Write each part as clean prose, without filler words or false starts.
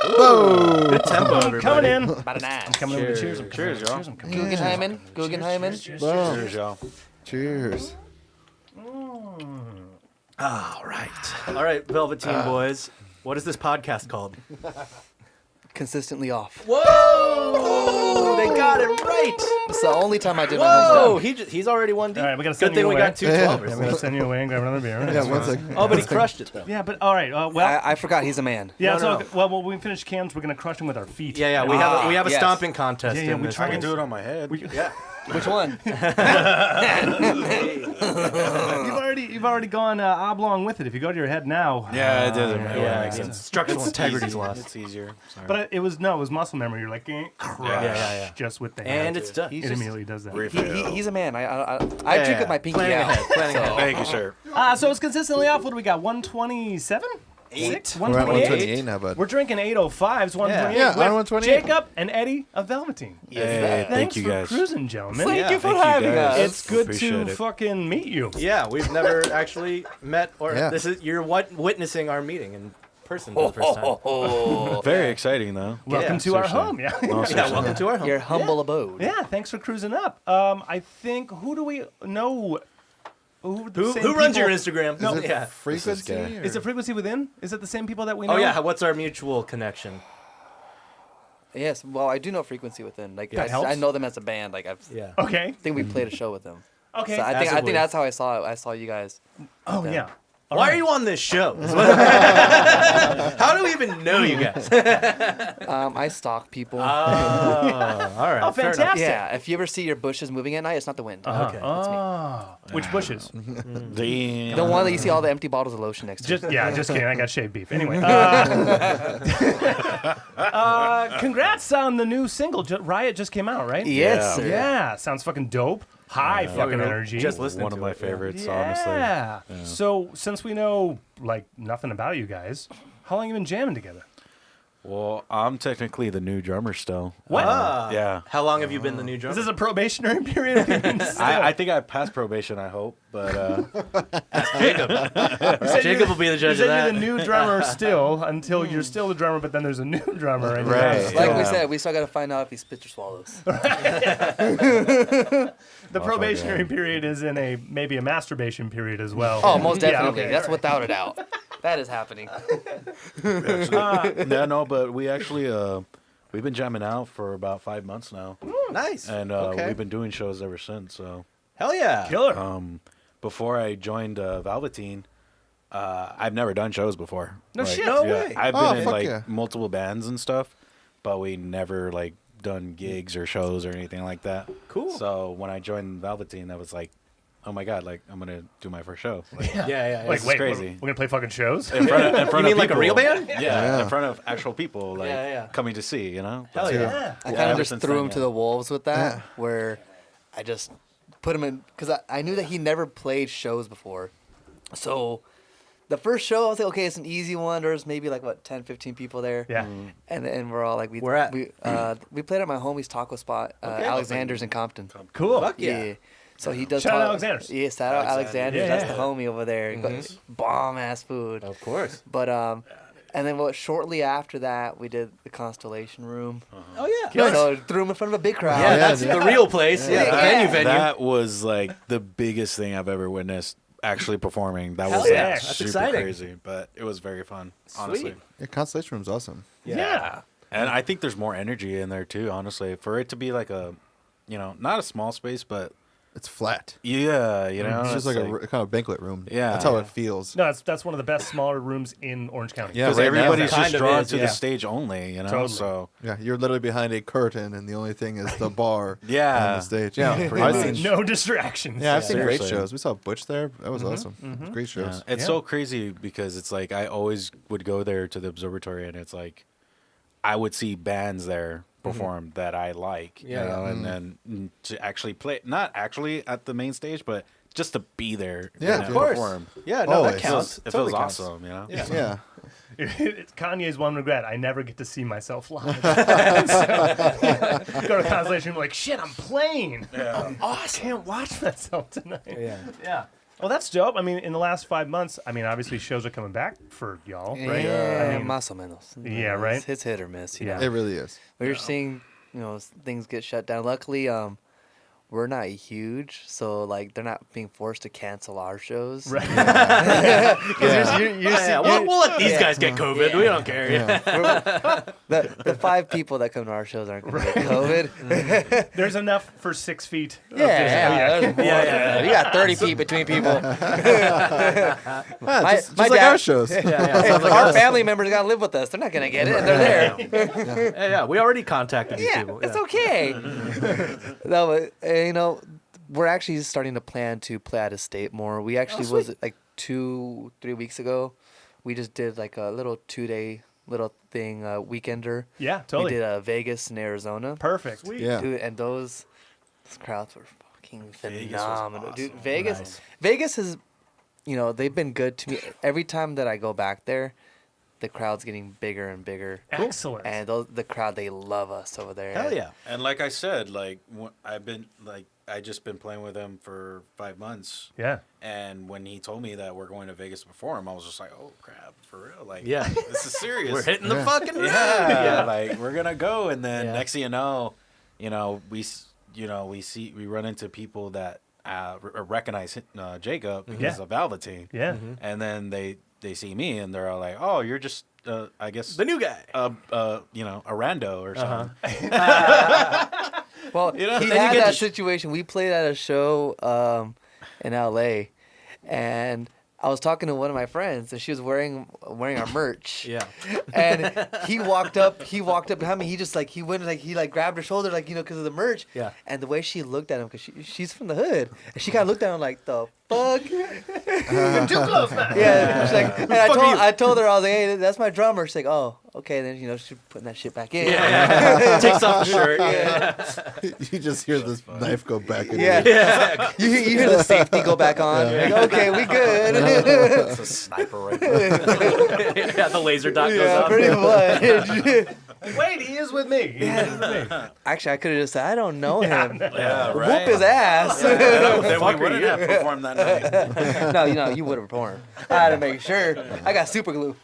Whoa. Good tempo, I'm everybody. coming in. About an ass. I'm coming over to cheers. Cheers, y'all. I'm coming in. Guggenheimen. Cheers, y'all. Cheers. All right, Velvateen boys. What is this podcast called? Consistently off. Whoa! They got it right. It's the only time I did my Whoa! homework. He's already one deep. All right, we gotta Good send thing you we away. got two Yeah. 12ers. I'm gonna send you away and grab another beer. Yeah, one second. Oh, but he crushed it though. Yeah, but all right. Well, I forgot he's a man. yeah. No, So no. well, when we finish cans, we're gonna crush them with our feet. Yeah. We have a yes. stomping contest. Yeah, in we this. try I can and- do it on my head. Yeah. Which one? You've already gone oblong with it. If you go to your head now. Yeah, it doesn't really Yeah, make sense. structural integrity's lost. It's easier. Sorry. But it was muscle memory. You're like crush Yeah. just with the And hand. it's done. It immediately does that. He's a man. I drink with my pinky Planning out. ahead. Planning ahead. Thank you, sir. So it's consistently off. What do we got? 127? 8. We're at 128 now, bud. We're drinking 805s, 128 Yeah, with on 128. Jacob and Eddie of Velvateen. Hey, Thanks thank you for guys. cruising, gentlemen. Thank you for thank you, having guys. us. It's good Appreciate to it. fucking meet you. Yeah, we've never actually met, or Yeah. you're witnessing our meeting in person for the first time. Oh, Very exciting, though. Welcome Yeah, to our seriously. home. Yeah. Yeah, welcome to our home. your humble abode. Yeah, thanks for cruising up. I think, who do we know? Who runs your Instagram? Is it Yeah. frequency? guy. or- Is it Frequency Within? Is it the same people that we know? Oh yeah, what's our mutual connection? Yes. Well, I do know Frequency Within. Like That helps. I know them as a band. Like I Yeah. Okay. think we played a show with them. Okay. So I As a think group. that's how I saw you guys. Oh, yeah. Why are you on this show? How do we even know you guys? I stalk people. All right. Oh, fair enough. fantastic. Yeah, if you ever see your bushes moving at night, it's not the wind. Okay. Oh. Which bushes? Damn. The one that you see all the empty bottles of lotion next to. Just kidding. I got shaved beef. Anyway, congrats on the new single. Riot just came out, right? Yes, Yeah. sir. Yeah, sounds fucking dope. High fucking energy. Just listening One to of my it, yeah. favorites, honestly. Yeah. So since we know like nothing about you guys, how long you been jamming together? Well, I'm technically the new drummer still. What? Yeah. How long have you been the new Is drummer? this a probationary period? I think I passed probation, I hope. But Jacob will be the You judge said of that. you're the new drummer still until you're still the drummer, but then there's a new drummer. And Right. you're Like we Yeah. said, we still got to find out if he spits or swallows. the probationary period is in maybe a masturbation period as well. Oh, most Yeah, definitely. okay, That's all right. without a doubt. That is happening. yeah, no, but we actually we've been jamming out for about 5 months now, Nice. and Okay. we've been doing shows ever since. So Hell yeah. Killer. before I joined Velvateen, I've never done shows before. No shit. No Yeah, way. I've Oh, been in fuck like yeah. multiple bands and stuff, but we never like done gigs or shows or anything like that. Cool. So when I joined Velvateen, I was like, oh my god, like I'm gonna do my first show. Like, Yeah. Like, is wait, crazy. we're gonna play fucking shows? in front You of mean like a people. real band? Yeah, Yeah. in front of actual people, like Yeah. coming to see, you know. Hell yeah. I Yeah, kind ever of just since threw then, him to yeah. the wolves with that, Yeah. where I just put him in, because I knew that he never played shows before. So the first show, I was like, okay, it's an easy one. There's maybe like, 10, 15 people there. Yeah. And we're all like, Where at? we played at my homie's taco spot, Okay. Alexander's in Compton. Cool. Fuck yeah. So he does. Shout out Alexander's. Yeah, shout out Alexander's. Yeah, That's yeah. the homie over there. Bomb ass food. Of course. But and then shortly after that, we did the Constellation Room. Oh yeah. So threw him in front of a big crowd. Yeah, that's the real place. Yeah, the Yeah. venue. That was like the biggest thing I've ever witnessed. Actually performing, that Hell was yeah. like, That's super exciting. crazy, but it was very fun. Honestly, Sweet. Yeah, Constellation Room's awesome. Yeah. and I think there's more energy in there too. Honestly, for it to be like a, not a small space, but It's flat. yeah, It's just like a kind of banquet room. Yeah. That's how it feels. No, that's one of the best smaller rooms in Orange County. Yeah, because right now. everybody's Kind just of drawn is, to yeah. the stage only, Totally. So Yeah, you're literally behind a curtain, and the only thing is the bar Yeah. on the stage. Yeah, pretty I've much. seen, No distractions. yeah, I've seen great Seriously. shows. We saw Butch there. That was awesome. Great yeah. shows. It's Yeah. so crazy because it's like I always would go there to the observatory, and it's like I would see bands there perform that I like, Yeah. and then to actually play, not actually at the main stage, but just to be there, Yeah, and of course. perform. Yeah, no, Always. that counts. It feels Totally counts. awesome, Yeah. Yeah. It's Kanye's one regret. I never get to see myself live. Go to Constellation and be like, shit, I'm playing. I'm awesome. I can't watch myself tonight. Yeah. Yeah. Well, that's dope. I mean, in the last 5 months, I mean, obviously shows are coming back for y'all, right? Yeah, I mean, más o menos. Yeah, right? It's hit or miss. You Yeah. know? It really is. We're seeing, things get shut down. Luckily, we're not huge, so like they're not being forced to cancel our shows. Right. We'll let these guys get COVID. We don't care. The 5 people that come to our shows aren't going to get COVID. There's enough for 6 feet. of Yeah, distance. there's more. You got 30 feet between people. Ah, just my like dad- our shows. Hey, our family members got to live with us. They're not going to get it, and they're there. Yeah, we already contacted these Yeah, people. it's okay. No, but, we're actually starting to plan to play out of state more. We actually was like 2-3 weeks ago. We just did like a little 2-day little thing, weekender. Yeah, totally. We did Vegas and Arizona. Perfect. Yeah. Dude, and those crowds were fucking Vegas was phenomenal. Dude, awesome. Vegas has, they've been good to me. Every time that I go back there, the crowd's getting bigger and bigger. Excellent. And the crowd, they love us over there. Hell yeah. And like I said, like I just been playing with him for 5 months. Yeah. And when he told me that we're going to Vegas to perform, I was just like, oh crap, for real? Like, Yeah. this is serious. We're hitting the Yeah. fucking road. Yeah, like we're gonna go, and then Yeah. next thing you know, we run into people that recognize Jacob because Yeah. of Velvateen. Yeah. And then they see me and they're all like, oh, you're just I guess The new guy. a rando or something. Well, You know, he then you had get that to situation. We played at a show in LA, and I was talking to one of my friends, and she was wearing our merch. Yeah. And he walked up behind me. He grabbed her shoulder, because of the merch. Yeah. And the way she looked at him, because she's from the hood, and she kind of looked at him like, the fuck? Too close now. Yeah. She's like, and I told her, I was like, hey, that's my drummer. She's like, oh, okay. Then she's putting that shit back in. Yeah. Takes off the shirt. Yeah. You just hear this knife go back in. Yeah. You hear the safety go back on. Like, okay, we good. It's a sniper rifle. Yeah, the laser dot goes Yeah, off. pretty much. Wait, he is with me. He is with me. Actually, I could have just said, I don't know him. Yeah, Whoop right. his ass. Then we Fucker, wouldn't yeah. have performed that night. No, you would have performed. I had to make sure. I got super glue.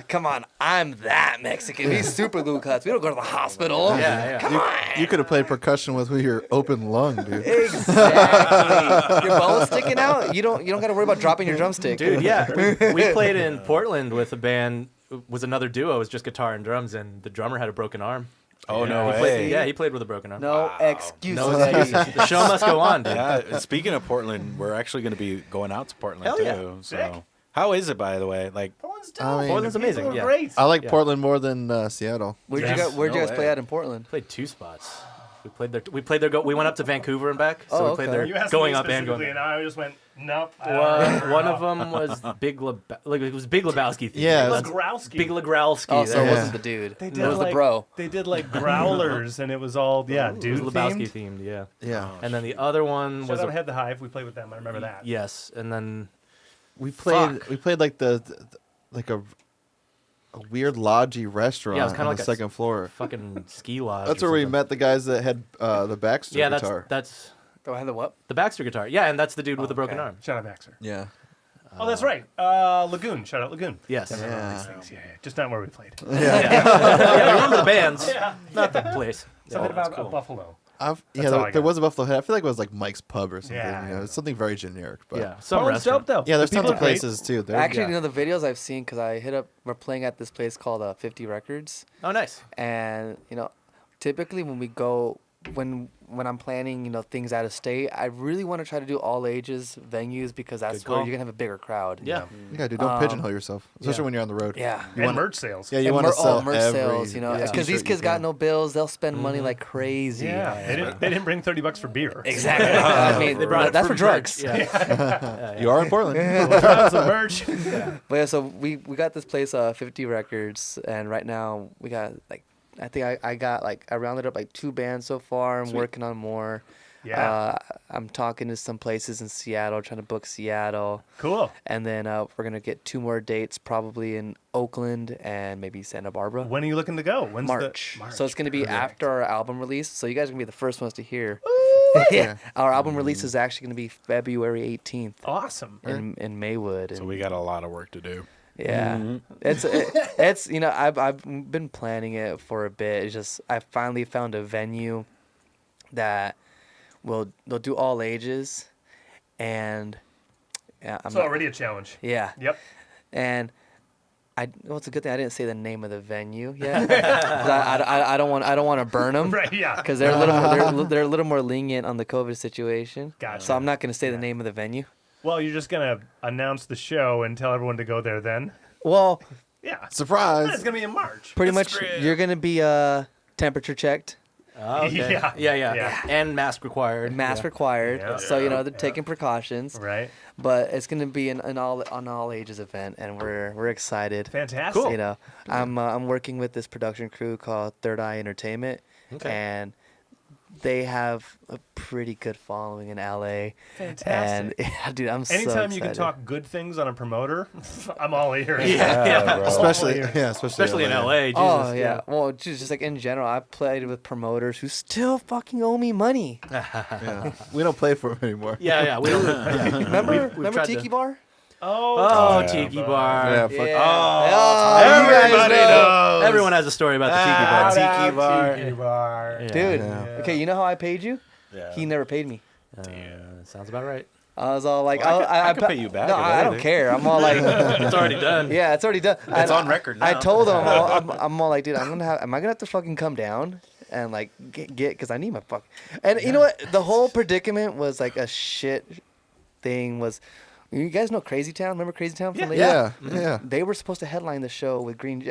Come on, I'm that Mexican. He's super glue cuts. We don't go to the hospital. Yeah, yeah. You could have played percussion with your open lung, dude. Exactly. Your bones sticking out. You don't got to worry about dropping your drumstick. Dude, yeah. We played in Portland with a band. It was another duo. It was just guitar and drums, and the drummer had a broken arm. Oh, no He way. played, he played with a broken arm. No excuses. No excuses. The show must go on, dude. Yeah, speaking of Portland, we're actually going to be going out to Portland Hell too. yeah. So, Sick. how is it, by the way? Like, Portland's dope. I mean- Portland's amazing, People are yeah. great. I like Yeah. Portland more than Seattle. Where'd Yes. you guys No play way. at in Portland? Played 2 spots. We played there. We went up to Vancouver and back. So Oh, we played okay. there You asked going me up and specifically, going. and I just went, nope. One of them was Big it was Big Lebowski. Themed. Yeah, Big it's- Legrowski. Big Legrowski. Oh, so it Yeah. wasn't the dude. They It did was like, the bro. They did like growlers, and it was all It was dude Lebowski themed. themed. Yeah. Yeah. And then the other one Shout was out Head the Hive. We played with them. I remember that. yes. And then We played. Fuck. We played like like a weird lodgy restaurant Yeah, it was kinda on like the a second floor. fucking ski lodge. That's or where we something. met the guys that had the Baxter Yeah, guitar. that's Do I have the what? the Baxter guitar. Yeah, and that's the dude with the broken okay. arm. Shout out Baxter. Yeah. Oh, that's right. Lagoon. Shout out Lagoon. Yes. I remember these things. Yeah, just not where we played. Yeah, I remember the bands, Yeah. not the place. Something that's about cool. a buffalo. Yeah, That's all I there got. was a Buffalo Head. I feel like it was like Mike's Pub or something. Yeah. It's something very generic. But Yeah, some Portland's dope, restaurant. though. yeah, there's The tons people of are great. places too. Actually, yeah. the videos I've seen, because we're playing at this place called 50 Records. Oh, nice. And, typically when we go, when I'm planning, things out of state, I really want to try to do all ages venues because that's Good where call. you're going to have a bigger crowd. Yeah. Yeah, dude, don't pigeonhole yourself, especially yeah. when you're on the road. Yeah. You And wanna- merch sales. Yeah, you And want to sell merch every sales, because these t-shirt kids you got can. no bills. They'll spend money like crazy. Yeah. They didn't bring $30 for beer. Exactly. I mean, They brought it that's for for drugs. Yeah. You are in Portland. Tons of merch. But yeah, so we got this place, 50 Records, and right now we got I think I rounded up 2 bands so far. I'm working on more. Yeah. I'm talking to some places in Seattle, trying to book Seattle, Cool. and then we're gonna get 2 more dates, probably in Oakland and maybe Santa Barbara. When are you looking to go? When's March. The So it's gonna be Perfect. after our album release. So you guys are gonna be the first ones to hear. Yeah, our album release is actually going to be February 18th Awesome. in Maywood. So we got a lot of work to do. Yeah, it's you know I've been planning it for a bit. It's just I finally found a venue that they'll do all ages, and yeah, It's already a challenge. yeah, Yep. and well, it's a good thing I didn't say the name of the venue yet. 'Cause I don't want to burn them. Right. Yeah. Because they're a little more, they're a little more lenient on the COVID situation. Gotcha. So I'm not going to say the Yeah. name of the venue. Well, you're just gonna announce the show and tell everyone to go there then. Well, Yeah. Surprise. It's gonna be in March. pretty much you're going to be temperature checked, Oh, okay. Yeah. Yeah. Yeah. And mask required. mask Yeah. required. Yeah. So you know they're Yeah. taking precautions. Right. But it's going to be an all ages event, and we're excited. Fantastic. You know, I'm working with this production crew called Third Eye Entertainment, Okay. and they have a pretty good following in LA. Fantastic. And yeah, dude, I'm so Anytime excited. you can talk good things on a promoter, I'm all ears. Yeah. bro. Especially, Oh, yeah, Especially in LA. Jesus, Oh yeah. Well, just like in general, I've played with promoters who still fucking owe me money. Yeah. We don't play for him anymore. Yeah. We don't. Yeah. Remember We've tried to- Tiki Bar? Oh, yeah, Tiki bro. Bar. Yeah, fuck. Oh, you guys Everybody know. knows. Everyone has a story about the Tiki Bar. Tiki Bar. Tiki Bar. Yeah. Dude. Yeah. Okay, you know how I paid you? Yeah. He never paid me. Sounds about right. I was all like, Well, I could pa- pay you back No, if I don't anything. care. I'm all like, It's already done. yeah, it's already done. It's on record I now. told him, I'm all like, dude, am I gonna have to fucking come down and like get because I need my fuck. And you know what? The whole predicament was like a shit thing. Was you guys know Crazy Town? Remember Crazy Town from Lady? Yeah, yeah. They were supposed to headline the show with Green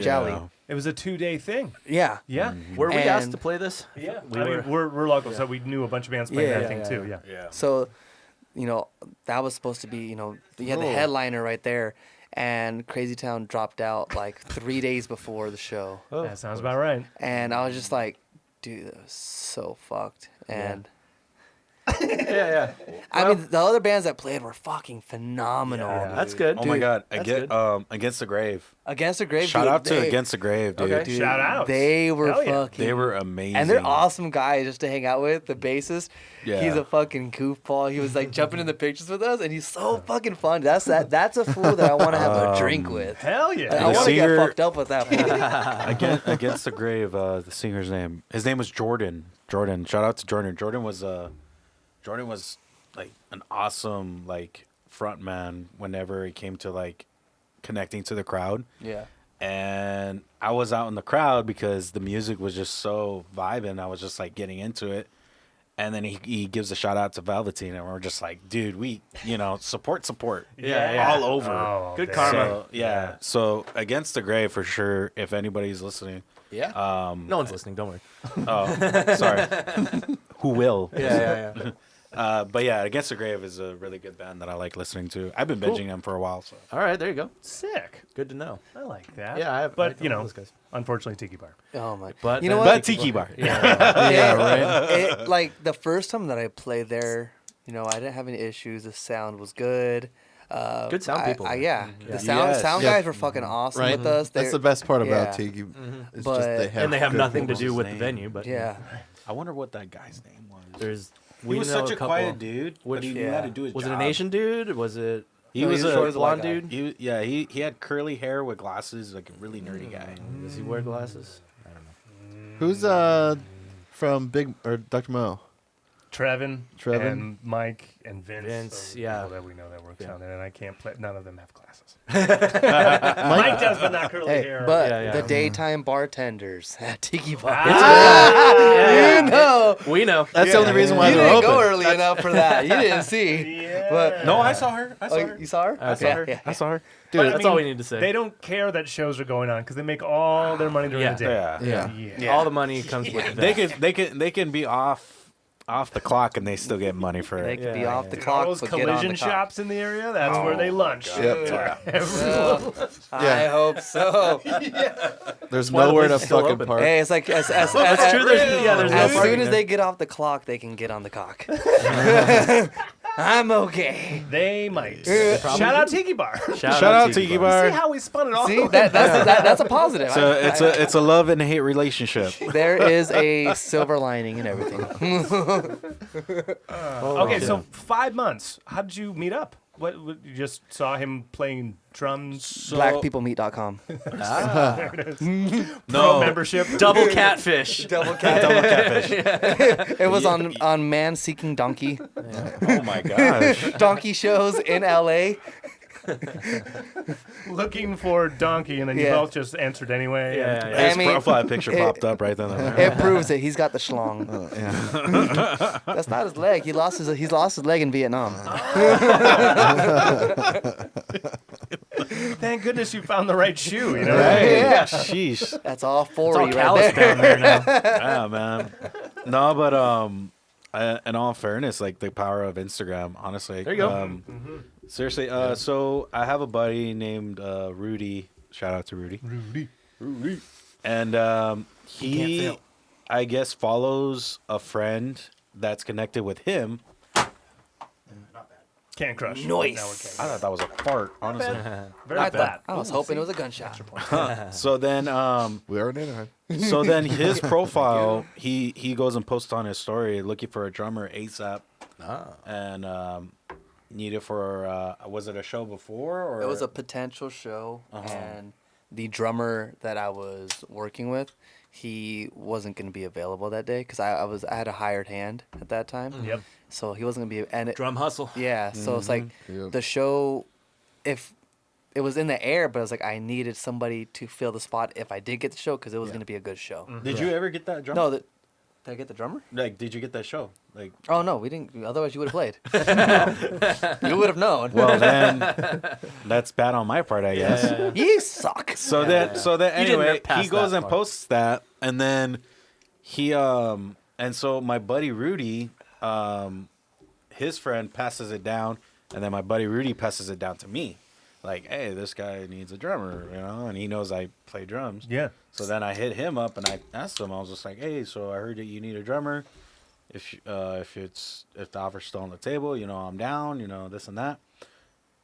Jelly. It was a 2-day thing. Yeah. Yeah. Were we asked And- to play this? Yeah. We I mean, were. we're local, so we knew a bunch of bands playing Yeah, that yeah, thing yeah, too. yeah. Yeah. Yeah. So, you know, that was supposed to be, you know, you had the Cool. headliner right there, and Crazy Town dropped out like 3 days before the show, That sounds about right. and I was just like, dude, that was so fucked. And Yeah. I mean, the other bands that played were fucking phenomenal. Yeah. That's good. Oh my Dude, God! that's good. Against the Grave. Against the Grave. Shout dude, out to they- Against the Grave, dude. Okay. dude, Shout outs. They were Hell yeah. fucking. They were amazing. And they're awesome guys just to hang out with. The bassist, Yeah. he's a fucking goofball. He was like jumping in the pictures with us, and he's so fucking fun. That's a fool that I want to have a drink with. Hell yeah. I The want to get singer- fucked up with that fool. Against the Grave. The singer's name. His name was Jordan. Jordan. Shout out to Jordan. Jordan was like an awesome like front man whenever it came to like connecting to the crowd. Yeah. And I was out in the crowd because the music was just so vibing. I was just like getting into it. And then he gives a shout out to Velvateen, and we're just like, dude, we, support. Yeah. All over. Oh, Good damn. karma. So, yeah. So Against the Grave for sure, if anybody's listening. Yeah. No one's listening. Don't worry. Oh, sorry. Who will? Yeah. But yeah, Against the Grave is a really good band that I like listening to. I've been binging them for a while. So All right. There you go. Sick. Good to know. I like that. Yeah. I But, don't you know, those guys. unfortunately, Tiki Bar. Oh my. But you know then- what? but Tiki Bar. Yeah, right. It, like the first time that I played there, I didn't have any issues. The sound was good. Good sound people. Yeah. The Yes. sound Yeah. guys were fucking awesome Right. with us. That's They're- the best part about yeah. Tiki. It's But- just they have And they have good nothing to vocals. do with the name? venue, but Yeah. I wonder what that guy's name was. there's He was know such a couple- quiet dude, Which- but he knew yeah. how to do his Was it job. an Asian dude? Was it? He No, was he was a short as a white blonde guy. dude. He had curly hair with glasses, like a really nerdy guy. Does he wear glasses? Who's from Big or Dr. Mo? Trevin, Trevin. and Mike, and Vince. Vince, So yeah. all that we know that works Yeah. down there, and I can't play. None of them have glasses. Mike does, but not curly Hey, hair. but Yeah. the daytime bartenders at Tiki Bar. Yeah. You know. We know. That's the only reason why You they're didn't open. go early enough for that. You didn't see. Yeah. But No, I saw her. I saw oh, her. you saw her? I saw her. Yeah. I saw her. But, I That's mean, all we need to say. They don't care that shows are going on because they make all their money during Yeah. the day. Yeah. Yeah. All the money comes with They that. they can be off the clock and they still get money for They it. could be Yeah, off yeah. the Dude, clock, all those but get on collision the clock. shops in the area, that's where they lunch. Yep. I hope so. There's why the nowhere to place is still fucking open. park. Hey, it's like as That's true. There's no as parking soon as there. they get off the clock, they can get on the cock. I'm okay. They might. Shout out Tiki Bar. Shout out Tiki Bar. See how we spun it all. See, that's a positive. So it's a love and hate relationship. There is a silver lining in everything. Okay, so 5 months. How did you meet up? What you just saw him playing drums? Blackpeoplemeet.com. There it is. No. Pro membership. Double catfish. Double catfish. It was on Man Seeking Donkey. Oh my gosh. Donkey shows in LA. Looking for donkey, and then you Yeah. both just answered anyway. Yeah, and- yeah. His I mean- profile picture popped up right then and there. It proves it. He's got the schlong. Yeah. That's not his leg. He's lost his leg in Vietnam. Thank goodness you found the right shoe. You know, Right. Yeah. Sheesh. That's all It's 40 all right callous there. down there now. Yeah, man. No, but in all fairness, like the power of Instagram, honestly. There you go. Seriously, so I have a buddy named Rudy. Shout out to Rudy. Rudy. And can't he, fail. I guess, follows a friend that's connected with him. Can't crush. Nice. Now we're I kidding. thought that was a fart, honestly. Very I flat. thought. I was hoping it was a gunshot. So then, We are in Anaheim. so then his profile, he goes and posts on his story looking for a drummer ASAP, and needed for was it a show before or It was a potential show, Uh-huh. and the drummer that I was working with, he wasn't going to be available that day because I had a hired hand at that time. Yep. So he wasn't going to be. And Drum hustle. yeah, so it's like Yep. the show, if it was in the air, but it was like I needed somebody to fill the spot if I did get the show because it was going to be a good show. Did you ever get that drummer? No, did I get the drummer? Like, did you get that show? Like, Oh no, we didn't. Otherwise, you would have played. You would have known. well then, that's bad on my part, I guess. You suck. So then You didn't anyway, get past he goes that and part. posts that, and then he and so my buddy Rudy, his friend passes it down, and then my buddy Rudy passes it down to me, like, hey, this guy needs a drummer, you know, and he knows I play drums. Yeah. So then I hit him up and I asked him. I was just like, "Hey, so I heard that you need a drummer. If the offer's still on the table, you know, I'm down. You know, this and that."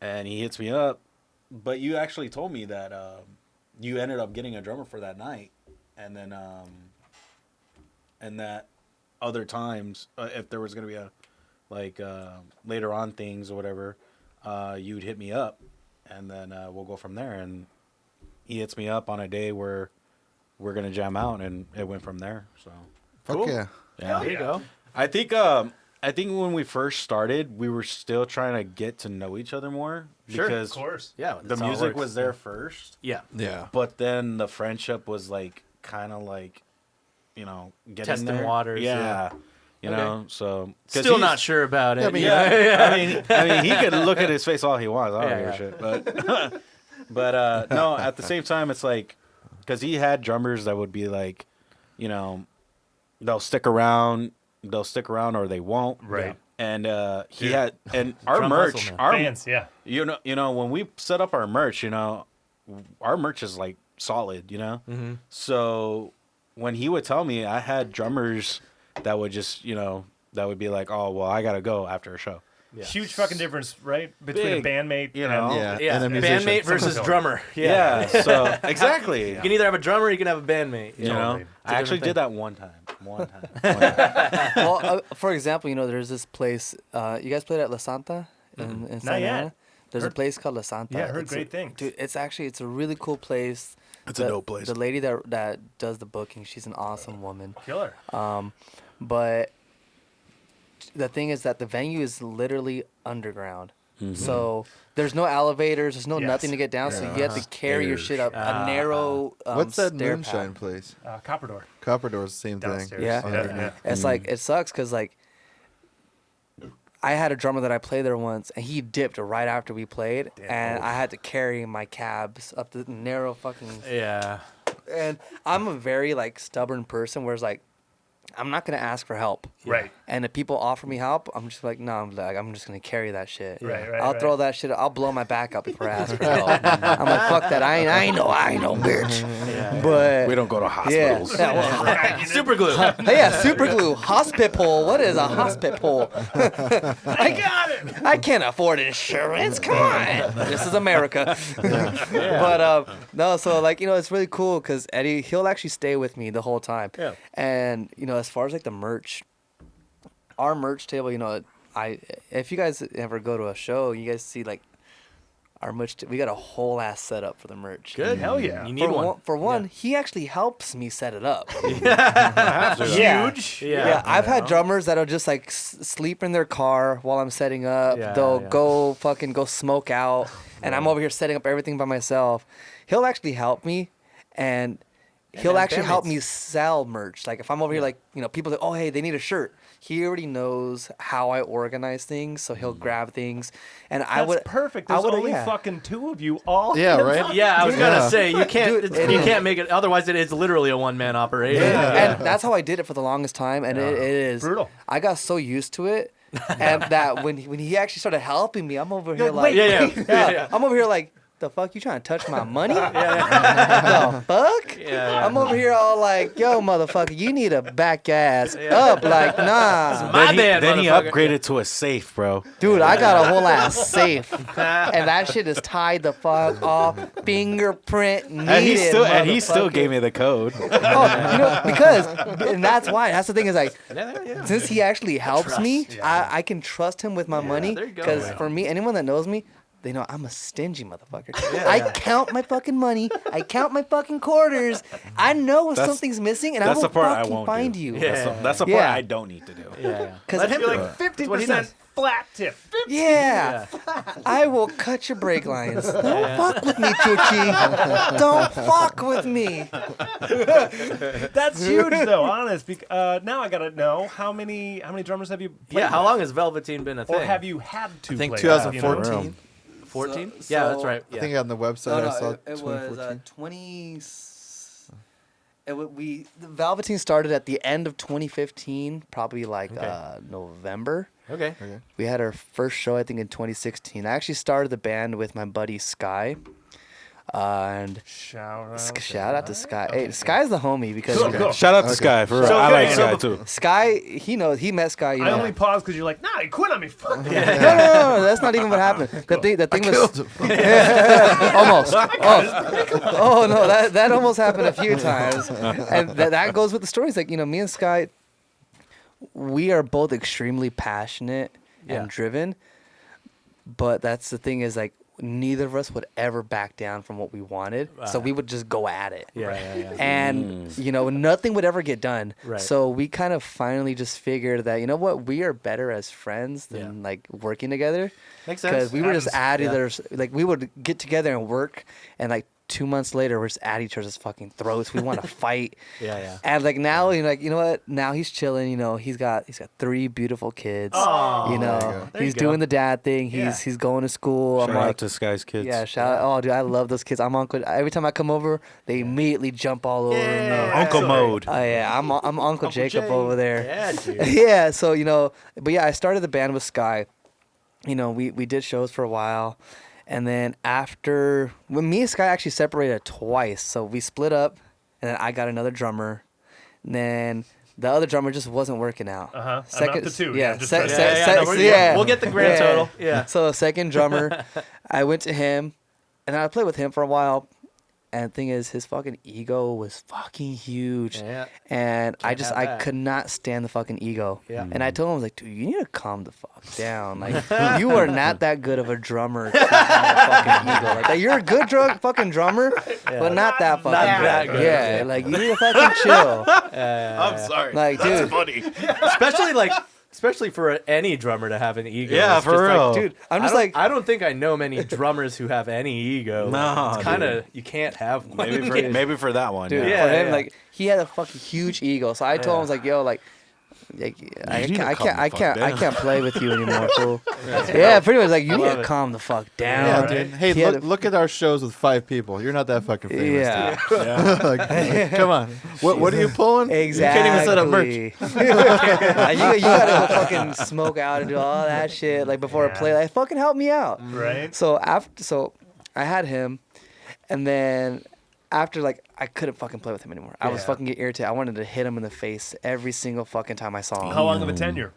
And he hits me up. But you actually told me that you ended up getting a drummer for that night, and then and that other times, if there was gonna be a later on things or whatever, you'd hit me up, and then we'll go from there. And he hits me up on a day where we're gonna jam out, and it went from there. So Fuck Cool. yeah. yeah, There you go. I think when we first started, we were still trying to get to know each other more Sure, of because Of course. Yeah. the that's how it music works. was there first, Yeah. Yeah. but then the friendship was like kind of like, you know, getting Testing there. waters, Yeah, you Okay. know, so 'cause Still he's- not sure about it. I mean, Yeah, I mean, he could look at his face all he wants. I don't Yeah, give a yeah. shit. But no, at the same time, it's like, because he had drummers that would be like, you know, they'll stick around, or they won't. Right. And he Dude. had, and our Drum merch, hustle, man. our Fans, yeah. you know, when we set up our merch, you know, our merch is like solid, you know. Mm-hmm. So when he would tell me, I had drummers that would just, you know, that would be like, oh well, I gotta go after a show. Yeah. Huge fucking difference, right? Between Big, a bandmate, you know. and- Yeah. Yeah. And a musician. Bandmate versus Something's drummer. Yeah. So exactly. You can either have a drummer or you can have a bandmate. You Yeah. know, Totally. It's a I actually different did that one time. Well, for example, you know, there's this place. You guys played at La Santa in Santa yet. Ana? There's a place called La Santa. Yeah, I heard It's great things. Dude, it's a really cool place. It's a dope place. The lady that does the booking, she's an awesome woman. Killer. But the thing is that the venue is literally underground. So there's no elevators, there's no Yes. nothing to get down. So you have to carry your shit up a narrow. What's that stair moonshine path. place? Copper Door. Copper Door's the same thing. Downstairs. Yeah. Yeah. It's like it sucks because like I had a drummer that I played there once, and he dipped right after we played, and I had to carry my cabs up the narrow fucking. Yeah. And I'm a very like stubborn person, whereas like I'm not gonna ask for help. Right. And if people offer me help, I'm just like, no, I'm just gonna carry that shit. Right. I'll throw that shit. I'll blow my back out before I ask for help. I'm like, fuck that. I ain't no bitch. But We don't go to hospitals. Yeah, well, Super glue. hey, yeah, super glue, hospital. What is a hospital? I got it. I can't afford insurance. Come on, this is America. But no, so like it's really cool because Eddie, he'll actually stay with me the whole time. Yeah. And as far as like the merch, our merch table, if you guys ever go to a show, you guys see like our merch. We got a whole ass setup for the merch. Good. Hell yeah. You need one. For one, he actually helps me set it up. Yeah. Huge. Yeah, I've had drummers that'll just like sleep in their car while I'm setting up. Yeah, They'll yeah. go smoke out, and I'm over here setting up everything by myself. He'll actually help me, and he'll then actually help bandmates. me sell merch. Like if I'm over here, like people say, oh hey, they need a shirt. He already knows how I organize things, so he'll grab things, and I That's would perfect. I There's would only yeah. fucking two of you all. Yeah, hands right? up. Yeah, I was gonna say you can't Dude, it you is. can't make it. Otherwise, it is literally a one-man operation. And that's how I did it for the longest time, and it is Brutal. I got so used to it, and that when he actually started helping me, I'm over here like, Yeah. I'm over here like, the fuck you trying to touch my money? The fuck? Yeah. I'm over here all like, yo, motherfucker, you need to back your ass up, like, nah, My bad, Then he motherfucker. upgraded to a safe, bro. dude, I got a whole ass safe, and that shit is tied the fuck off, fingerprint needed. And he still motherfucker. gave me the code. Oh, because, and that's why. That's the thing is like, Yeah. since he actually helps me, I can trust him with my money. there you go. Because for me, anyone that knows me, they know I'm a stingy motherfucker. I count my fucking money. I count my fucking quarters. I know if That's- something's missing, and I That's will the part I fucking won't find do. you. Yeah. That's the part Yeah. I don't need to do. Yeah. Because Let him You're do like it. That's what he 50% does. flat tip. yeah, I will cut your brake lines. Don't fuck with me, Chuchi. Don't fuck with me. That's huge, though. Honest. Now I gotta know how many drummers have you played Yeah. How with? long has Velvateen been a thing? Or have you had to? I think play 2014. with, 14? So- Yeah, that's right. I Yeah. think on the website I saw it was 2014. 20. The Velvateen started at the end of 2015, probably like November. Okay. We had our first show, I think, in 2016. I actually started the band with my buddy Sky. And shout out to Sky. Hey, Sky's the homie because Cool. Shout out to Sky for real. So I good. like So Sky too. Sky, he met Sky. You I know. only paused because you're like, nah, he quit on me. Fuck. No, that's not even what happened. The thing was almost. Oh no, that almost happened a few times, and that goes with the stories. Like me and Sky, we are both extremely passionate Yeah. and driven, but that's the thing is like neither of us would ever back down from what we wanted, so we would just go at it. Yeah. And nothing would ever get done. Right. So we kind of finally just figured that we are better as friends than like working together. Makes sense. Because we were just at Yeah. either like we would get together and work, and like 2 months later we're just at each other's fucking throats. We want to fight. Yeah. And like now, you know what? Now he's chilling. He's got 3 beautiful kids. Oh, there you There he's you go. doing the dad thing. He's going to school. Shout I'm out like, to Sky's kids. yeah, shout out. Oh, dude, I love those kids. I'm Uncle. Every time I come over, they immediately jump all over me. Uncle mode. Oh yeah, I'm Uncle Jacob Jay. over there. Yeah, dude. Yeah, so but yeah, I started the band with Sky. We did shows for a while, and then when me and Sky actually separated twice, so we split up, and then I got another drummer, and then the other drummer just wasn't working out. Uh-huh. I'm up to 2. Yeah, just se- trying to- se- no, se- yeah. We'll get the grand Yeah. total. Yeah. So second drummer, I went to him, and I played with him for a while. And the thing is, his fucking ego was fucking huge. Yeah. And I Can't have that. could not stand the fucking ego. Yeah. And I told him, I was like, dude, you need to calm the fuck down. Like, you are not that good of a drummer to have a fucking ego like that. You're a good fucking drummer, but not that fucking that good. good. Yeah, like, you need to fucking chill. I'm sorry. Like, dude. funny. Especially for any drummer to have an ego. Yeah, It's for just real. Like, dude, I'm just like- I don't think I know many drummers who have any ego. No, It's kind of, you can't have one. Maybe for that one. Dude, yeah. for him, yeah. like, he had a fucking huge ego. So I told him, I was like, yo, like, like, You need to calm the I fuck can't, I down. can't play with you anymore, fool. Yeah, pretty much like you need love to it. calm the fuck Yeah, down. right. dude. Hey, He had look at our shows with 5 people. You're not that fucking famous. Yeah, Yeah. Like, come on. What are you pulling? exactly. You can't even set up merch. You gotta go fucking smoke out and do all that shit like before a play. Like, fucking help me out. Right. So I had him, and then after like I couldn't fucking play with him anymore. I was Yeah. fucking get irritated. I wanted to hit him in the face every single fucking time I saw him. How long of a tenure?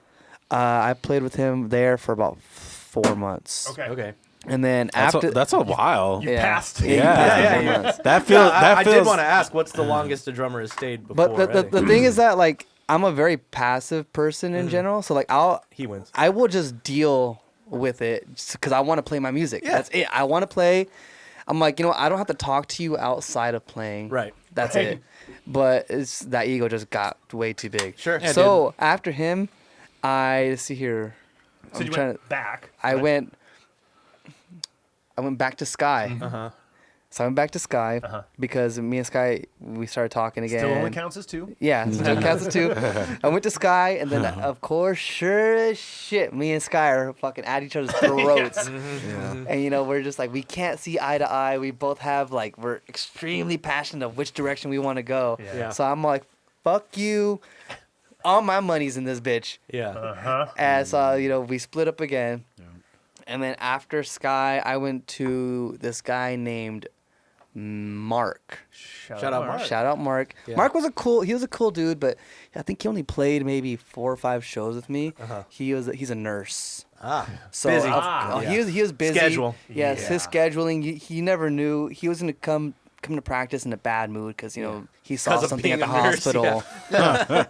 I played with him there for about 4 months. Okay. And then That's after that's a while. You passed. Yeah, Yeah. passed the Yeah, 4 yeah. months. That feels. that I feels. did want to ask, what's the longest a drummer has stayed before? But the thing is that like I'm a very passive person in general, so like he wins. I will just deal with it because I want to play my music. Yeah. That's it. I want to play. I'm like, I don't have to talk to you outside of playing. Right. That's Right. it. But it's that ego just got way too big. Sure. Yeah, So after him, let's see here. So I'm you trying went back. I right? went back to Sky. Uh-huh. So I went back to Sky Uh-huh. because me and Sky we started talking again. Still only counts as 2. Yeah, still counts as 2. I went to Sky, and then of course, sure as shit, me and Sky are fucking at each other's throats. Yeah. And we're just like we can't see eye to eye. We both have like we're extremely passionate of which direction we want to go. Yeah. So I'm like, fuck you. All my money's in this bitch. Yeah. Uh-huh. And so we split up again. And then after Sky, I went to this guy named Mark. Shout out Mark. Shout out Mark. Yeah. Mark was a cool dude, but I think he only played maybe 4 or 5 shows with me. Uh-huh. He's a nurse. Ah. So Busy. he was busy. Schedule. Yes, his scheduling. He never knew he was gonna come to practice in a bad mood because he saw 'Cause of something at being the a nurse, hospital.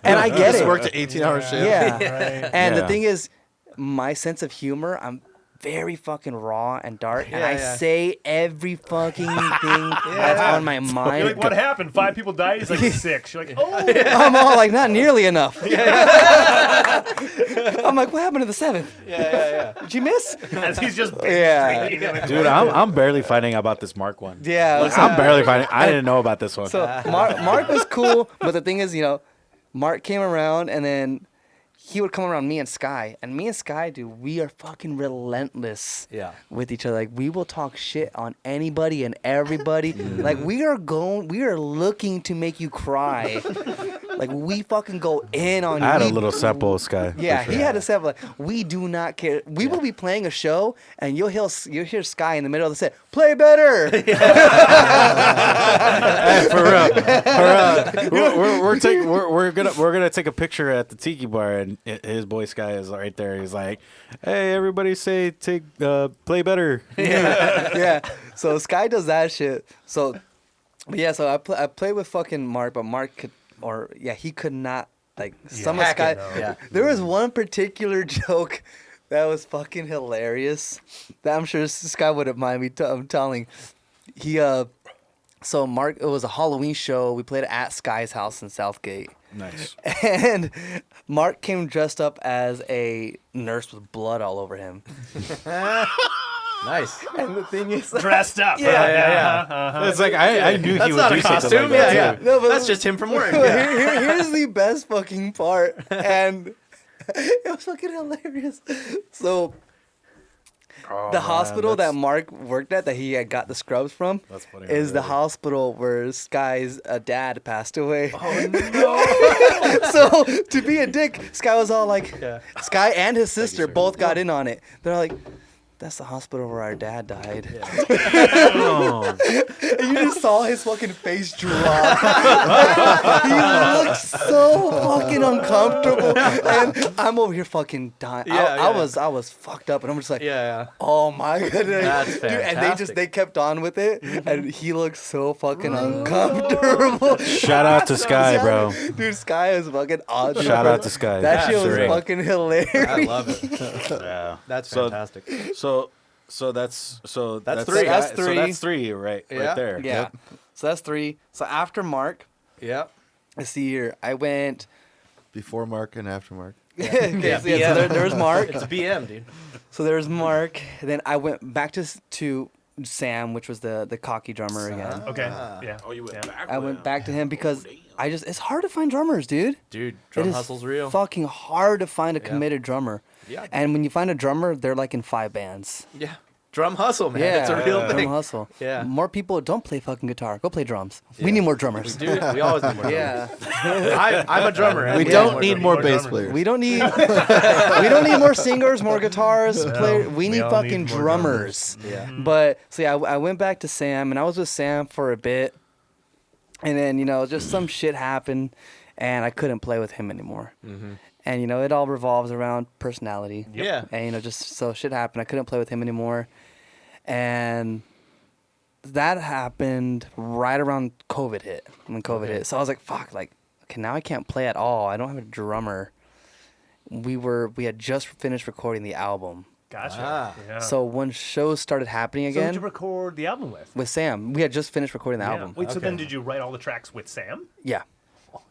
And I get Just it. worked an 18-hour shift. Yeah. Right. And the Yeah. thing is, my sense of humor, I'm very fucking raw and dark, and I yeah. say every fucking thing that's on my You're mind. like, what happened? 5 people died? He's like, 6. You're like, oh. I'm all like, not nearly enough. I'm like, what happened to the 7th? Yeah. Did you miss? As he's just Yeah. Dude, I'm barely finding out about this Mark one. Yeah. I'm barely finding. I didn't know about this one. So Mark was cool, but the thing is, Mark came around, and then he would come around me and Sky, dude, we are fucking relentless. Yeah. With each other, like we will talk shit on anybody and everybody. Like we are looking to make you cry. Like we fucking go in on you. I had a We- little sample, Sky. Yeah, for he sure. had a set like we do not care. We will be playing a show, and you'll hear Sky in the middle of the set. Play better. Hey, for real. We're gonna take a picture at the Tiki Bar, and his boy Sky is right there. He's like, "Hey, everybody, play better." Yeah. So Sky does that shit. So, but yeah. So I play with fucking Mark, but Mark he could not like some of Hack Sky. it, yeah. There was one particular joke that was fucking hilarious that I'm sure Sky wouldn't mind me telling. So Mark, it was a Halloween show. We played at Sky's house in Southgate. Nice. And Mark came dressed up as a nurse with blood all over him. Nice. And the thing is, dressed up. Yeah. It's like I knew That's he would not do a something costume. like that. Yeah. too. No, but- That's just him from work. here's the best fucking part, and it was fucking hilarious. So Oh, the man, hospital that that's- Mark worked at, that he had got the scrubs from, That's funny is the already. hospital where Sky's dad passed away. Oh no! So to be a dick, Sky was all like, Sky and his sister both got in on it. They're like, that's the hospital where our dad died. Oh. And you just saw his fucking face drop. He looked so fucking uncomfortable, and I'm over here fucking dying. I was fucked up, and I'm just like, Yeah. oh my goodness, That's dude. And fantastic. they kept on with it, and he looked so fucking uncomfortable. Shout out to Sky, bro. Dude, Sky is fucking awesome. Shout out to Sky. That shit was Straight. fucking hilarious. I love it. Yeah. That's So- fantastic. So that's three. That's So three. that's 3, right Yeah. there. Yeah. So that's 3. So after Mark, Yeah. let's see here. I went. Before Mark and after Mark. Okay, so there's Mark. It's BM, dude. So there's Mark. And then I went back to Sam, which was the cocky drummer again. Okay. Yeah. Oh, you went Yeah. back. I went back to him because damn. it's hard to find drummers, dude. Dude, It drum is hustle's real. fucking hard to find a committed drummer. Yeah. And when you find a drummer, they're like in 5 bands. Yeah. Drum hustle, man. Yeah, It's a real drum thing. hustle. Yeah. More people don't play fucking guitar. Go play drums. We need more drummers. Dude, we always need more. Yeah. I'm a drummer. and We need don't need more drummers. bass players. We don't need we don't need more singers, more guitars, player. We we need all fucking need more drummers. Yeah. But so yeah, I went back to Sam and I was with Sam for a bit. And then, just some shit happened and I couldn't play with him anymore. Mm-hmm. And it all revolves around personality. Yeah. And just so shit happened. I couldn't play with him anymore. And that happened right around COVID hit. When COVID hit. So I was like, fuck, like, okay, now I can't play at all. I don't have a drummer. We had just finished recording the album. Gotcha. Ah. Yeah. So when shows started happening So who'd again you record the album with? Sam, we had just finished recording the Yeah. album. Wait, so Okay. then did you write all the tracks with Sam? Yeah.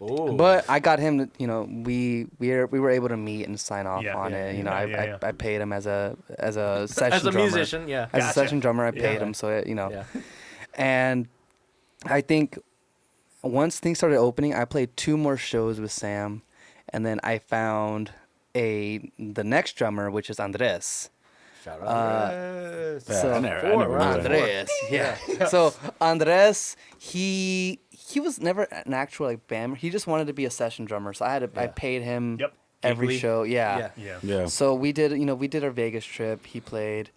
Oh. But I got him to, we were able to meet and sign off Yeah, on yeah, it. yeah. I paid him as a session As a drummer. musician, yeah. As a Gotcha. session drummer, I paid Yeah. him, so it, Yeah. And I think once things started opening, I played 2 more shows with Sam, and then I found the next drummer, which is Andres. Shout out. Yeah, So I never knew that. Andres, yeah. So Andres, he was never an actual like band. He just wanted to be a session drummer. So I paid him Yep. every Weekly? show. Yeah. Yeah. Yeah. So we did our Vegas trip. He played,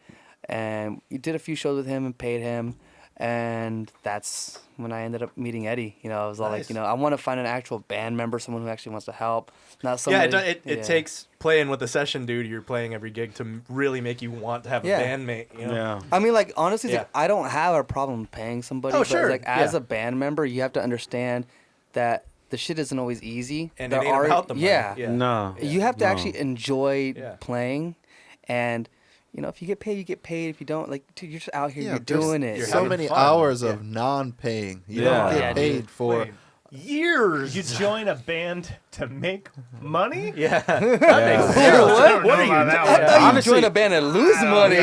and we did a few shows with him and paid him, and that's when I ended up meeting Eddie. I was all Nice. like, I want to find an actual band member, someone who actually wants to help, not Yeah, somebody. it takes playing with a session dude. You're playing every gig to really make you want to have Yeah. a bandmate. Yeah. I mean, like, honestly, Yeah. like, I don't have a problem paying somebody. Oh, but, sure, like, as yeah. a band member, you have to understand that the shit isn't always easy. And it ain't about the money. Yeah. Yeah. No. You have to No. actually enjoy Yeah. playing. And, if you get paid, you get paid. If you don't, like, dude, you're just out here, Yeah, you're there's doing it. you're So having many fun. hours Yeah. of non-paying. You Yeah. don't get Yeah, paid dude. for. Wait, Years. you join a band to make money? Yeah. Yeah. What are you? I thought you Honestly- joined a band and lose money.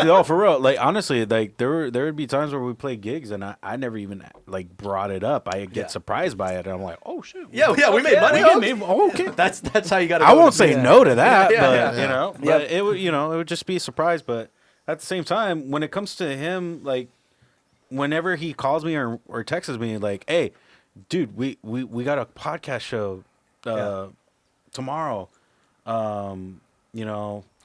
No, for real. Like honestly, like there would be times where we play gigs and I never even like brought it up. I get Yeah. surprised by it and I'm like, oh shit. Yeah, we made money. Okay. That's how you got to I won't say Yeah. no to that, Yeah, but yeah. you know, Yeah. but it would it would just be a surprise. But at the same time, when it comes to him, like whenever he calls me or texts me, like, hey, dude, we got a podcast show tomorrow.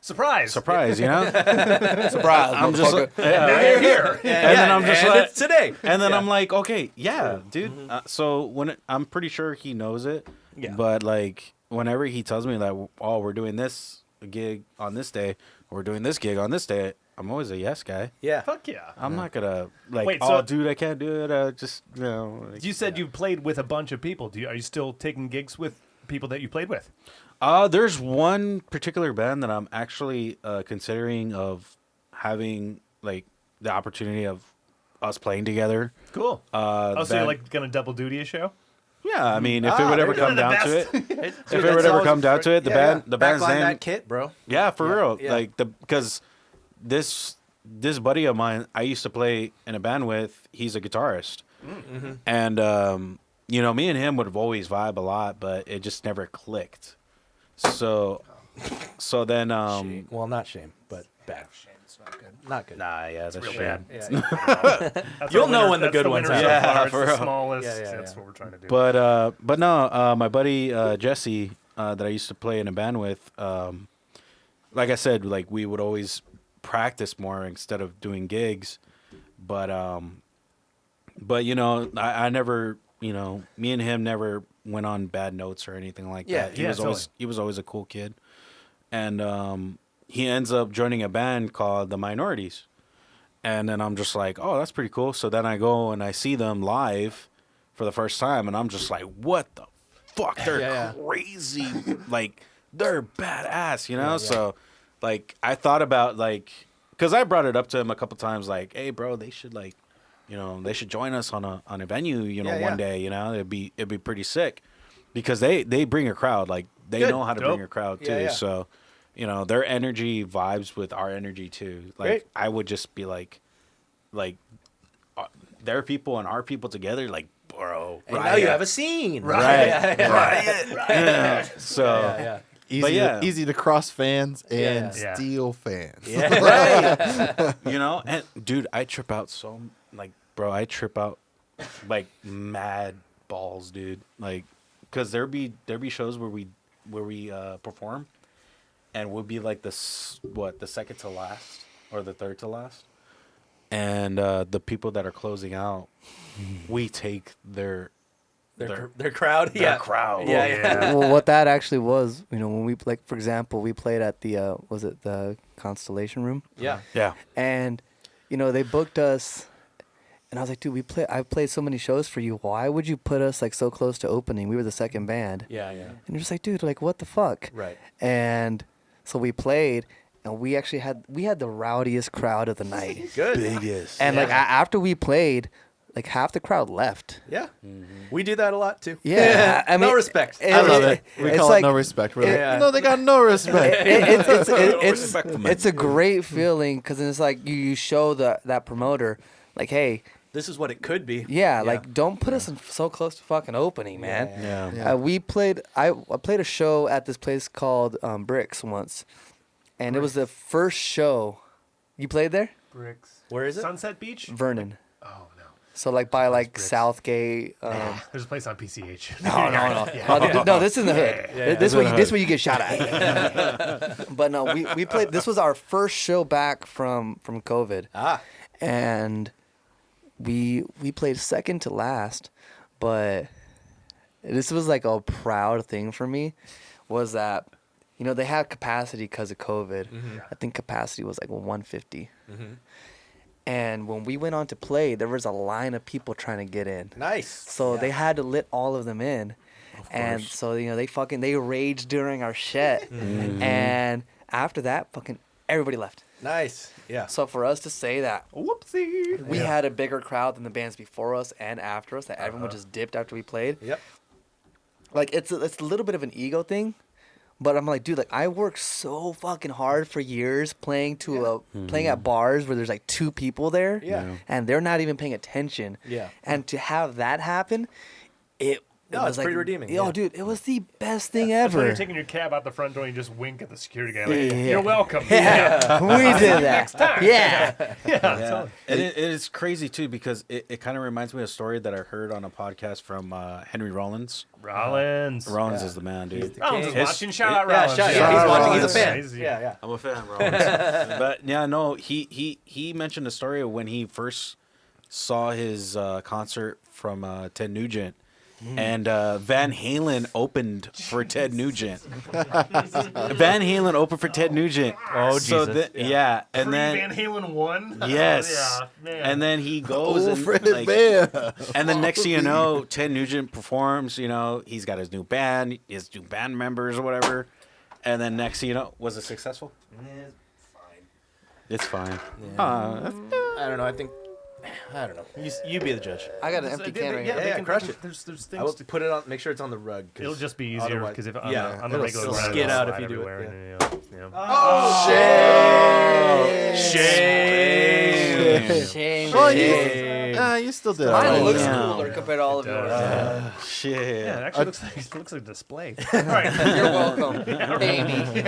Surprise. Surprise, you know? Surprise, I'm just motherfucker. Now you're here. And then I'm just and like, it's today. and then I'm like, okay, yeah, dude. So I'm pretty sure he knows it. Yeah. But like, whenever he tells me that, oh, we're doing this gig on this day, or we're doing this gig on this day, I'm always a yes guy. Yeah. Fuck yeah. I'm not gonna like, Wait, oh, so- dude, I can't do it. Just like, You said you played with a bunch of people. Are you still taking gigs with people that you played with? There's one particular band that I'm actually considering of having like the opportunity of us playing together. Cool. So you're band- like gonna double duty a show? Yeah, I mean, if it would ever there come you down to it, If it would ever come down to it, the band's name, that kit, bro. yeah, for real, yeah. like because this buddy of mine I used to play in a band with, he's a guitarist, and me and him would have always vibe a lot, but it just never clicked. So then Shame. Well, not shame, but bad. It's not good. Not good. nah, yeah, that's real shame. bad. Yeah. That's You'll our know winner- when the that's good winner ones so happen. far. Yeah, It's for the real. smallest. Yeah, yeah, That's yeah. what we're trying to do. But no, my buddy Jesse that I used to play in a band with, like I said, like we would always practice more instead of doing gigs. But I never, me and him never went on bad notes or anything like Yeah, that. yeah, He was always a cool kid, and he ends up joining a band called the Minorities, and then I'm just like, oh, that's pretty cool. So then I go and I see them live for the first time, and I'm just like, what the fuck? They're Yeah. crazy, like they're badass, So like I thought about like, because I brought it up to him a couple times, like, hey, bro, they should like. They should join us on a venue, Yeah, one day, it'd be pretty sick because they bring a crowd. Like they Good. know how to Dope. bring a crowd too. Yeah, yeah. So you know, their energy vibes with our energy too. Like Great. I would just be like their people and our people together, like, bro. And now you have a scene. Right. Yeah. So Yeah. Easy, But yeah. easy to cross fans and Yeah. steal fans. Yeah. you know, and dude, I trip out so like, bro, I trip out like mad balls, dude. Like, cause there be shows where we perform, and we'll be like the second to last or the third to last, and the people that are closing out, we take their crowd. their Yeah. crowd. Yeah. Well, what that actually was, you know, when we, like, for example, we played at the was it the Constellation Room, Yeah. Yeah. and you know they booked us, and I was like, dude, I've played so many shows for you. Why would you put us like so close to opening? We were the second band, Yeah. and you're just like, dude, like what the fuck? Right. And so we played, and we actually had the rowdiest crowd of the night. Good. Biggest. And like Yeah. after we played, like half the crowd left. Yeah. We do that a lot too. Yeah, I mean, no respect. I love it. We It's call like- it no respect. We're like, Yeah. no, they got no respect. It's a great feeling because it's like you show that promoter, like, hey, This is what it could be. yeah, like don't put us in so close to fucking opening, man. Yeah. Yeah. We played. I played a show at this place called Bricks once, and it was the first show. You played there, Bricks. Where is it? Sunset Beach? Vernon. Oh, no. So like by like Bricks. Southgate. There's a place on PCH. No, this is in the hood. Yeah. This is where you get shot at. But no, we played. This was our first show back from COVID, and we played second to last. But this was like a proud thing for me, was that, you know, they had capacity because of COVID. I think capacity was like 150. And when we went on to play, there was a line of people trying to get in. Nice. So they had to let all of them in. And so, you know, they raged during our set. And after that, fucking everybody left. Nice. Yeah. So for us to say that Whoopsie. we had a bigger crowd than the bands before us and after us, that everyone just dipped after we played. Yep. Like it's a little bit of an ego thing, but I'm like, dude, like I worked so fucking hard for years playing playing at bars where there's like two people there, Yeah. and they're not even paying attention. Yeah. And to have that happen, it No, was it's like, pretty redeeming, Yo, yeah. dude, it was the best thing That's when ever. you're taking your cab out the front door and you just wink at the security guy. Like, Yeah. You're welcome. Yeah, we did that. Yeah. Yeah. And it's crazy too, because it kind of reminds me of a story that I heard on a podcast from Henry Rollins. Rollins. Rollins is the man, dude. Rollins is His- watching. Shout out Yeah, Rollins. shout, Shout yeah, he's out watching. Rollins. He's a fan. Crazy. Yeah. I'm a fan, Rollins. But yeah, no, he mentioned a story of when he first saw his concert from Ted Nugent. And Van Halen opened for Ted Nugent. Van Halen opened for Ted Nugent. Oh, so Jesus. yeah, and then Van Halen won. yes, Yeah, man. and then he goes Oh, and, Fred like, Bear. and then next thing you know, Ted Nugent performs. You know, he's got his new band, his new band members or whatever. And then next thing you know, was it successful? It's fine. I don't know. I don't know. You be the judge. I got an empty can right yeah, here. they Yeah, can crush it. There's I will things. put it on. Make sure it's on the rug. It'll just be easier otherwise- because if on yeah, the it'll regular still run, skid it'll out if slide you do it, everywhere. Yeah. Oh, Shame. Shame. Well, shame. you still did. Mine alright. looks Yeah. cooler compared to all of yours. Shit. Yeah, it actually looks like a display. All right, You're welcome, baby.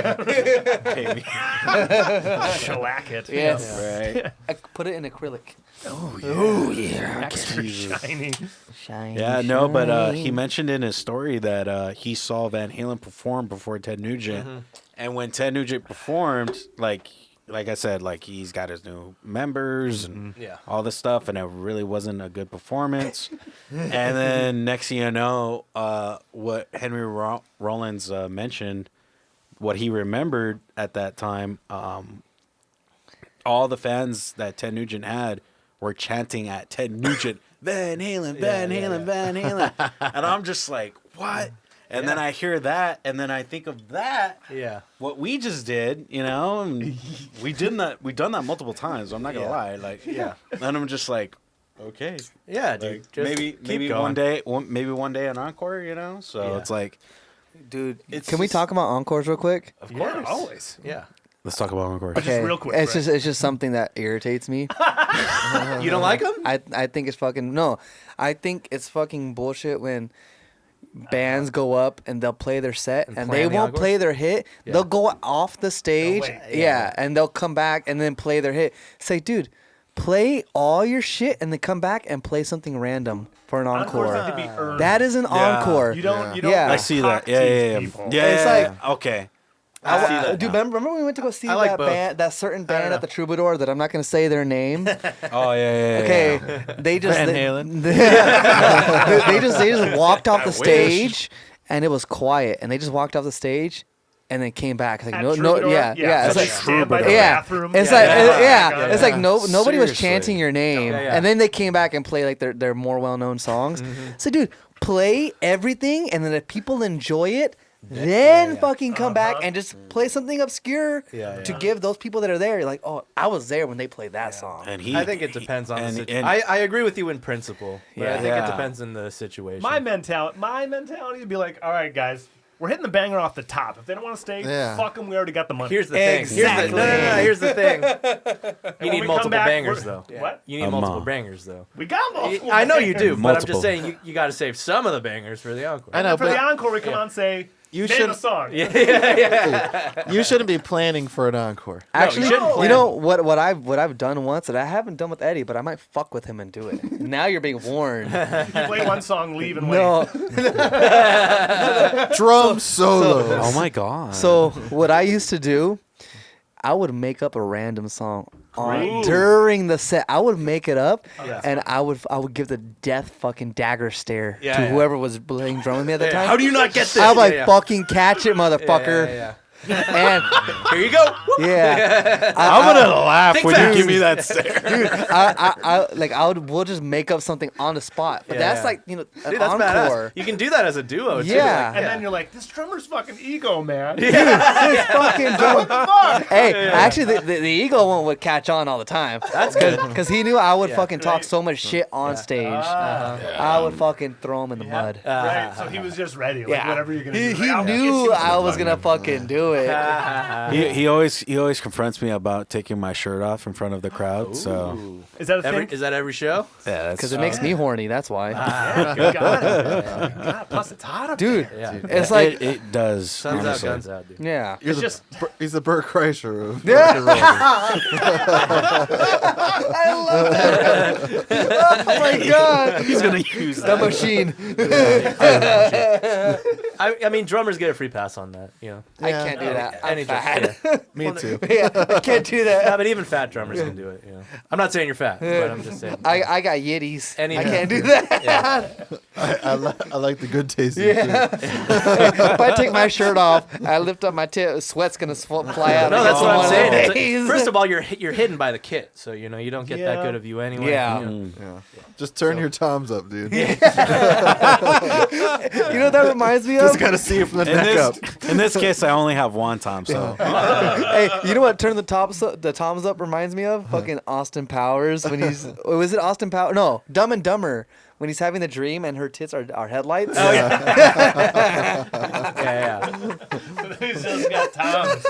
shellac it. Yes. Right. I put it in acrylic. Extra shiny. Shiny. Yeah, no, but he shiny. mentioned in his story that he saw Van Halen perform before Ted Nugent, and when Ted Nugent performed, like I said, like he's got his new members and Yeah. all this stuff, and it really wasn't a good performance. And then next thing you know, what Henry Rollins mentioned, what he remembered at that time, all the fans that Ted Nugent had were chanting at Ted Nugent, Van Halen, Van Halen, Van Halen. And I'm just like, what? And then I hear that, and then I think of that, Yeah. what we just did, you know, and we've done that multiple times. I'm not gonna lie, like, Yeah. And I'm just like, okay, Yeah, dude. like, Just maybe keep going. one day an encore, you know. So Yeah. it's like, Dude, It's can we just- talk about encores real quick? Of Yeah, course. always. Yeah. Let's talk about encore. Just real quick, It's Brett. just something that irritates me. You don't like them? I think it's fucking no. I think it's fucking bullshit when bands go up and they'll play their set and play they on the won't encore? play their hit. Yeah. They'll go off the stage, wait. yeah, and they'll come back and then play their hit. Say, dude, play all your shit and then come back and play something random for an Encores encore. need to be earned. That is an encore. You don't. You don't. Yeah. I see that. cock Yeah, tease yeah, yeah. people. Yeah, It's yeah, like- yeah. Okay. I see that Dude, now. remember when we went to go see I like that both. band, that certain band know. at the Troubadour that I'm not gonna say their name. Oh yeah, yeah, yeah. Okay, yeah. they just Van they, Halen. they just walked off the wish. stage, and it was quiet, and they just walked off the stage, and then came back. Like At no, Troubadour? yeah, So it's they like stand by the yeah, bathroom. it's Yeah, like yeah, yeah, it's like yeah. nobody was Seriously. chanting your name, Yeah. and then they came back and played like their more well known songs. So dude, play everything, and then if people enjoy it. Then fucking come back and just play something obscure Yeah, yeah. to give those people that are there. You're like, oh, I was there when they played that song. And he. I think it depends on the and- situation. and- I agree with you in principle, but I Yeah. think Yeah. it depends on the situation. My mentality would be like, all right, guys, we're hitting the banger off the top. If they don't want to stay, Yeah. fuck them. We already got the money. Here's the thing. Exactly. Here's the thing. And You when need we multiple come back, bangers, we're- though. What? You need A multiple month. bangers, though. We got multiple. I know you do, but I'm Multiple. just saying you got to save some of the bangers for the encore. I know, For the but encore, we come on and say, you name should a song. you shouldn't be planning for an encore. Actually, shouldn't you plan. know what I've done once that I haven't done with Eddie, but I might fuck with him and do it. Now you're being warned. You play one song, leave and wait. No. Drum solo. Oh my god. So what I used to do, I would make up a random song Great. during the set. I would make it up, Yeah. and I would give the death fucking dagger stare Yeah, to yeah. whoever was playing drum with me at the time. How do you not get this? I'm like, Yeah. fucking catch it, motherfucker. Yeah. And Here you go. yeah, I'm gonna laugh Think when fast. you give me that stare. we'll just make up something on the spot. But Yeah, that's yeah. like, an Dude, that's encore. badass. You can do that as a duo, too. Yeah. Like, And then you're like, this drummer's fucking ego, man. This fucking drum. Fuck. Hey, actually, the ego one would catch on all the time. That's good. Because he knew I would Yeah. fucking talk Right. so much shit on stage. I would fucking throw him in the mud. Right, so he was just ready. Like, Yeah. whatever you're gonna He, do. he Like, I'll get knew you. I was gonna fucking do it. He always confronts me about taking my shirt off in front of the crowd. So Ooh. Is that a thing? Is that every show? yeah, that's Because it makes me horny. That's why, Yeah, you got it. God, plus it's hot up dude. Yeah. It's like, it does. Suns out, honestly. guns out, dude. yeah. You're It's the, just- he's the Burt Kreischer of Yeah. rock and roll. I love that. Oh my god, He's gonna use the that. machine. I mean, drummers get a free pass on that. You know. I Yeah. can't do that. Any I'm drum- fat. yeah. Me too. Yeah, I can't do Yeah, that. but even fat drummers can do it. You know. I'm not saying you're fat, but I'm just saying. I got yitties. Any- I can't do that. Yeah. I like the good taste. Yeah. If I take my shirt off, I lift up my tip, sweat's gonna fly out. No, that's what I'm saying. It's like- Days. first of all, you're hidden by the kit, so you know you don't get that Yeah. good of you anyway. Yeah. You know. Yeah. Just turn your toms up, dude. You know what that reminds me of? Just gotta see it from the neck up. In this case, I only have one Tom. So Hey, you know what? Turn the toms up reminds me of fucking Austin Powers when he's. Was it Austin Powers? No, Dumb and Dumber. When he's having the dream and her tits are headlights. Oh yeah. yeah. He's just got Toms.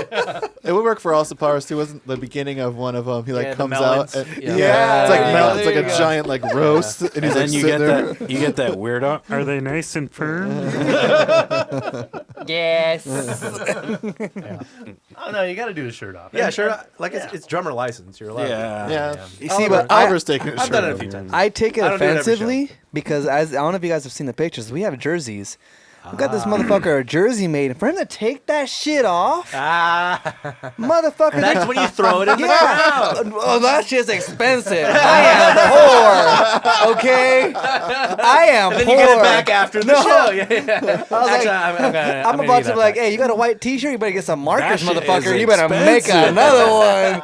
It would work for Austin Powers too. Wasn't the beginning of one of them? He like Yeah, the comes melons. out. And, Yeah. Yeah, it's like there you mel- go, it's like there a you go. giant like roast, and he's and like then you sitting get there. that weirdo. Are they nice and firm? Yes. Oh no, you got to do the shirt off. Yeah, And- sure. Like it's drummer license. You're allowed. Yeah. Yeah. You see, but Oliver's taking his I've shirt done it a off. few times. I take it I don't do it every offensively because I don't know if you guys have seen the pictures. We have jerseys. We got this motherfucker a jersey made, and for him to take that shit off, motherfucker. That's when you throw it in the crowd. Oh, that shit's expensive. I am poor. Okay, I am And then poor. you get it back after the No. show. Yeah. I was like, I'm gonna about need to that be like, back. hey, you got a white T-shirt? You better get some markers, shit motherfucker. is You better make expensive. another one.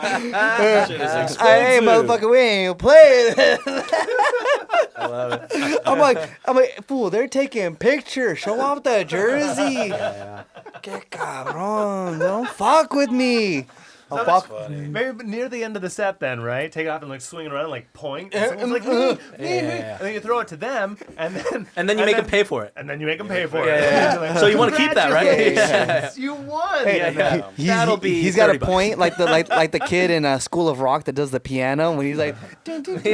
Shit is Hey, expensive. motherfucker, we ain't playing. I love it. I'm like, fool, they're taking pictures. Show off the jersey. Que cabrón. Don't fuck with me. So fuck. funny. maybe near the end of the set, then, right? Take it off and like swing it around, like point. And someone's like, me. And then you throw it to them, and then you make them pay for it. And then you make them pay for it. Yeah. You're like, So you want to keep that, right? "Congratulations, you won. That'll be. He's got a 30 bucks. point like the kid in School of Rock that does the piano when he's like, dun, dun, dun.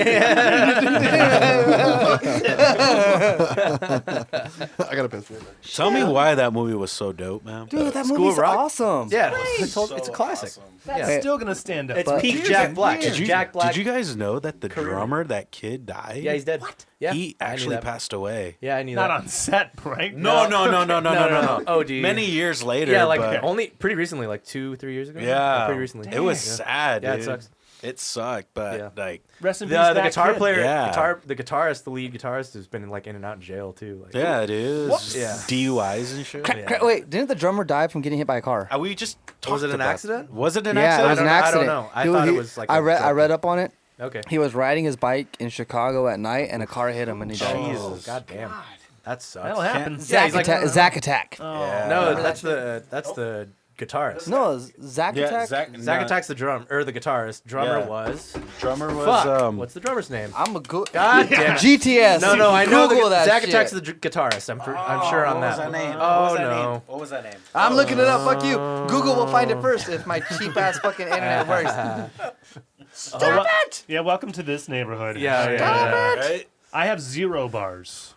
I got a piss. Tell me why that movie was so dope, man. Dude, that School movie's of Rock? awesome. Yeah, it's a classic. Awesome. That's Yeah. still gonna stand up. It's But- peak Years Jack and Black. years. Did you, Jack Black. did you guys know that the drummer, that kid, died? Yeah, he's dead. What? Yeah, He I knew actually that. passed away. Yeah, I knew Not that. on set, right? No. No. Oh, dude. Many years later. Yeah, like but only pretty recently, like 2-3 years ago. yeah, pretty recently. It was Yeah. sad. Yeah, it dude. sucks. It sucked, but Yeah. like, Rest in peace, The that guitar kid. player, Yeah. the guitarist, the lead guitarist, has been like in and out of jail too. Like, yeah, dude. Whoops. Yeah. DUIs and shit. Yeah. Wait, didn't the drummer die from getting hit by a car? We just Was it talked an about- accident? Was it an Yeah, accident? it was an I don't accident. know. I thought it was like I a read drug- up on it. Okay. He was riding his bike in Chicago at night, and a car hit him, and he died. Jesus. God damn. That sucks. That'll happen. Yeah, he's like- Zack Attack. Yeah. No, that's the guitarist. No, Zack Yeah, Attack. Zack Attack's the the guitarist. Drummer Yeah. was. drummer was Fuck. What's the drummer's name? I'm a good. God damn it. GTS. No, I know Google that Zack shit. Attack's the guitarist. I'm sure on what that. was that name? Oh what was that no. Name? What was that name? I'm looking it up. Fuck you. Google will find it first if my cheap ass fucking internet works. Stop it! Yeah, welcome to this neighborhood. Yeah. Right? I have 0 bars.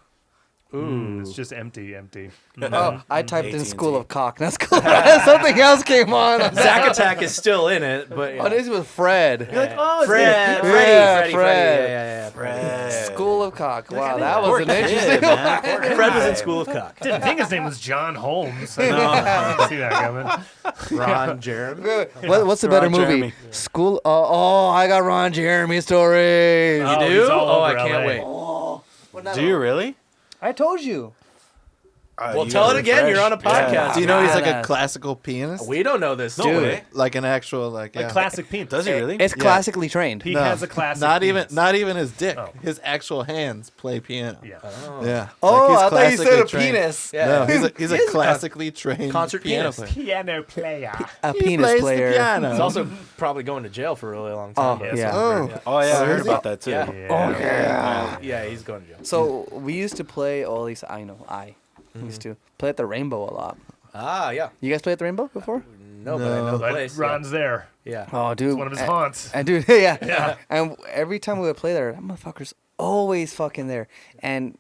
Ooh. It's just empty. Oh, I typed in AT&T. School of Cock. That's cool. Something else came on. Zack Attack is still in it, but Oh, this was Fred. You're like, oh, it's Fred, me. Freddie. Fred. Yeah. Fred. School of Cock. Wow, I that didn't- was Poor an kid, interesting man. Poor Fred was guy. in School of Cock. Didn't think his name was John Holmes. I didn't see that coming. Ron Jeremy. What's the better Ron movie? Jeremy. School. Oh, I got Ron Jeremy stories. Oh, You do? he's all Oh, I over can't LA. wait. Do you really? I told you. Well, You tell gotta it again. refresh. You're on a podcast. Yeah. Do you know he's like a Badass. classical pianist? We don't know this. No dude. way. Like an actual Like yeah. classic penis. Does he really? It's Yeah. classically trained. He No, has a classic Not penis. even his dick. Oh. His actual hands play piano. Yeah. Yeah. Oh, Like, he's I thought you said classically a trained. penis. Yeah. No, he's a He is a classically trained concert piano pianist. player. Piano player. A He penis plays player. the piano. He's also probably going to jail for a really long Oh, time. yeah. Oh. Oh yeah, I So heard is he? about that too. Yeah. Yeah. Yeah, he's going to jail. So we used to play, or at least I know I used to play at the Rainbow a lot. Ah, yeah. You guys played at the Rainbow before? No, but I know the But place. Ron's there. Yeah. Oh, dude. It's one of his haunts. And dude, yeah. Yeah. And every time we would play there, that motherfucker's always fucking there. And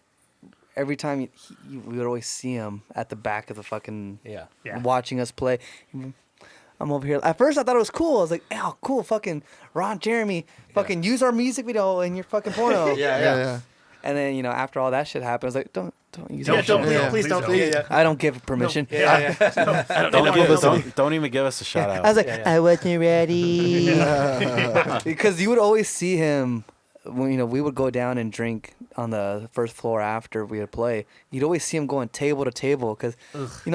every time we would always see him at the back of the fucking Yeah. Yeah. watching us play. I'm over here. At first, I thought it was cool. I was like, "Oh, cool, fucking Ron Jeremy, fucking use our music video in your fucking porno." Yeah. And then after all that shit happened, I was like, "Don't use Don't- our Yeah, don't, shit." Yeah. please don't. Please Yeah. I don't give permission. Yeah. Don't even give us a shout out. I was like, Yeah, yeah. I wasn't ready. Because you would always see him when we would go down and drink on the first floor after we would play. You'd always see him going table to table because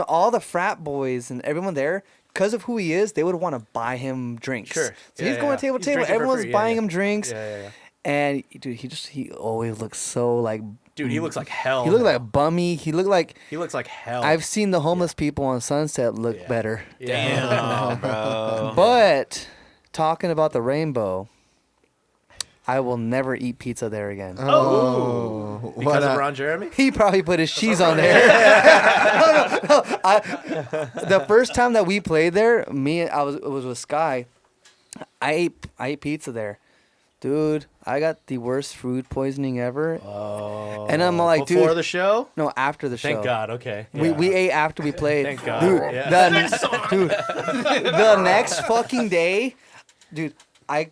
all the frat boys and everyone there, because of who he is, they would want to buy him drinks. Sure. So Yeah, he's going yeah. table to He's table. drinking for Everyone's free. Yeah, buying yeah. him drinks. Yeah. And dude, he always looks so like. Dude, he looks like hell. He looked now. like a bummy. He looked like. He looks like hell. I've seen the homeless people on Sunset look Yeah. better. Yeah. Damn, bro. But talking about the Rainbow, I will never eat pizza there again. Oh. Because Why of not? Ron Jeremy? He probably put his cheese on there. No. The first time that we played there, it was with Sky. I ate pizza there, dude. I got the worst food poisoning ever. Oh. And I'm like, Before dude. the show? No, after the show. Thank God. Okay. We ate after we played. Thank God. Dude, Yeah. the next fucking day, dude, I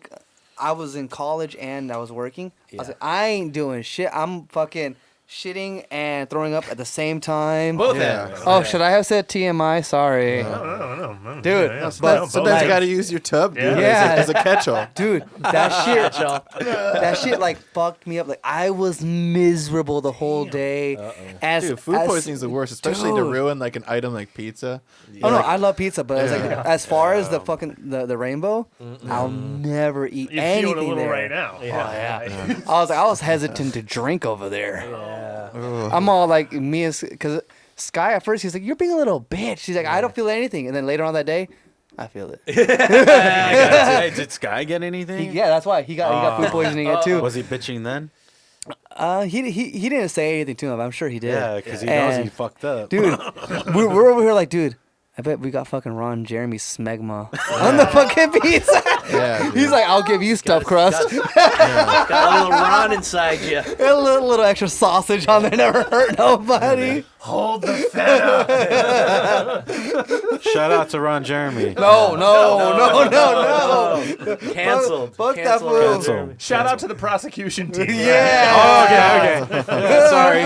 was in college and I was working. I was Yeah. like, I ain't doing shit. I'm fucking shitting and throwing up at the same time. Both Yeah. ends. Oh, should I have said TMI? Sorry. No. Dude, Yeah, but Sometimes like- you gotta use your tub, dude, Yeah. as a catch-all. Dude, that shit, Chill. that shit like fucked me up. Like I was miserable the whole day. As, Dude, food as- poisoning is the worst, especially to Dude. ruin like an item like pizza. Oh no, I love pizza, but it's like Yeah. as far as the fucking the Rainbow, I'll never eat You anything feel it a little there. right now. Yeah. I was hesitant to drink over there. Yeah. I'm all like because Sky at first he's like, "You're being a little bitch." She's like, "I don't feel anything," and then later on that day, I feel it. Hey, did Sky get anything? Yeah, that's why he got food poisoning it too. Was he bitching then? He didn't say anything to him. I'm sure he did. Yeah, because he knows he And, fucked up. dude, we're over here like, dude, I bet we got fucking Ron Jeremy smegma on the fucking pizza. Yeah, dude. He's like, I'll give you stuffed crust. Got a little Ron inside you. A little extra sausage on there never hurt nobody. Hold the feta. Shout out to Ron Jeremy. No. Canceled. Fuck that Canceled. fool. Cancel. Shout out to the prosecution team. Yeah. Oh, okay. Sorry.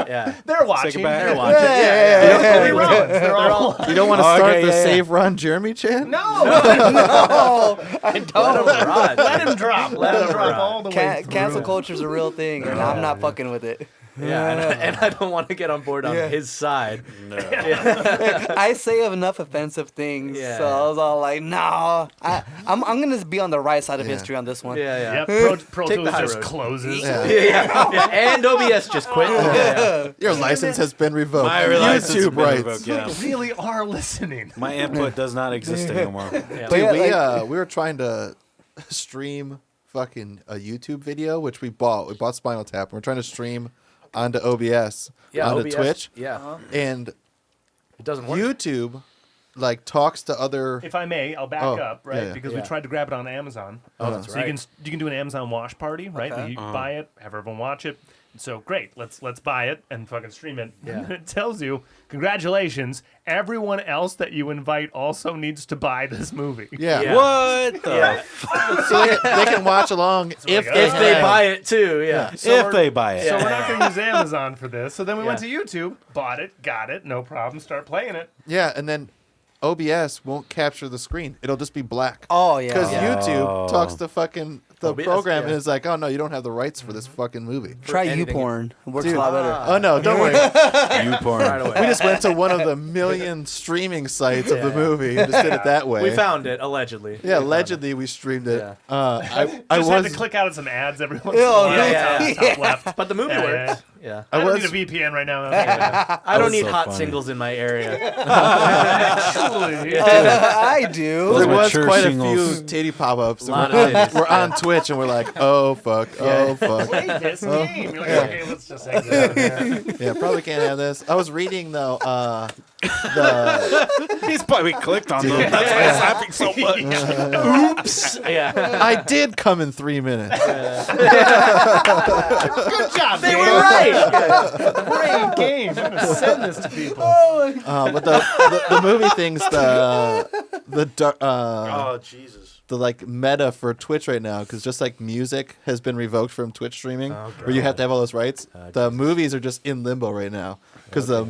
Yeah. They're watching. Say goodbye. They're watching. Yeah. Tony Rollins. They're all. You don't want to Oh, start okay, the yeah. Save Ron Jeremy chant? No. No, I Let don't. him ride. Let him drop. Let him drop ride. all the way through. Cancel culture's a real thing, and I'm not fucking with it. Yeah, and I don't want to get on board on his side. I say enough offensive things, Yeah. so I was all like, "No, I'm gonna be on the right side of Yeah. history on this one." Yeah, Yep. Pro Take Tools the high just road. closes. Yeah. yeah. And OBS just quit. Your license has been revoked. My license has YouTube been rights. revoked, yeah. You really are listening. My input does not exist anymore. Yeah. But Dude, yeah, we were trying to stream fucking a YouTube video, which we bought. We bought Spinal Tap. And we're trying to stream onto OBS, onto OBS, Twitch, Yeah, and it doesn't work. YouTube like talks to other. If I may, I'll back Oh, up, right? yeah. Because Yeah. we tried to grab it on Amazon. Oh, that's So right. you can do an Amazon watch party, right? Okay. You buy it, have everyone watch it. So great, let's buy it and fucking stream it. Yeah. And it tells you, congratulations, everyone else that you invite also needs to buy this movie. Yeah, Yeah. What the Yeah. so they can watch along if like, they, If they have- buy it too, yeah. if they buy it. So we're not going to use Amazon for this. So then we went to Yeah. YouTube, bought it, got it, no problem, start playing it. Yeah, and then OBS won't capture the screen. It'll just be black. Oh yeah. Because yeah. YouTube Oh. talks to fucking the OBS, program yeah. and is like, oh no, you don't have the rights for this fucking movie. Try anything. YouPorn. It works Dude. a lot better. Oh no, don't worry. You porn. Right away. We just went to one of the million streaming sites of the Yeah. movie and just did it that way. We found it allegedly. Yeah, allegedly we streamed it. Yeah. I Just had was to click out of some ads every once in a Oh, while. yeah. Top left. But the movie Yeah, works. Yeah. I I don't was need a VPN right now. I don't was need so hot funny. singles in my area. I do. there Those was mature quite singles. a few titty pop-ups. Lot We're, of titties, we're on Twitch and we're like, oh fuck, oh fuck. Play this game. You're like, okay, let's just exit out of here. Yeah, probably can't have this. I was reading though, the He's probably clicked on them. That's why it's laughing so much. Oops. Yeah. I did come in 3 minutes. Good job, They Dave. were right. Great game. I'm going to send this to people. But the movie things, Oh, Jesus. the like meta for Twitch right now, because just like music has been revoked from Twitch streaming, where you have to have all those rights. The movies are just in limbo right now because the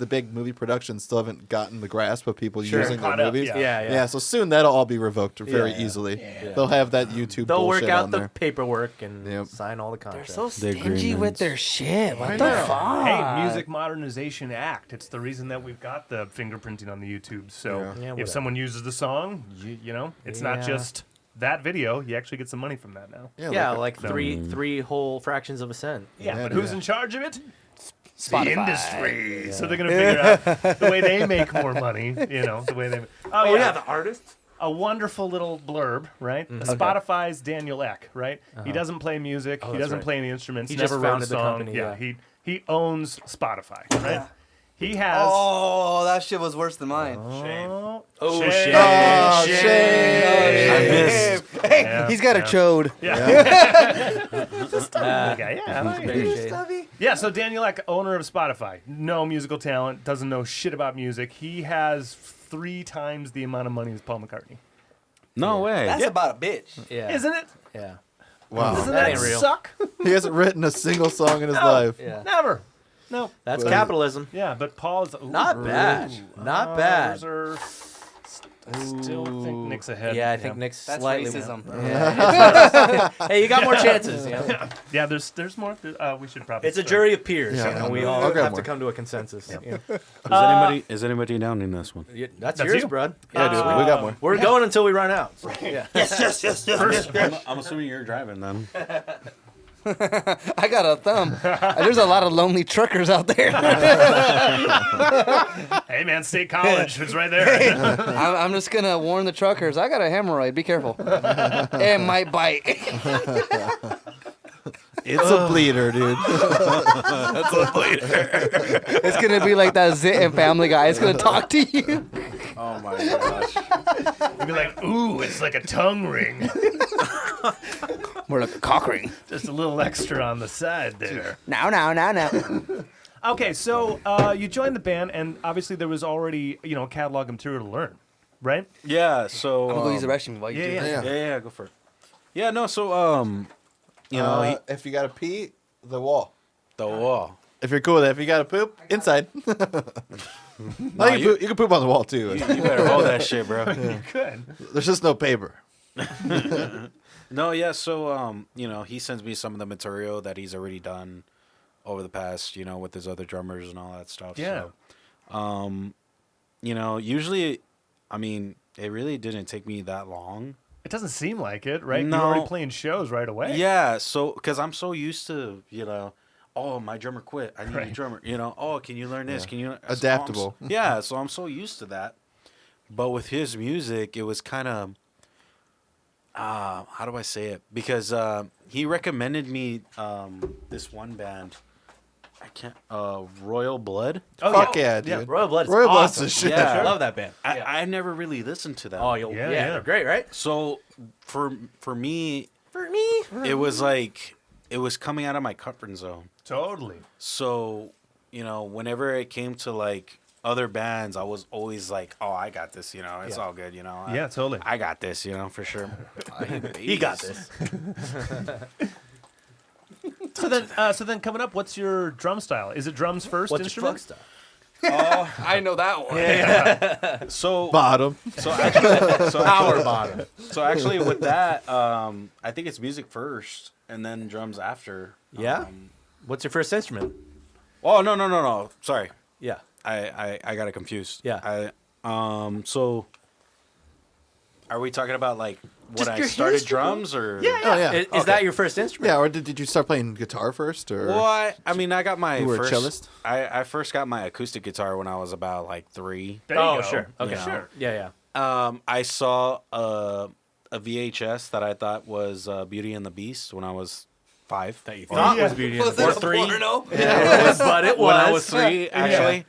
big movie productions still haven't gotten the grasp of people using Caught their up, movies. yeah. Yeah. So soon that'll all be revoked very Yeah. easily. They'll have that YouTube. They'll bullshit work out on the there. paperwork and Yep. sign all the They're contracts. so The stingy with agreements. their shit. What I the know. fuck? Hey, Music Modernization Act. It's the reason that we've got the fingerprinting on the YouTube. So Yeah. Yeah, if whatever. someone uses the song, you know, it's not Yeah. just that video. You actually get some money from that now. Yeah, like So- three whole fractions of a cent. Yeah, Yeah, but who's yeah. in charge of it? Spotify. The industry. So they're going to figure out the way they make more money, you know, the way they... Oh, yeah, the artists. a wonderful little blurb, right? Spotify's Daniel Ek, right? He doesn't play music. He that's doesn't right. play any instruments. He never just wrote a founded the song. company, yeah. He owns Spotify, right? He has... Oh, that shit was worse than mine. Shame. Oh, Shame. shame. Oh, Shame. shame. I missed. Hey, Yeah, he's got a yeah. chode. Okay, yeah, I like it. Very shame. Yeah, so Daniel Ek, owner of Spotify, no musical talent, doesn't know shit about music. He has 3 times the amount of money as Paul McCartney. No way. That's about a bitch. Yeah. Isn't it? Yeah. Wow. Doesn't That that ain't real. suck? He hasn't written a single song in his life. Yeah. Never. No. That's Well, capitalism. Yeah, but Paul is... Ooh, Not bad. Not Ours bad. are... I still think Nick's ahead. Yeah, I think Nick's That's slightly racism. Yeah. Hey, you got more chances. You know? Yeah, there's more. We should probably... It's a start. jury of peers. Yeah, you know? We I'll all grab have more. to come to a consensus. Yeah. Is anybody down in this one? Yeah, that's That's yours, you. bud. Yeah, dude, we got more. We're going until we run out. So, yeah. I'm assuming you're driving then. I got a thumb. There's a lot of lonely truckers out there. Hey, man, State College is right there. I'm just going to warn the truckers. I got a hemorrhoid. Be careful. It might bite. It's a bleeder, dude. That's a bleeder. It's going to be like that Zit and Family Guy. It's going to talk to you. Oh my gosh. You'd be like, ooh, it's like a tongue ring. More like a cock ring. Just a little extra on the side there. Now. Okay, so you joined the band, and obviously there was already, a catalog of material to learn, right? Yeah, so I'm going to go use the restroom while you do that. yeah, go for it. Yeah, no, so you know, if you got to pee, the wall. the wall. If you're cool with it, if you got to poop, inside. No, you can poop on the wall too. You better hold that shit, bro. You could. There's just no paper. No, yeah, so he sends me some of the material that he's already done over the past, with his other drummers and all that stuff. Yeah. So, usually, I mean, it really didn't take me that long. It doesn't seem like it, right? No. You're already playing shows right away. Yeah, so because I'm so used to, oh, my drummer quit. I need a Right. drummer. Oh, can you learn this? Yeah. Can you Adaptable. Yeah, so I'm so used to that. But with his music, it was kind of how do I say it? Because he recommended me this one band. I can't. Royal Blood. Oh, Fuck yeah, dude. Royal Blood's Royal Blood's awesome. the shit. Yeah. I love that band. I never really listened to them. Oh, Yeah, they're great, right? So for me, it was like it was coming out of my comfort zone. Totally. So whenever it came to like other bands, I was always like, oh, I got this. It's all good. Yeah, totally. I got this. For sure. He got this. So then coming up, what's your drum style? Is it drums first What's your instrument? fuck stuff? I know that one. So Bottom. Power bottom. So actually, with that, I think it's music first and then drums after. Yeah? What's your first instrument? Oh no! Sorry, Yeah. I got it confused. Yeah. So are we talking about like when Just I your started history? drums or? Oh yeah. Is that your first instrument? Yeah, or did you start playing guitar first, or Well, I mean, I got my You were a first. cellist? I first got my acoustic guitar when I was about like 3. There you Oh, go. sure. Okay. Sure. Yeah. I saw a VHS that I thought was Beauty and the Beast when I was 5. That you thought was Beauty and the Or Beast. 3. But it was. When I was 3, actually.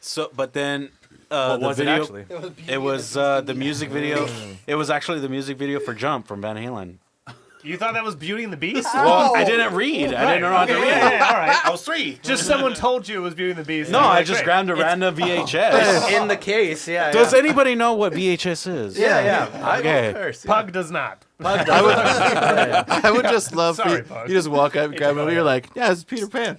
So, but then What the was it video, actually? it was the music video. It was actually the music video for Jump from Van Halen. You thought that was Beauty and the Beast? Well, I didn't read. I didn't know how to read. Yeah, all right. I was 3. Just someone told you it was Beauty and the Beast. No, and you're I like, just "Great." grabbed a random VHS. In the case, yeah. Does anybody know what VHS is? Yeah. Okay. Of course. Pug does not. I would just love for Sorry, you, Pug. you just walk up and grab it. You're like, yeah, it's Peter Pan.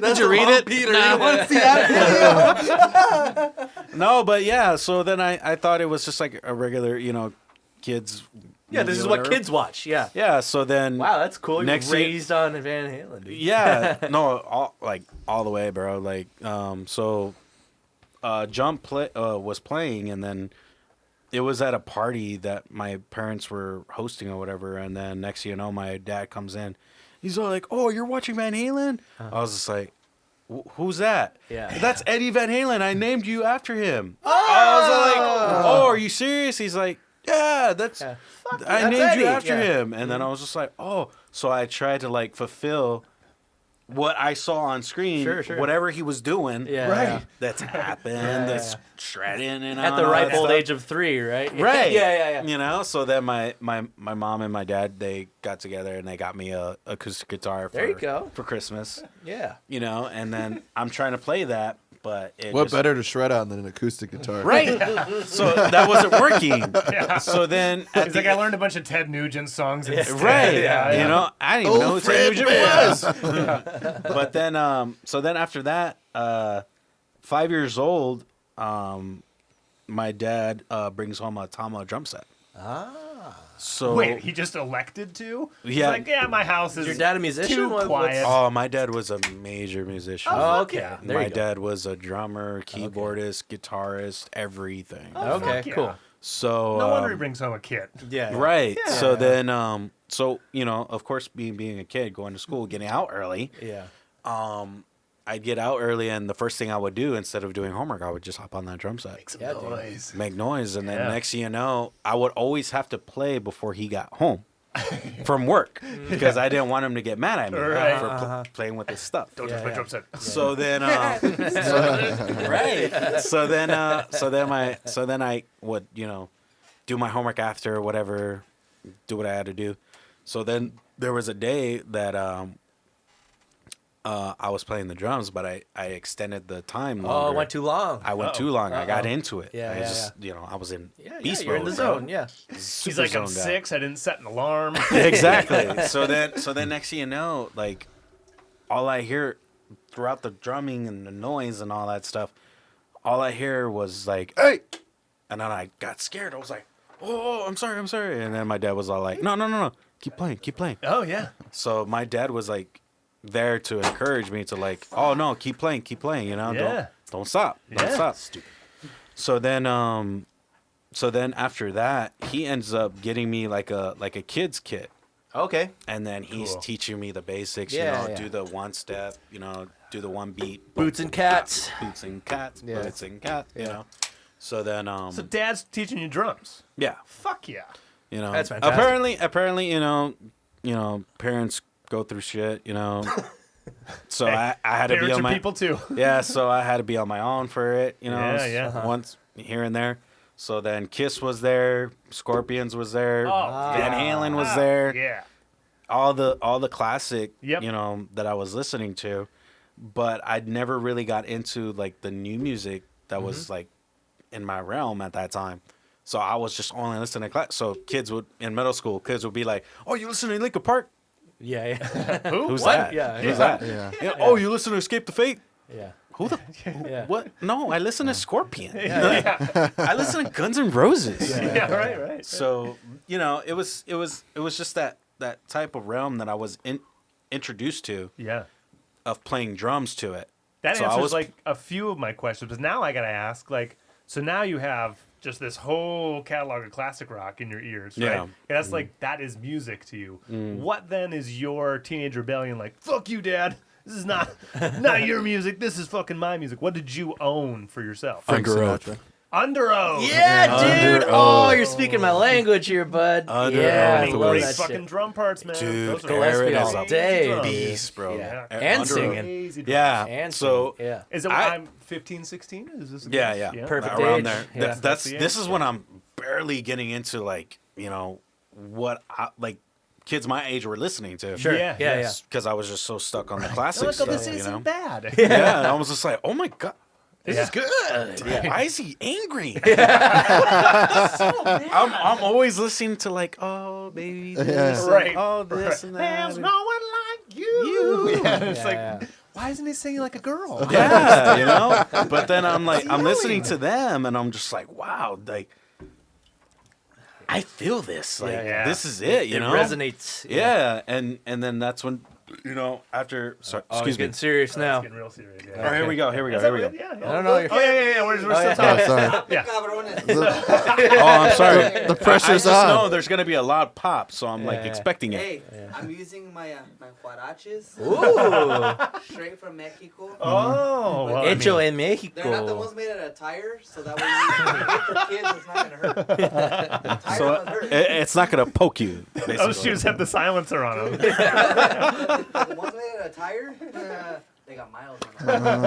Did you read it? Peter, Nah. you want to see that? No, but yeah. So then I thought it was just like a regular, kids. Yeah, this movie is or what whatever. kids watch. Yeah. Yeah. So then. Wow, that's cool. You're Next year- raised on Van Halen, dude. Yeah. No. All the way, bro. Like. So. Jump was playing, and then it was at a party that my parents were hosting or whatever, and then next thing you know, my dad comes in. He's all like, "Oh, you're watching Van Halen?" I was just like, "Who's that?" Yeah. That's Eddie Van Halen. I named you after him. I was like, "Oh, are you serious?" He's like, "Yeah, that's I that's named Eddie." you after Yeah. him." And then I was just like, "Oh." So I tried to like fulfill what I saw on screen, Sure. whatever he was doing. Yeah. Right. yeah. That's happened. That's shredding and At all the that ripe old stuff. age of 3, right? Right. Yeah. So then my mom and my dad, they got together and they got me a acoustic guitar There you go. for Christmas. Yeah. And then I'm trying to play that, but it What just, better to shred on than an acoustic guitar? Right. So that wasn't working. So then at He's the like, I learned a bunch of Ted Nugent songs instead. Right. Yeah. I didn't even know who Fred Ted Nugent was. But then, so then after that, 5 years old, my dad brings home a Tama drum set. So Wait, he just elected to? He's Yeah. like, yeah, my house is Your dad a musician? too What's- quiet. Oh, my dad was a major musician. Oh, okay. yeah. There My you go. dad was a drummer, keyboardist, guitarist, everything. Okay, Fuck yeah. cool. So No wonder he brings home a kit. Yeah. right. Yeah. So then so of course being a kid, going to school, getting out early, Yeah. I'd get out early, and the first thing I would do instead of doing homework, I would just hop on that drum set, Yeah, dude. Noise. make noise, and then Yeah. next thing you know, I would always have to play before he got home from work because I didn't want him to get mad at me Right. for playing with his stuff. Don't Yeah, touch my yeah. drum set. So then, right. So then I would, do my homework after or whatever, do what I had to do. So then there was a day that I was playing the drums, but I extended the time longer. Oh, it went too long. I went too long. I got into it. Yeah, I yeah, just, I was in yeah, beast you're in the mode, zone. bro. Yeah. He's Super like, I'm zoned out. 6. I didn't set an alarm. Exactly. So then next thing you know, like, all I hear throughout the drumming and the noise and all that stuff, all I hear was like, "Hey!" And then I got scared. I was like, "Oh, I'm sorry." And then my dad was all like, No, keep playing. Oh, yeah. So my dad was like there to encourage me to like, "Oh no, keep playing, Yeah. don't stop, don't Yeah. stop." Stupid. So then after that, he ends up getting me like a kid's kit. Okay. And then he's Cool. teaching me the basics, Yeah, yeah. do the one step, do the one beat. Boots and cats. Boots and cats, Yeah. boots and cats, Yeah. So then, So dad's teaching you drums. yeah, Fuck yeah. That's fantastic. apparently, parents go through shit, So I had to be Parents on are my people too. yeah, so I had to be on my own for it, Yeah. once here and there. So then Kiss was there, Scorpions was there, Oh, Van yeah. Halen was there. Yeah. all the classic, Yep. that I was listening to, but I'd never really got into like the new music that was like in my realm at that time. So I was just only listening to class. So in middle school, kids would be like, "Oh, you listen to Linkin Park? Yeah. Who? Who's What? that? Yeah, Who's yeah. that? Yeah. Yeah, oh, you listen to Escape the Fate? Yeah. Who the? Yeah. What? No, I listen to Scorpion. I listen to Guns N' Roses. Yeah, right. So it was just that type of realm that I was introduced to Yeah. of playing drums to it. That So I answers was- like a few of my questions, but now I gotta ask, like, so now you have just this whole catalog of classic rock in your ears, right? Yeah. And that's like that is music to you. What then is your teenage rebellion like? Fuck you, Dad. This is not your music. This is fucking my music. What did you own for yourself? Frank Under Oath. Sinatra. Under Oath. Yeah, dude. Under Oh, Oath. you're speaking my language here, bud. Under yeah, Oath I love Great that fucking shit. drum parts, man. Dude, Those are Gillespie Aaron all is a day, drums. dude. beast, bro. Yeah. Under And Oath. singing. Crazy drums. Yeah. And So singing, yeah. Is it when I- I'm 15, 16? Is this? yeah. Perfect Around age. there. Yeah. That's the this age. is when I'm barely getting into like what kids my age were listening to. Sure. Yeah, Yeah. yeah. Because I was just so stuck on the classic Look, stuff. this isn't bad. Yeah, and I was just like, oh my god, this Yeah. is good. Why is he angry? I'm always listening to like, oh baby, this, Yeah. and, Right. oh this and that. There's no one like you. Yeah, it's like, Yeah. why isn't he singing like a girl? Yeah, But then I'm listening to them, and I'm just like, wow, like I feel this. Like Yeah. this is it. It resonates. Yeah, and then that's when after. Sorry, Oh, excuse he's me. getting serious now. It's getting real serious. Yeah. All right, here we go. Is that Here we good? go. Yeah, I don't know. Oh, yeah. We're still yeah. talking. Sorry. Yeah. Oh, I'm sorry. The pressure's I just on. know there's gonna be a loud pop, so I'm like Yeah. expecting it. Hey, I'm using my huaraches Ooh. straight from Mexico. Oh, well, I Hecho mean, en Mexico. They're not the ones made out of tire, so that way you can for kids, it's not gonna hurt. Tire So doesn't hurt. it's not gonna poke you. Basically. those shoes have the silencer on them. The ones made out of tire, they got miles on them.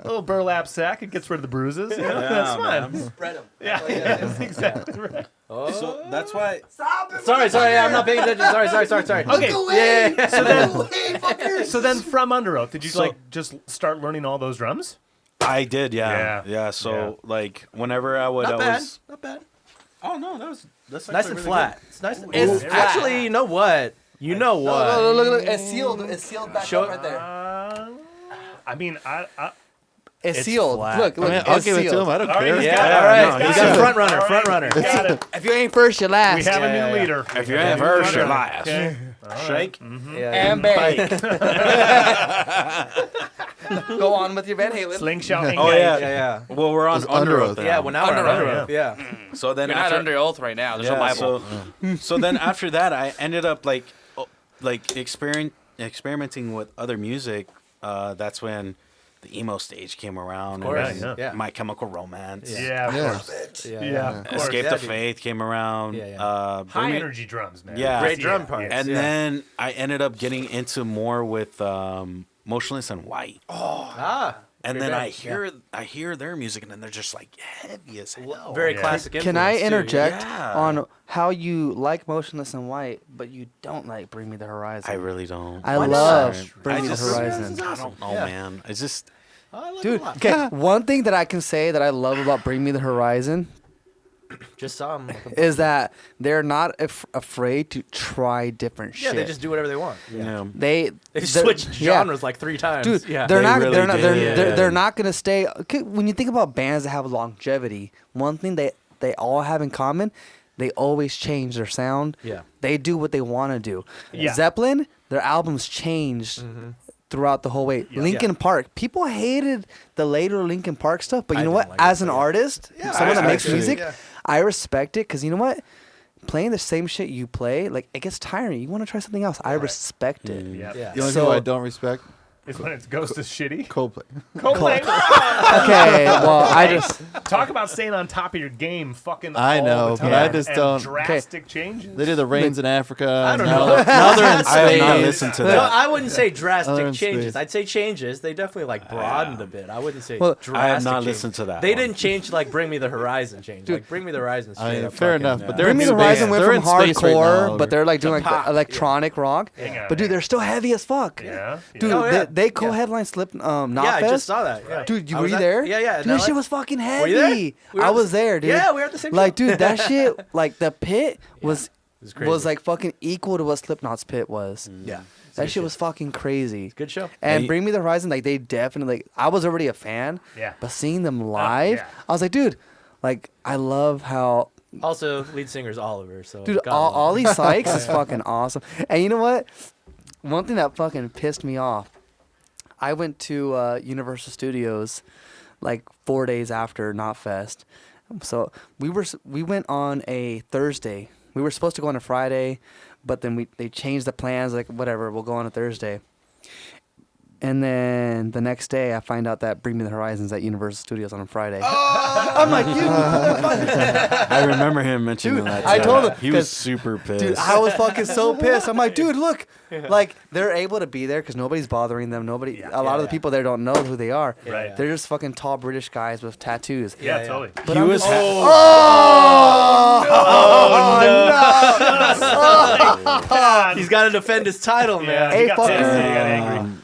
Little burlap sack. It gets rid of the bruises. You know? Yeah, That's man. fine. Spread them. Yeah, that's exactly right. Oh. So that's why. Stop it! Sorry, I'm not paying attention. Sorry. Okay. Yeah. So then from Under Oath, did you like just start learning all those drums? I did, yeah. Yeah. So like whenever I would, Not I bad. was. Not bad. Oh no, that's Nice and really flat. It's nice. Ooh, It's very actually, you know what? You know what? Look. It's sealed. It's sealed back Show- up right there. I mean, I It's, It's sealed. flat. Look. I mean, I'll it's give it to sealed. him. I don't All right, care. he's Yeah, got it. all right. He's He's got got it. front runner. All right, Front runner. Got it. If you ain't first, you're last. We have a Yeah, new yeah. leader. If you're in first, you're Okay. last. Okay. Shake. Yeah, And bake. Go on with your Van Halen. Slingshot. Oh yeah, yeah. Well, we're on It's Under Under Oath. Oath. now. Yeah, well now we're Under under Oath, oath. Yeah. So then You're not after, under oath right now. There's no Bible. So then after that, I ended up like experimenting with other music. That's when the emo stage came around. Of course. And Yeah. Yeah. My Chemical Romance. Yeah, of Yeah. course. Yeah. Yeah, of course. Escape Yeah, the dude. Faith came around. Yeah, yeah. High Bring Me- energy drums, man. Yeah. Great drum Yeah, parts. yeah. And Yeah. then I ended up getting into more with Motionless in White. Ah. And Great then band. I hear their music, and then they're just like heavy as hell. Very Yeah. classic. Can I influence, too, interject Yeah. on how you like Motionless in White, but you don't like Bring Me the Horizon? I really don't. I Why love not? Bring I Me the just- Horizon. I don't know, Yeah. man. It's just I like Dude, it a lot. okay, one thing that I can say that I love about Bring Me the Horizon Just saw them. is that they're not afraid to try different Yeah, shit. they just do whatever they want. you know. They They switched genres like 3 times. Dude, yeah. they're They not. really They're not. did. They're not gonna stay. Okay, when you think about bands that have longevity, one thing they all have in common, they always change their sound. Yeah. They do what they want to do. Yeah. Zeppelin, their albums changed throughout the whole way. Yeah. Linkin Park, people hated the later Linkin Park stuff, but you I know didn't what? like it, As an but yeah. artist, Yeah, someone that I makes actually- music, yeah. I respect it because you know what? Playing the same shit you play, like it gets tiring. You want to try something else. I respect it. Yeah. Yeah. The only So- people I don't respect, Is when it's Ghost is shitty. Coldplay. Coldplay. Okay, well, I just Talk about staying on top of your game. Fucking. I all know, the but time, I just and don't- Drastic changes. They did the rains in Africa. I don't now know. Now they're in I have not space. listened to No, that. I wouldn't say Other drastic than changes. space. I'd say changes. They definitely like broadened a bit. I wouldn't say Well, drastic I have not changes. listened to that They one. didn't change like Bring Me the Horizon change. Like Bring Me the Horizon. I mean, straight up fair fucking- enough, but they're Bring in Me the space. Horizon went They're from in space right hardcore, now. but they're like doing like pop, electronic rock. Hang on, But dude, they're still heavy as fuck. Yeah. Dude, Oh, yeah. they co-headline Slip Knot Yeah, I Fest. just saw that. Yeah. Dude, I were was you at- there? Yeah, yeah. Dude, no, that shit I- was fucking Were heavy. you there? We were I at the- was there, dude. Yeah, we were at the same Like, show. dude, that shit, like the pit was was crazy. like fucking equal to what Slipknot's pit was. Yeah. That shit was fucking crazy. Good show. And Hey. Bring Me the Horizon, like they definitely. Like, I was already a fan. Yeah. But seeing them live, yeah. I was like, dude, like I love how Also, lead singer's Oliver. So dude, God love him. Ollie Sykes is fucking awesome. And you know what? One thing that fucking pissed me off, I went to Universal Studios like 4 days after Knotfest. So we went on a Thursday. We were supposed to go on a Friday, but then they changed the plans. Like whatever, we'll go on a Thursday. And then the next day, I find out that Bring Me the Horizons at Universal Studios on a Friday. I'm like, you motherfucker. I remember him mentioning Dude, that. I too. told him, he was 'cause- super pissed. Dude, I was fucking so pissed. I'm like, dude, look, like they're able to be there because nobody's bothering them. Nobody, a lot of the people there don't know who they are. Right. They're just fucking tall British guys with tattoos. Yeah, yeah. totally. But he I'm was. just- God. He's got to defend his title, man. Yeah, Hey, he got fucker. pissed. He got angry.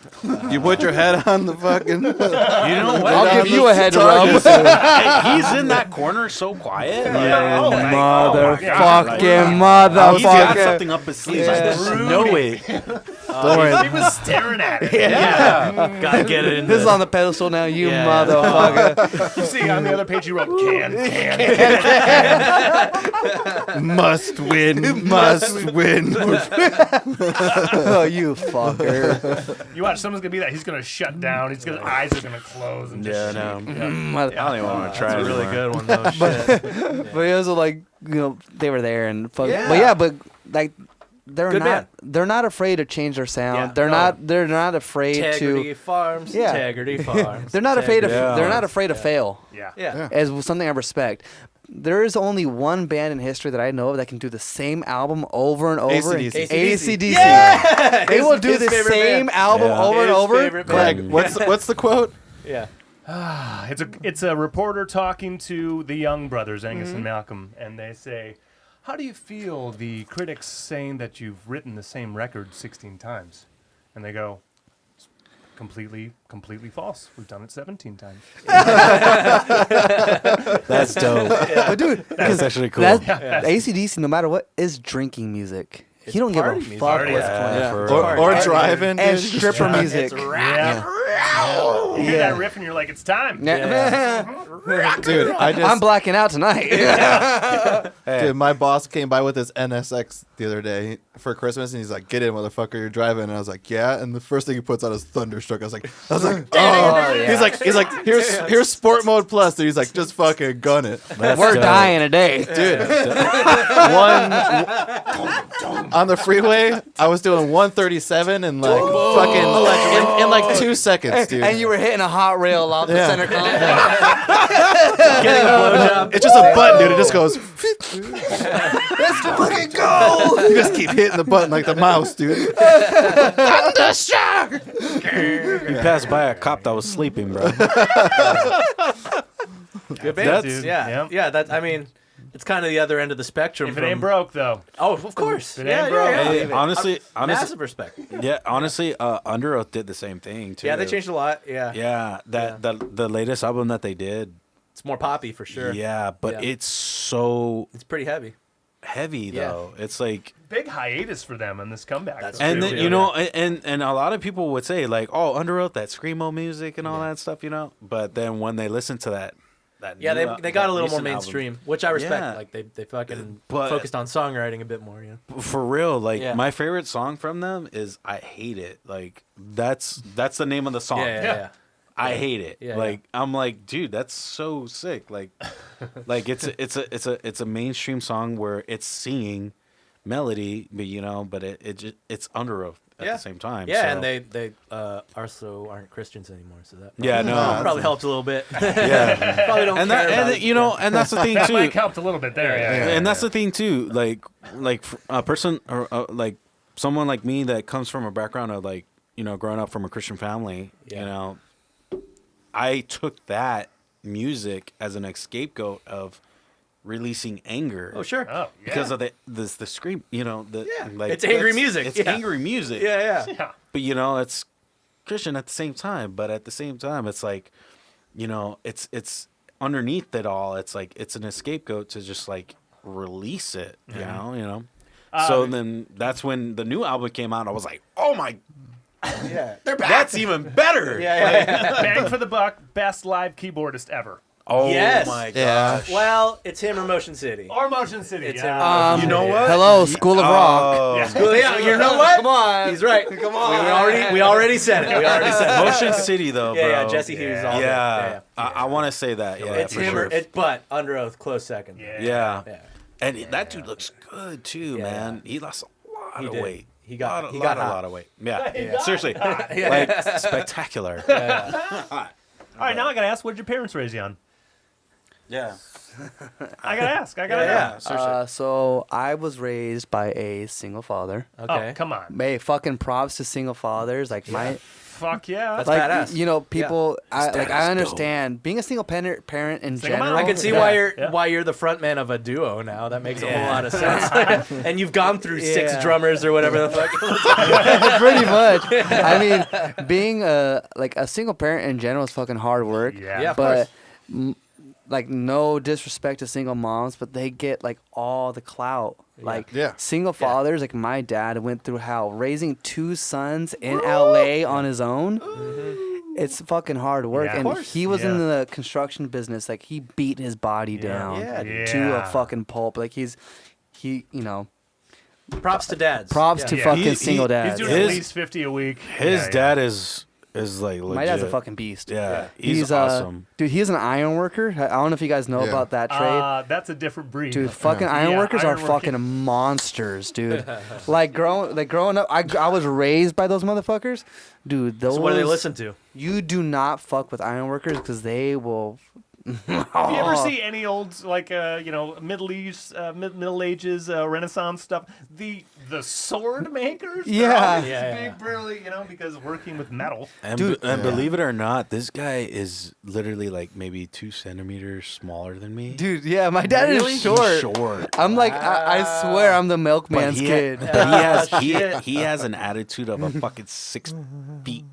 You put your head on the fucking. You know what? I'll give you a head rub. Hey, he's in that corner so quiet. Yeah. Oh, my God. Motherfucking He's got motherfucker. something up his sleeve. Yeah. I just know it. Don't worry. He was staring at it. Yeah. Gotta get it in This is there. on the pedestal now, you Yeah. motherfucker. You see on the other page, he wrote can. Must win. Must win. Oh, you fucker. You watch, someone's gonna be that. He's gonna shut down. His eyes are gonna close and Yeah, just. no. Mother- I don't even want to try That's a really anymore. good one, though. Shit. But it was like, you know, they were there and fuck. Yeah. But yeah, but like they're Good not band. they're not afraid to change their sound. Yeah, They're not afraid Integrity to Farms. Yeah. Integrity Farms. they're not afraid of Yeah. they're not afraid to fail. Yeah. Yeah. As something I respect. There is only one band in history that I know of that can do the same album over and over. AC/DC. AC/DC. Yeah! They will His- do his the favorite same band. album Yeah. over and His over. favorite band. Greg, what's the quote? Yeah. It's a reporter talking to the Young brothers, Angus and Malcolm, and they say, "How do you feel the critics saying that you've written the same record 16 times?" And they go, "It's completely false. We've done it 17 times." That's dope. But dude, That's actually cool. that's AC/DC, no matter what, is drinking music. He don't give a party music. fuck Party, what's yeah. playing. Yeah, for Or real. driving, And dude. stripper music. It's rap. Yeah. You hear that riff and you're like, it's time. Dude, I'm blacking out tonight. Dude, my boss came by with his NSX the other day for Christmas, and he's like, "Get in, motherfucker, you're driving." And I was like, "Yeah." And the first thing he puts on is Thunderstruck. I was like, "Oh." yeah. He's like, "Here's Sport Mode Plus." Dude, he's like, "Just fucking gun it." We're dying today. Dude, on the freeway, I was doing 137 and like fucking in like 2 seconds, dude. And you were hitting a hot rail off the center console. Getting a blowjob. It's just a button, dude. It just goes. Let's fucking go. You just keep hitting the button like the mouse, dude. You passed by a cop that was sleeping, bro. Good band, That's- dude. Yep. Yeah. That I mean, it's kind of the other end of the spectrum. If it ain't broke, though. Oh, of course. If it ain't broke. Hey, honestly, Massive respect. Under Oath did the same thing too. Yeah, they changed a lot. Yeah. Yeah, the latest album that they did. It's more poppy for sure. Yeah, but Yeah. it's so It's pretty heavy. heavy though. It's like, Big hiatus for them on this comeback. That's though, and too. then you know, and a lot of people would say like, oh, Under Oath, that screamo music and all that stuff, you know. But then when they listen to that Yeah, new they got a little more recent album, mainstream, which I respect. Yeah. Like they fucking But- focused on songwriting a bit more. You know. for real, like Yeah. my favorite song from them is "I Hate It." Like that's the name of the song. Yeah. I hate it. Yeah, like I'm like, dude, that's so sick. Like, like it's a mainstream song where it's singing melody, but you know, but it's Under Oath at the same time. Yeah, so. and they also aren't Christians anymore, so that Yeah, no. probably helps a little bit. yeah, Probably don't and care that about and you know, and that's the thing That too. mic helped a little bit there. Yeah. And that's the thing too. Like a person or like someone like me that comes from a background of like, you know, growing up from a Christian family, you know, I took that music as an scapegoat of releasing anger. Oh sure. Oh, yeah. Because of the scream, you know, like It's angry that's- music, It's yeah. angry music. Yeah. Yeah. But you know, it's Christian at the same time. But at the same time, it's like, you know, it's underneath it all. It's like it's an scapegoat to just like release it. You know. So then that's when the new album came out. I was like, oh my, Yeah. that's even better. Yeah. Bang for the buck, best live keyboardist ever. Oh Yes. my Yeah. gosh. Well, it's him or Motion City. Or Motion City. It's yeah. him. You know what? Hello, School of Rock. Oh. Yeah, you know what? Come on. He's right. Come on. We already said it. We already said it. Motion City though, bro. Yeah, Jesse Hughes. All Yeah, day. I want to say that. Yeah, It's for him sure. but Under Oath, close second. Yeah. Yeah. And that dude looks good too, Yeah. man. He lost a lot of did. weight. He got a hot. lot of weight. Yeah, seriously, like spectacular. All right, now I gotta ask, what did your parents raise you on? Yeah, I gotta ask. I gotta Yeah. ask. seriously. So I was raised by a single father. Okay. Oh, come on. Hey, fucking props to single fathers. Like my, Fuck yeah. That's like badass. you know, people. I Status I understand being a single parent in Single mom. general. I can see why you're the front man of a duo now. That makes a whole lot of sense. And you've gone through 6 Yeah. drummers or whatever the fuck. pretty much. I mean, being a single parent in general is fucking hard work. Yeah. Yeah, of course. But like no disrespect to single moms, but they get like all the clout. Like Yeah. single fathers, like my dad went through hell raising 2 sons in LA on his own. It's fucking hard work, Yeah. Of and course. he was in Yeah. the construction business. Like he beat his body down Yeah. to a Yeah. fucking pulp. Like he, you know, Props to dads. props to Yeah. fucking He- single he- He's dads. doing at least 50 a week. his Yeah, dad is like legit. My dad's a fucking beast. Yeah, he's uh, awesome. Dude, he's an iron worker. I don't know if you guys know Yeah. about that trade. That's a different breed. Dude, fucking iron Yeah, workers are ironworking. fucking monsters, dude. like growing up, I was raised by those motherfuckers, dude. Those So what do they listen to? You do not fuck with iron workers because they will. Have you ever see any old like Middle East, Middle Ages Renaissance stuff? The sword makers. They're Yeah. always Yeah, big, yeah. burly, because working with metal. And, Dude. and believe it or not, this guy is literally like maybe 2 centimeters smaller than me. Dude, yeah, my dad Really? is short. He's short. I'm like, I swear, I'm the milkman's kid. But he has an attitude of a fucking 6 feet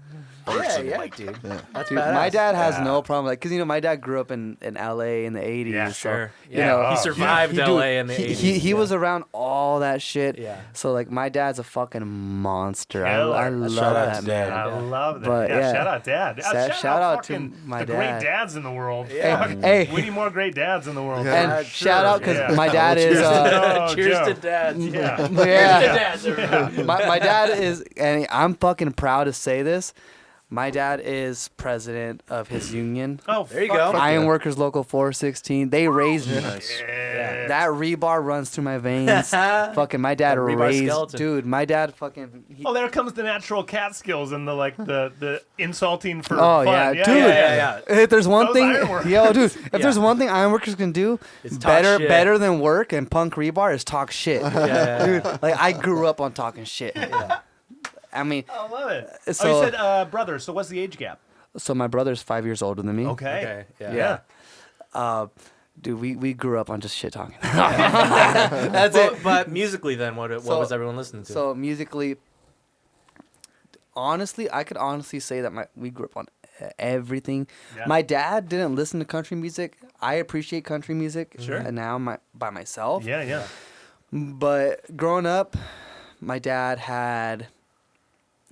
burst. Yeah, like, dude. Yeah. That's Dude, badass. my dad has Yeah. no problem, like, cause my dad grew up in LA in the 80s. Yeah, so, Sure. you Yeah. know, He survived dude, LA in the 80s. He yeah. was around all that shit. Yeah. So like my dad's a fucking monster. I Killer. love Shout out that to man. Dad. I love that. But, yeah, yeah. shout out Dad. Shout out to fucking my the dad. great dads in the world. Yeah. Fuck. Hey. We need more great dads in the world. Yeah. And shout out because Yeah. my dad is. Oh, Cheers Joe. to dads. Yeah. Yeah. Dads everybody. my dad is, and I'm fucking proud to say this. My dad is president of his union. Oh, There you fuck go. Ironworkers Local 416. They raised me. Yeah. That rebar runs through my veins. Fucking my dad That rebar raised, skeleton. dude. My dad fucking. Oh, there comes the natural cat skills and the insulting for Oh, fun. yeah, dude. Yeah. If there's one Those thing, ironworkers. yo, dude, if Yeah. there's one thing ironworkers can do It's talk shit. better than work and punk rebar is talk shit. Yeah. Dude, like I grew up on talking shit. Yeah. I mean, I love it. So- oh, you said brother. So what's the age gap? so my brother's 5 years older than me. Okay. Okay. Yeah. Dude, we grew up on just shit talking. That's it. But musically, then, what So- was everyone listening to? So musically, honestly, I could honestly say that we grew up on everything. Yeah. My dad didn't listen to country music. I appreciate country music. Sure. And now by myself. Yeah. Yeah. But growing up, my dad had,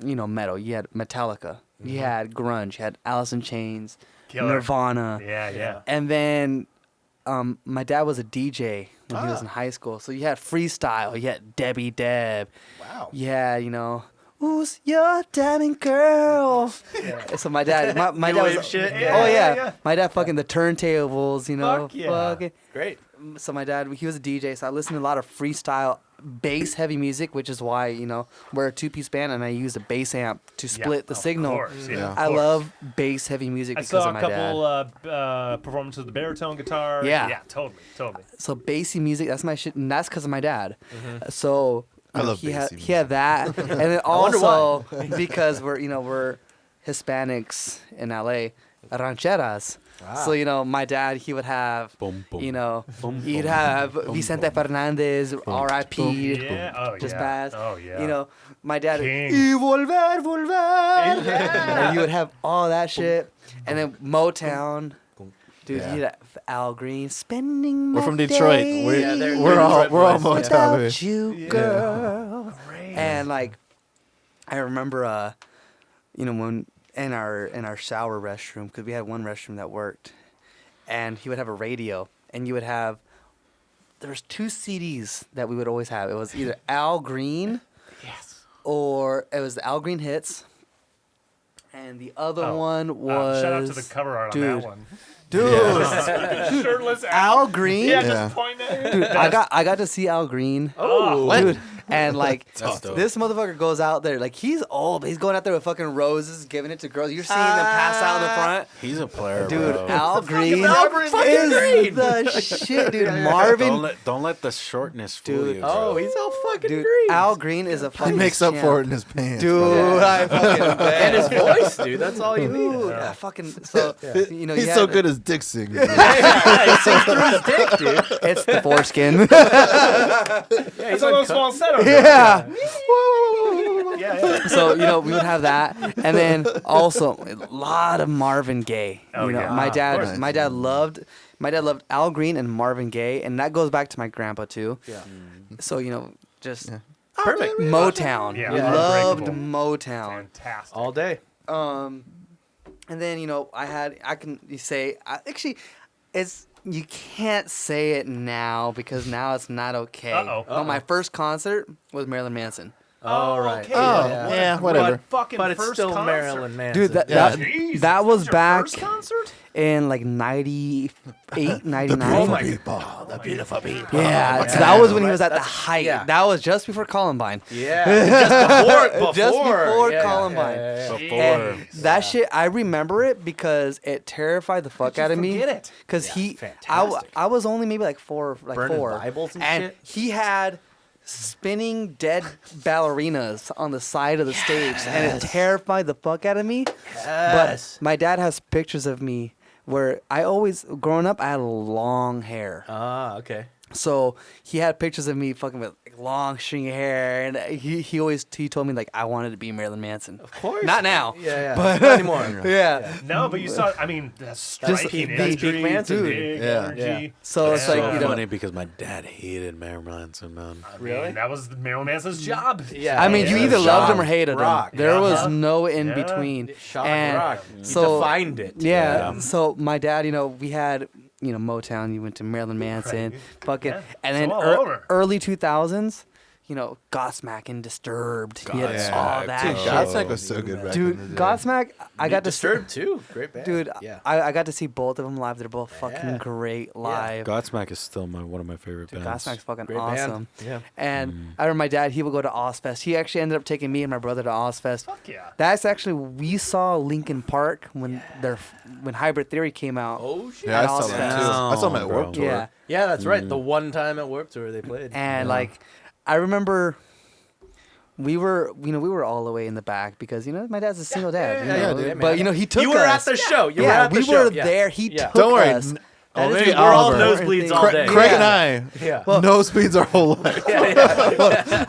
metal. You had Metallica. You had grunge. You had Alice in Chains, Killer. Nirvana. Yeah. Yeah. And then my dad was a DJ when he was in high school. So you had freestyle. You had Debbie Deb. wow. You had, who's your dabbing girl? So my dad, my New dad wave was, shit? Oh Yeah, yeah. yeah. My dad fucking the turntables, Fuck yeah. fucking. Great. So my dad, he was a DJ, so I listened to a lot of freestyle bass heavy music, which is why, we're a two-piece band and I use a bass amp to split the of signal. Course, yeah, Yeah. of I course. love bass heavy music I because saw of a my couple dad. performances of the baritone guitar. Yeah. Yeah. Totally. So bassy music, that's my shit, and that's because of my dad. So I love he had bassy he had that, and then wonder also because we're Hispanics in LA, rancheras. So my dad, he would have Boom, boom. he'd have Vicente Fernandez, R.I.P. Yeah. Oh just yeah. pass. Oh yeah. My dad, King. y volver. Yeah. And you would have all that shit, and then Motown. Dude, Yeah. you'd have Al Green spending my We're from Detroit. days We're, they're we're all Detroit boys. Motown. without you, girl. Great. And like, I remember, when in our shower restroom, because we had one restroom that worked, and he would have a radio, and you would have. There's 2 CDs that we would always have. It was either Al Green, or it was the Al Green hits, and the other one was. shout out to the cover art on dude. that one. Dude, Shirtless Al Green. Yeah, Yeah. just pointing at him. Dude, I got to see Al Green. Oh, What? Dude, and like That's dope. this motherfucker goes out there like he's old, but he's going out there with fucking roses, giving it to girls. You're seeing them pass out in the front. He's a player, Dude, bro. Al Green Al Green? is Green? the shit, dude. Marvin, Don't let the shortness fool Dude. you, bro. Oh, he's all fucking dude, green. Al Green is a He fucking makes up champ. for it in his pants. Dude, I fucking and his voice, dude. That's all you need. Dude, I fucking so you He's you so had- good as dick singing. He sings through his dick, dude. It's the foreskin. Yeah, It's a little small setup. Yeah. Yeah. So we would have that, and then also a lot of Marvin Gaye. Oh, yeah. My Of dad, course. my dad loved Al Green and Marvin Gaye, and that goes back to my grandpa too. Yeah. So just Perfect. Motown. Yeah, We yeah. loved Unbreakable. Motown. Fantastic. All day. And then actually, it's you can't say it now because now it's not okay. Uh-oh. But my first concert was Marilyn Manson. All right. okay. Oh, Yeah. yeah, whatever. Fucking But it's first still concert. Marilyn Manson. Dude, that Yeah. Jeez, that was your back first concert? in like 98, 99. Oh my people, the beautiful people. Yeah, so that was when he was at the height. yeah. That was just before Columbine. Yeah. Just before. Just before Yeah, Columbine. yeah. Before. And that shit, I remember it because it terrified the fuck out of me. forget it? Because fantastic. I was only maybe like four, Burning Bibles and shit? he had spinning dead ballerinas on the side of the stage, and it terrified the fuck out of me. Yes. But my dad has pictures of me where growing up, I had long hair. Ah, okay. So he had pictures of me fucking with like, long stringy hair, and he told me like I wanted to be Marilyn Manson. Of course. Not now. Yeah. But Not anymore. Yeah. No, but you saw. I mean, that's striking peak imagery, Manson, big Yeah. energy. So it's So like funny because my dad hated Marilyn Manson, man. Really? That was Marilyn Manson's job. Yeah. I mean, you Yeah. either loved him or Shock hated rock. him. There was Uh-huh. no in Yeah. between. Shock And rock. You so- defined it. Yeah. Yeah. So my dad, we had, Motown. You went to Marilyn Manson, Right. fucking, Yeah. and It's then all over. early 2000s, Godsmack and Disturbed. He had all that Dude, shit. Godsmack was so good back in the Dude, day. Godsmack, I got to Disturbed too. Great band. Dude, Yeah. I got to see both of them live. They're both fucking Yeah. great live. Godsmack is still one of my favorite Dude, bands. Godsmack's fucking Great awesome. band. Yeah. And I remember my dad, he would go to Ozfest. He actually ended up taking me and my brother to Ozfest. Fuck yeah. That's actually, we saw Linkin Park when Hybrid Theory came out. Oh shit. Yeah, I at saw them Ozfest. too. I saw them at Damn, Warped bro. Tour. Yeah. Yeah, that's right. The one time at Warped Tour they played. And I remember we were all the way in the back because my dad's a single dad. yeah, dude. But he took you were us. at the show. You were Yeah, at the we show. were Yeah. there. He Yeah. took Don't worry. us. Oh, Only maybe we're all Oliver. nosebleeds all day. Craig Yeah. and I, Yeah. nosebleeds our whole life.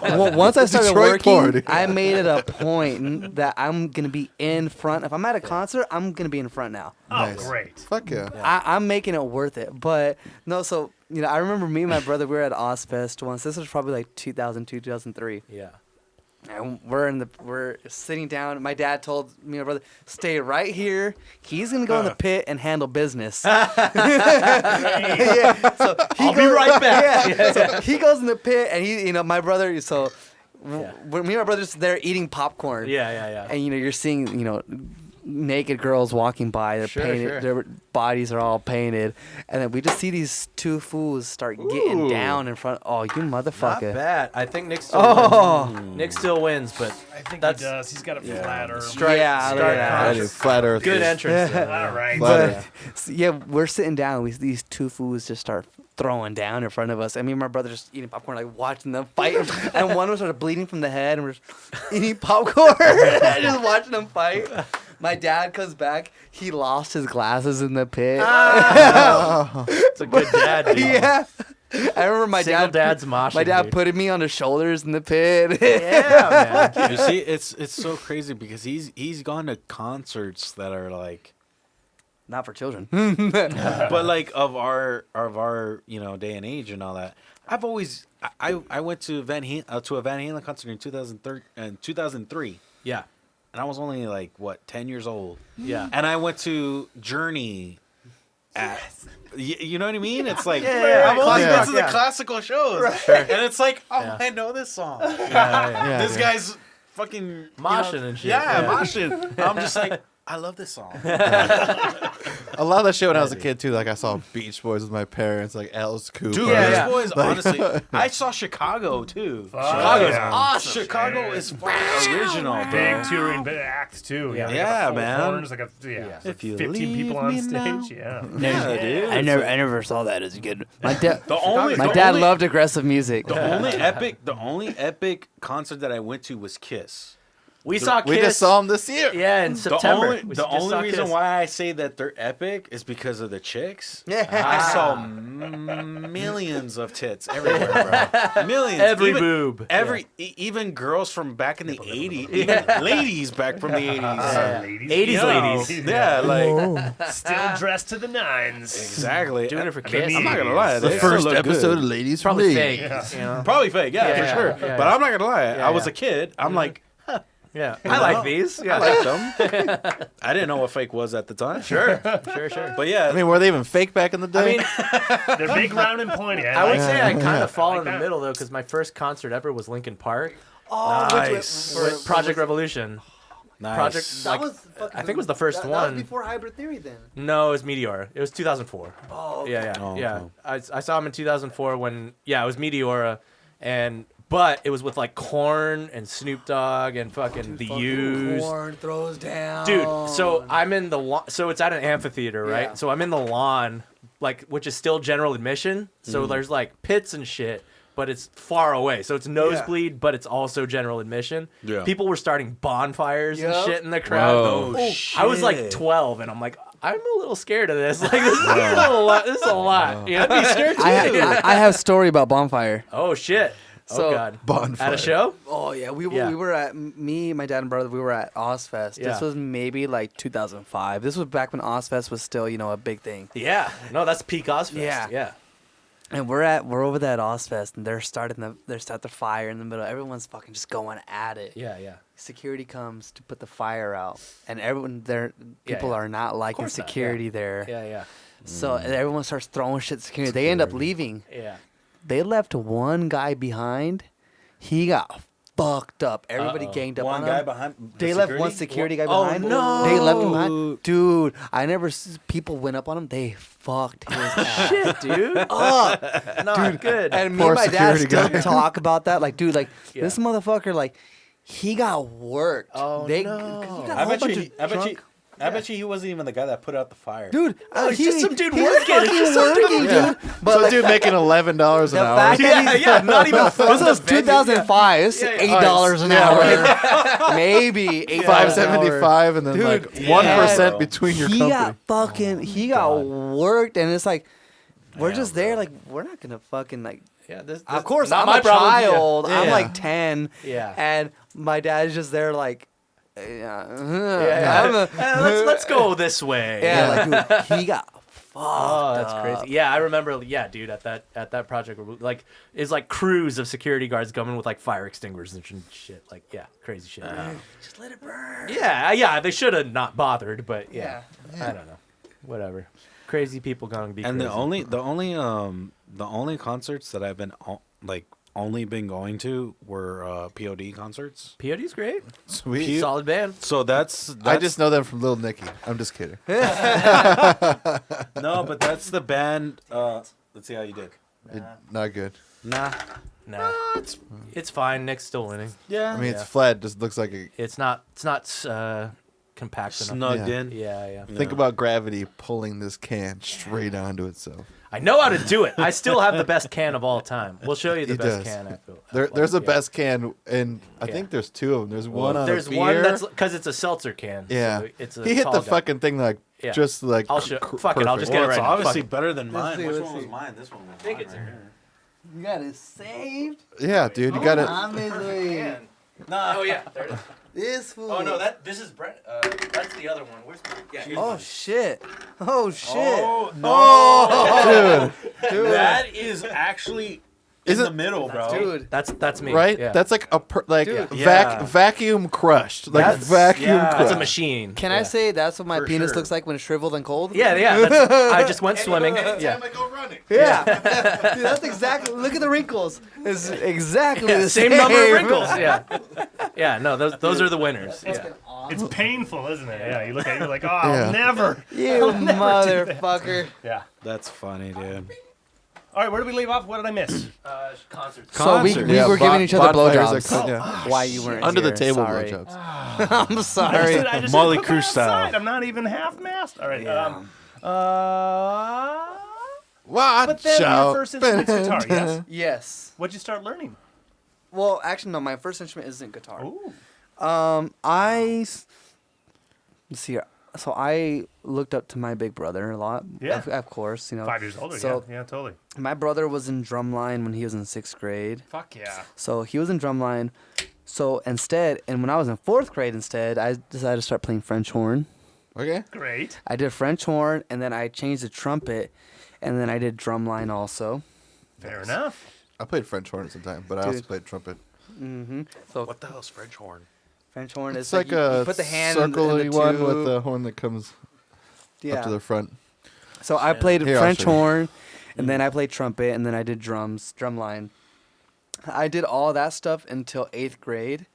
Well, once I started Detroit working, party. I made it a point that I'm gonna be in front. If I'm at a concert, I'm gonna be in front now. Oh, Nice. great. Fuck yeah. I'm making it worth it. But no, so I remember me and my brother, we were at Ozfest once. This was probably like 2002, 2003. Yeah. And we're sitting down. My dad told me and my brother, stay right here. He's gonna go in the pit and handle business. Yeah, so I'll be right back. Yeah. So he goes in the pit, and he, my brother. So Yeah. when me and my brother's there eating popcorn. Yeah. And you're seeing naked girls walking by. They're Sure, painted. sure. Their bodies are all painted, and then we just see these two fools start getting Ooh. down in front. Oh, you Not motherfucker! bad. I think Nick still Oh. wins. Nick still wins, but I think That's- he does. He's got a flatter. strike, Yeah, look at strike that. I conscious. do flat Earth. Good entrance. though. All right. Flat But yeah, we're sitting down. These two fools just start throwing down in front of us. I mean, my brother just eating popcorn, like watching them fight, and one was sort of bleeding from the head, and we're just eating popcorn, just watching them fight. My dad comes back. He lost his glasses in the pit. It's a good dad. Dude. Yeah. I remember my Single dad. dad's moshing. My dad dude. putting me on his shoulders in the pit. Yeah, man. You see, it's so crazy because he's gone to concerts that are like, Not for children. but like of our day and age and all that. I've always I went to a Van Halen concert in 2003, Yeah. and I was only like 10 years old. Yeah. And I went to Journey. You know what I mean? It's like Yeah. I've only Yeah. been to the classical shows, and it's like, Yeah. I know this song. Yeah, This dude. guy's fucking Moshing and shit. Yeah, Yeah. moshing. I'm just like, I love this song. A lot of that shit when I was a kid too. Like I saw Beach Boys with my parents, like Alice Cooper. Dude, Yeah, Beach yeah. Boys, honestly, I saw Chicago too. Chicago's Chicago's awesome. Chicago is fucking original, bro. Big touring act too. Yeah. They got Yeah, the full man. horns, like If you 15 leave people on me stage. now. Yeah. Yeah, dude. I never saw that as a kid. My dad. The only My the dad only- loved aggressive music. the only epic concert that I went to was Kiss. We saw Kiss. We just saw them this year. Yeah, in September. We The just saw only reason Kiss. why I say that they're epic is because of the chicks. Yeah. I saw millions of tits everywhere, bro. Millions. Every even, boob. Even girls from back in the 80s. Even ladies back from the 80s. Ladies. 80s You know, ladies. Yeah, like Still dressed to the nines. exactly. Doing it for I Kiss. mean, I'm not gonna lie. The they first still look episode good. of Ladies from Probably Me. fake. Yeah. You know? Probably fake, yeah, Yeah, for yeah, sure. yeah, But yeah. I'm not gonna lie. Yeah, I was yeah. a kid. I'm like, Yeah. I like these. Yeah. I like them. I didn't know what fake was at the time. Sure. But yeah, I mean, were they even fake back in the day? I mean, They're big, round, and pointy. I would like say that. I kind of fall like in the that. middle though, because my first concert ever was Linkin Park. Oh, Nice. With Project Revolution. nice. Project- like, I think it was the first that one. was before Hybrid Theory, then. No, it was Meteora. It was 2004. Oh, okay. Yeah. Oh, Yeah. okay. I saw him in 2004 when it was Meteora, but it was with like Korn and Snoop Dogg and fucking the Used. Corn throws down. Dude, so I'm in the lawn. So it's at an amphitheater, right? Yeah. So I'm in the lawn, like, which is still general admission. So there's like pits and shit, but it's far away. So it's nosebleed, but it's also general admission. Yeah. People were starting bonfires and Yep. shit in the crowd. Whoa. I was like shit. 12, and I'm like, I'm a little scared of this. Like this is a lot. This is a lot. You know? I'd be scared too. I have a story about bonfire. Oh shit. So- Oh god. Bonfire. At a show? Oh yeah, we Yeah. were at me, my dad and brother. We were at Ozfest. Yeah. This was maybe like 2005. This was back when Ozfest was still a big thing. Yeah. No, that's peak Ozfest. Yeah. Yeah. And we're over there at Ozfest, and they're starting the fire in the middle. Everyone's fucking just going at it. Yeah. Yeah. Security comes to put the fire out, and everyone there, people yeah. are not liking course not, security there. Yeah. Yeah. So and everyone starts throwing shit at security. They end up leaving. Yeah. They left one guy behind. He got fucked up. Everybody ganged up One on guy him. behind. They left one security guy Oh, behind. no. They left him behind. Dude, I never. People went up on him. They fucked his ass. Shit, dude. up. Not good. And me Poor and my dad security still guy. talk about that. Like, dude, like Yeah. this motherfucker, like he got worked. Oh, they, no. 'cause he got a I whole bet bunch you. of I bet you. drunk- I bet you he wasn't even the guy that put out the fire. Dude, it's just some dude he was working. It's fucking just some working, Yeah. dude. But So like, dude making $11 an the hour. fact that he's Not even from this the was venue. 2005. This is Yeah, yeah. $8 an hour, maybe $8 $5.75 and then Dude, like yeah. 1% between your he company. got fucking he got worked, and it's like we're just there, like we're not gonna fucking like. Yeah. This Of course, not I'm my a problem. Yeah. child. I'm Yeah. like 10, Yeah. and my dad's just there like, Yeah. Let's go this way. like dude, he got fucked. Oh, that's up. crazy. Yeah, I remember. Yeah, dude, at that project, like, it's like crews of security guards coming with like fire extinguishers and shit. Like, yeah, crazy shit. Just let it burn. Yeah. They should have not bothered, but yeah, I don't know. Whatever. Crazy people gonna be. And crazy. the only concerts that I've been only been going to were POD concerts. POD's great. Sweet. Solid band. So that's I just know them from Lil Nicky. I'm just kidding. no, but that's the band. Let's see how you did. Not good. Nah. Nah, it's fine. Nick's still winning. Yeah. I mean, it's flat. Just looks like a. It's not compact enough. snugged Yeah. in. Yeah. Think about gravity pulling this can straight onto itself. I know how to do it. I still have the best can of all time. We'll show you the He best does. can. There's a yeah. best can, and I think there's two of them. There's one on There's a beer. one that's because it's a seltzer can. yeah. So it's a He hit tall the guy. fucking thing like Yeah. just like. I'll show- fuck it, I'll just perfect. get it Well, it's right now. obviously Fuck it. better than mine. see, Which let's one was see. mine? This one was think mine it's right in here. You got it saved. Yeah, dude, you got it. Obviously, Nah. Oh yeah, there it is. this fool. Oh no, this is Brent. That's the other one. Where's mine? Yeah. here's Oh mine. shit. Oh shit. Oh no. Dude, That is actually in Is it- the middle, bro. Dude. That's me. right? Yeah. That's like a Dude. Yeah. vacuum crushed, like That's- vacuum yeah. crushed. That's a machine. Can yeah. I say that's what my For penis sure. looks like when it's shriveled and cold? Yeah. That's, I just went swimming. Yeah. I go running. Yeah. Dude, that's exactly. Look at the wrinkles. It's exactly Yeah, the same number of wrinkles. Yeah. Yeah. No, those are the winners. Yeah. It's painful, isn't it? Yeah, you look at it, you're like, oh, I'll Yeah. never. You motherfucker. Yeah. That's funny, dude. All right, where did we leave off? What did I miss? Concerts. So we Concert. were giving each other bonfires blowjobs. at yeah. Why you weren't Under the here. table Sorry. blowjobs. I'm sorry. I just Molly said put Crew me style. outside. I'm not even half-mast. All right. Yeah. Watch But then your out. first instrument's guitar, yes? Yes. What'd you start learning? Well, actually, no. My first instrument isn't guitar. Ooh. Let's see here. So I looked up to my big brother a lot. Yeah. Of course, 5 years older, So- yeah, totally. My brother was in drumline when he was in 6th grade. Fuck yeah. So he was in drumline. So instead, and when I was in 4th grade instead, I decided to start playing French horn. Okay. Great. I did French horn, and then I changed to trumpet, and then I did drumline also. Fair enough. I played French horn sometime, but I also Dude. played trumpet. Mm-hmm. So What the hell's French horn? French horn It's is like you a put the hand in circly the one tube. with the horn that comes yeah. up to the front. So I played Here, I'll French show you. horn, and then I played trumpet, and then I did drumline. I did all that stuff until 8th grade.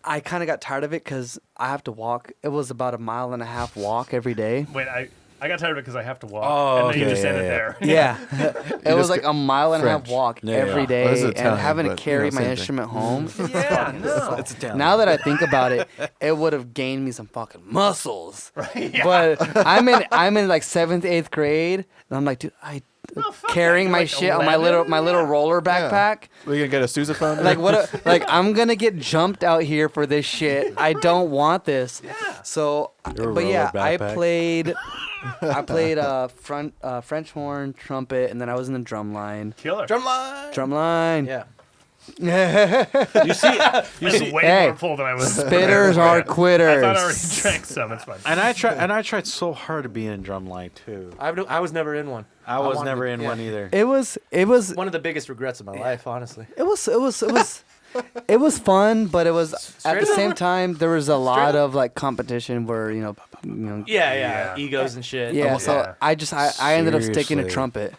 I kind of got tired of it because I have to walk. It was about a 1.5 mile walk every day. Wait, I got tired of it because I have to walk. Oh, and then you okay, just yeah, ended yeah. there. Yeah, it was just like a 1.5 mile French. walk Yeah, every yeah. day, Well, this is and Italian, having to but, carry you know, my same thing. instrument home. Yeah, no. It's Italian. Now that I think about it, it would have gained me some fucking muscles. Right, yeah. But I'm in like 7th, 8th grade, and I'm like, dude, carrying my like shit on my 11? little roller backpack. We're gonna get a sousaphone. Like what? Like I'm gonna get jumped out here for this shit. I don't want this. Yeah. So, Your but yeah, roller I backpack. played. I played French horn, trumpet, and then I was in the drum line. Killer. Drumline. Drum line. Yeah. You see, It's way Hey, more full than I was. Spitters are I quitters. thought I already drank some. It's fine. and I tried so hard to be in drumline too. I was never in one. I was wanted never to- in yeah. one either. It was One of the biggest regrets of my life, honestly. it was fun, but it was at Straight the same up. time there was a lot up. of like competition where Yeah, Yeah. egos and shit. yeah. So Yeah. I ended up sticking to Seriously. trumpet,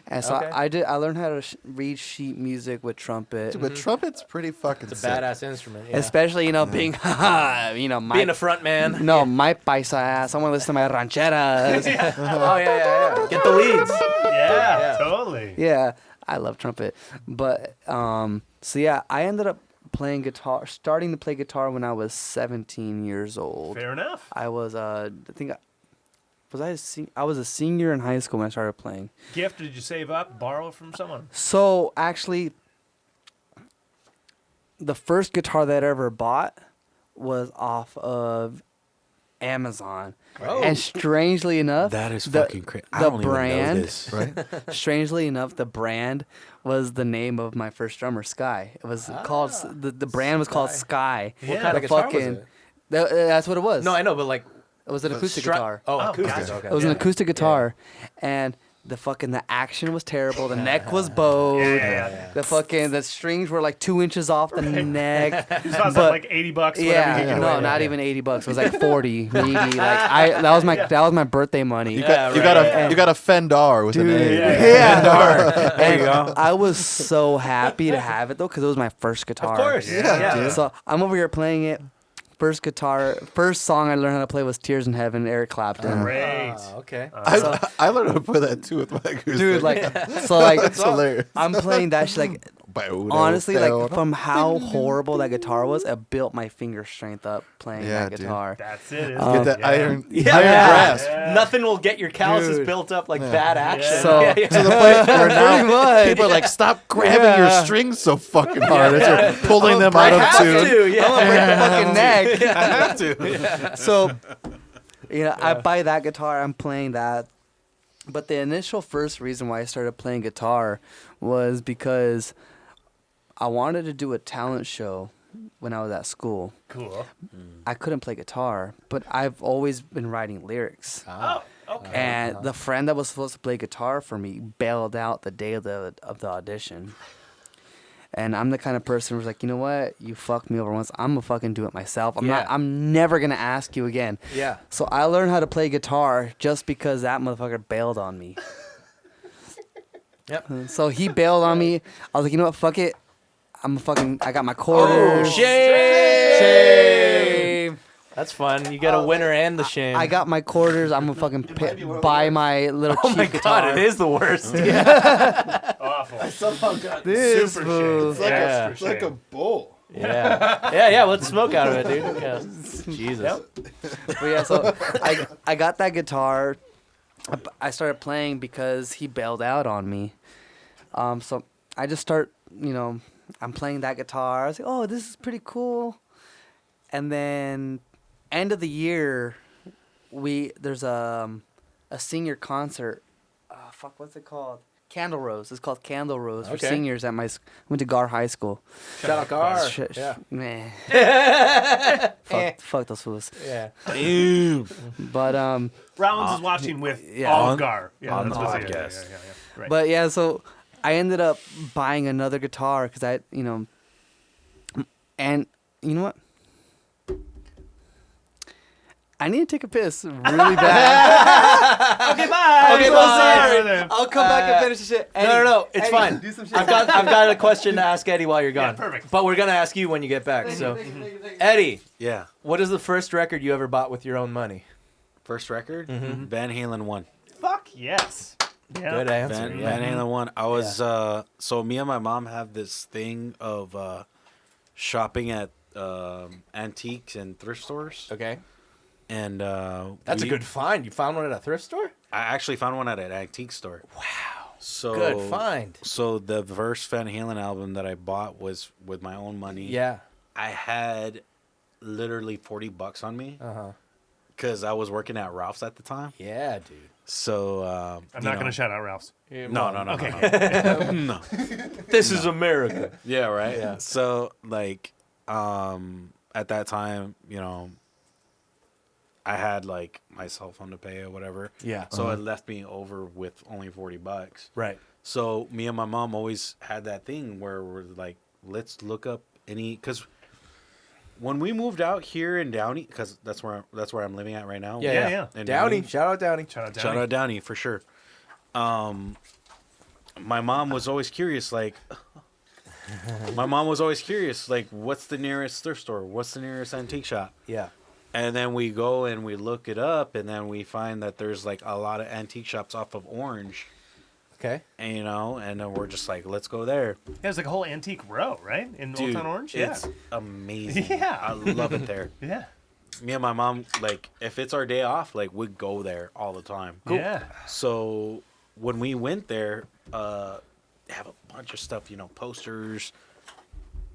and so Okay. I learned how to read sheet music with trumpet, But trumpet's pretty fucking It's a sick. badass instrument. Yeah. especially being my Being a front man. no my paisa ass. I want to listen to my rancheras. Oh yeah. Get the leads. Yeah, Yeah. totally. Yeah, I love trumpet. But so yeah, I ended up starting to play guitar when I was 17 years old. Fair enough. I was I think I was a senior in high school when I started playing. Gift? Did you save up? Borrow from someone? So actually the first guitar that I ever bought was off of Amazon. Oh. And strangely enough, That is the- fucking crazy. I the don't even know brand- this. Right? strangely enough, the brand was the name of my first drummer, Sky. It was called the brand was called Sky. What Yeah. kind of The guitar was fucking- it? That's what it was. No, I know, but like it was an acoustic stru- guitar. Oh, Oh, acoustic. gotcha. Okay. It was an Yeah. acoustic guitar, and the action was terrible. The neck was bowed. Yeah. The strings were like 2 inches off the neck. It cost But- like $80, whatever Yeah, you can no, get. not even $80. It was like 40, maybe. Like that was my birthday money. You Yeah, got a Fendar with an Dude, A. yeah. There you go. I was so happy to have it though, because it was my first guitar. Of course. Yeah, dude. So I'm over here playing it. First song I learned how to play was "Tears in Heaven," Eric Clapton. Great. Ah, okay. I learned how to play that too with my acoustic. Dude, like, so like, It's hilarious. I'm playing that shit like. Honestly, like from how horrible that guitar was, it built my finger strength up playing Yeah, that dude. guitar. That's it. Get that iron Yeah. grasp. Yeah. Nothing will get your calluses Dude. built up like bad action. So- Yeah, yeah. To the point where now Pretty much. people are like, stop grabbing your strings so fucking hard as you're pulling them I out of have tune. to. Yeah. I'm gonna break the fucking neck. I have to. So, I buy that guitar. I'm playing that. But the initial first reason why I started playing guitar was because I wanted to do a talent show when I was at school. Cool. I couldn't play guitar, but I've always been writing lyrics. Oh, okay. And the friend that was supposed to play guitar for me bailed out the day of the audition. And I'm the kind of person who's like, you know what? You fucked me over once. I'm gonna fucking do it myself. I'm never gonna ask you again. Yeah. So I learned how to play guitar just because that motherfucker bailed on me. Yep. So he bailed on me. I was like, you know what? Fuck it. I got my quarters. Shame. That's fun. You got a winner and the shame. I got my quarters. I'm gonna fucking buy my little Oh cheap my guitar. god, it is the worst. Awful. This Super fool. shame. Yeah. It's like a bull. Yeah. Yeah. Let's smoke out of it, dude. Yeah. Jesus. But yeah, so I got that guitar. I started playing because he bailed out on me. So I just start, I'm playing that guitar. I was like, oh, this is pretty cool. And then end of the year, there's a senior concert. What's it called? Candle Rose. It's called Candle Rose for Okay. seniors at went to Gar High School. Shout out Gar. Yeah. Meh. fuck those fools. Yeah. Damn. But Rollins is watching with yeah. all On- Gar. Yeah, on that's the what- podcast. Yeah. Right. But yeah, so I ended up buying another guitar because and you know what? I need to take a piss really bad. Okay, bye. Okay, bye. I'll come back and finish the shit. No. It's Eddie, fine. do some shit. I've got a question to ask Eddie while you're gone. perfect. But we're gonna ask you when you get back. So, Eddie, Yeah. what is the first record you ever bought with your own money? First record, Mm-hmm. Van Halen 1. Fuck yes. Yeah. Good answer. Van Yeah. Halen 1. I was so me and my mom have this thing of shopping at antiques and thrift stores. Okay. And That's a good find. You found one at a thrift store? I actually found one at an antique store. Wow. So Good find. So the first Van Halen album that I bought was with my own money. Yeah. I had literally $40 on me Uh-huh. because I was working at Ralph's at the time. Yeah, dude. So I'm not going to shout out Ralph's. No. Okay. No. This is America. Yeah, right. Yeah. So like, at that time, I had like my cell phone to pay or whatever. Yeah. So it left me over with only $40. Right. So me and my mom always had that thing where we're like, let's look up because when we moved out here in Downey, because that's where I'm living at right now. Yeah. In Downey. Shout out Downey. Shout Shout out Downey for sure. My mom was always curious, like, what's the nearest thrift store? What's the nearest antique shop? Yeah. And then we go and we look it up, and then we find that there's like a lot of antique shops off of Orange. Okay. And, and then we're just like, let's go there. Yeah, there's like a whole antique row, right? In Old Dude, Town Orange? it's amazing. Yeah. I love it there. Yeah. Me and my mom, like, if it's our day off, like, we go there all the time. Yeah. So when we went there, they have a bunch of stuff, posters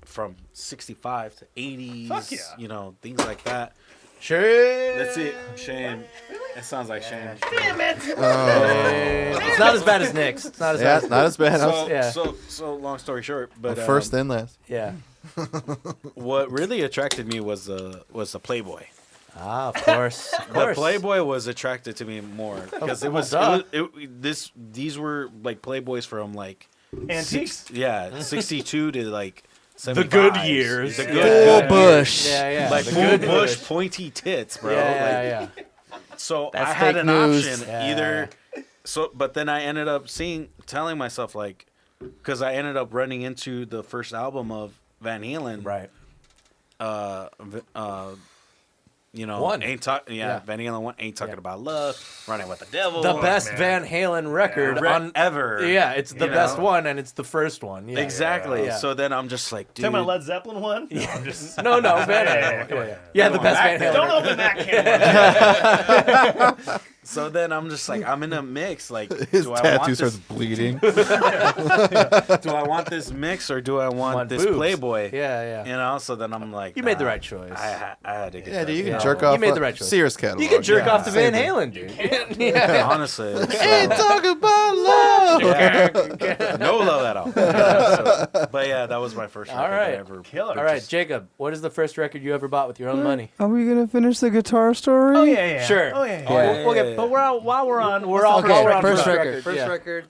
from 65 to 80s, Fuck yeah. Things like that. Shame. Let's see. Shame. It sounds like shame. Damn it! It's not as bad as Nick's. It's not as bad. Not as bad. So, Yeah. so long story short, but First then last. Yeah. what really attracted me was the Playboy. Ah, of course. Of course. The Playboy was attracted to me more because these were like Playboys from like Antiques? 62 to like The 75s. good years. The Yeah. good Full bush. Yeah. like The full good bush, pointy tits, bro. Yeah. So That's I had fake an news. option Yeah. either. So, but then I ended up telling myself like, because I ended up running into the first album of Van Halen. Right. One. Van Halen 1 ain't talking about love, running with the devil. The best man. Van Halen record on ever. Yeah, it's the You best know? one, and it's the first one. Yeah. Exactly. Yeah. So then I'm just like, dude. Talking about Led Zeppelin one? No, I'm just... No, Van Yeah, Halen. Yeah, the best Van Halen. Don't record. open that can. So then I'm just like, I'm in a mix. Like, His do I tattoo want starts this? bleeding. Do I want this mix or do I want this boobs. Playboy? Yeah. So then I'm like, You made the nah, right choice. I had to get. Yeah, that. dude, you can Yeah. jerk You off. made the right choice. Sears catalog. You can jerk off to Van Same Halen, dude. Honestly, Ain't talking about love. no love at all. But yeah, that was my first record All right. I ever. Killer. All right, Jacob, what is the first record you ever bought with your own money? Are we gonna finish the guitar story? Oh, yeah. Sure. Oh, yeah. We'll get, But while we're on... We're all Okay, on first first record. First yeah. record.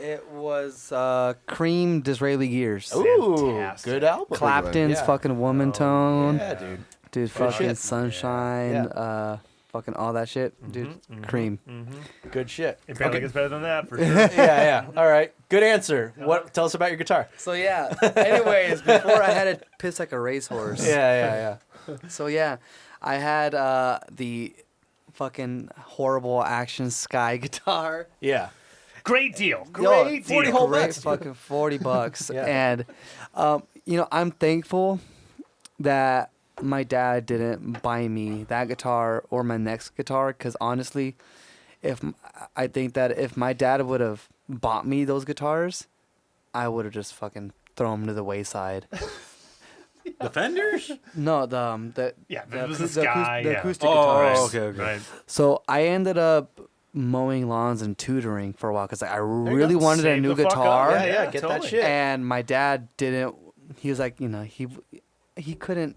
It was Cream Disraeli Gears. Ooh, Fantastic. good album. Clapton's Yeah. fucking Woman Tone. Yeah, dude. Dude, fucking shit. Sunshine. Yeah. Fucking all that shit. Dude, Cream. Good shit. It barely gets better than that, for sure. Yeah. All right. Good answer. What? Tell us about your guitar. So yeah. Anyways, before I had to piss like a racehorse. Yeah. So yeah, I had the fucking horrible Action Sky guitar. Yeah. Great deal. Yo, Great 40 deal. whole Great bucks, dude. fucking $40. Yeah. And I'm thankful that my dad didn't buy me that guitar or my next guitar, because honestly, I think that if my dad would have bought me those guitars, I would have just fucking thrown them to the wayside. The Fenders? No, the Yeah, the, it was acou- the Sky. the Yeah. acoustic Oh, guitars. okay. Right. So I ended up mowing lawns and tutoring for a while because I really wanted a Save new the fuck up. guitar. Yeah. Get that totally. shit. And my dad didn't. He was like, he couldn't.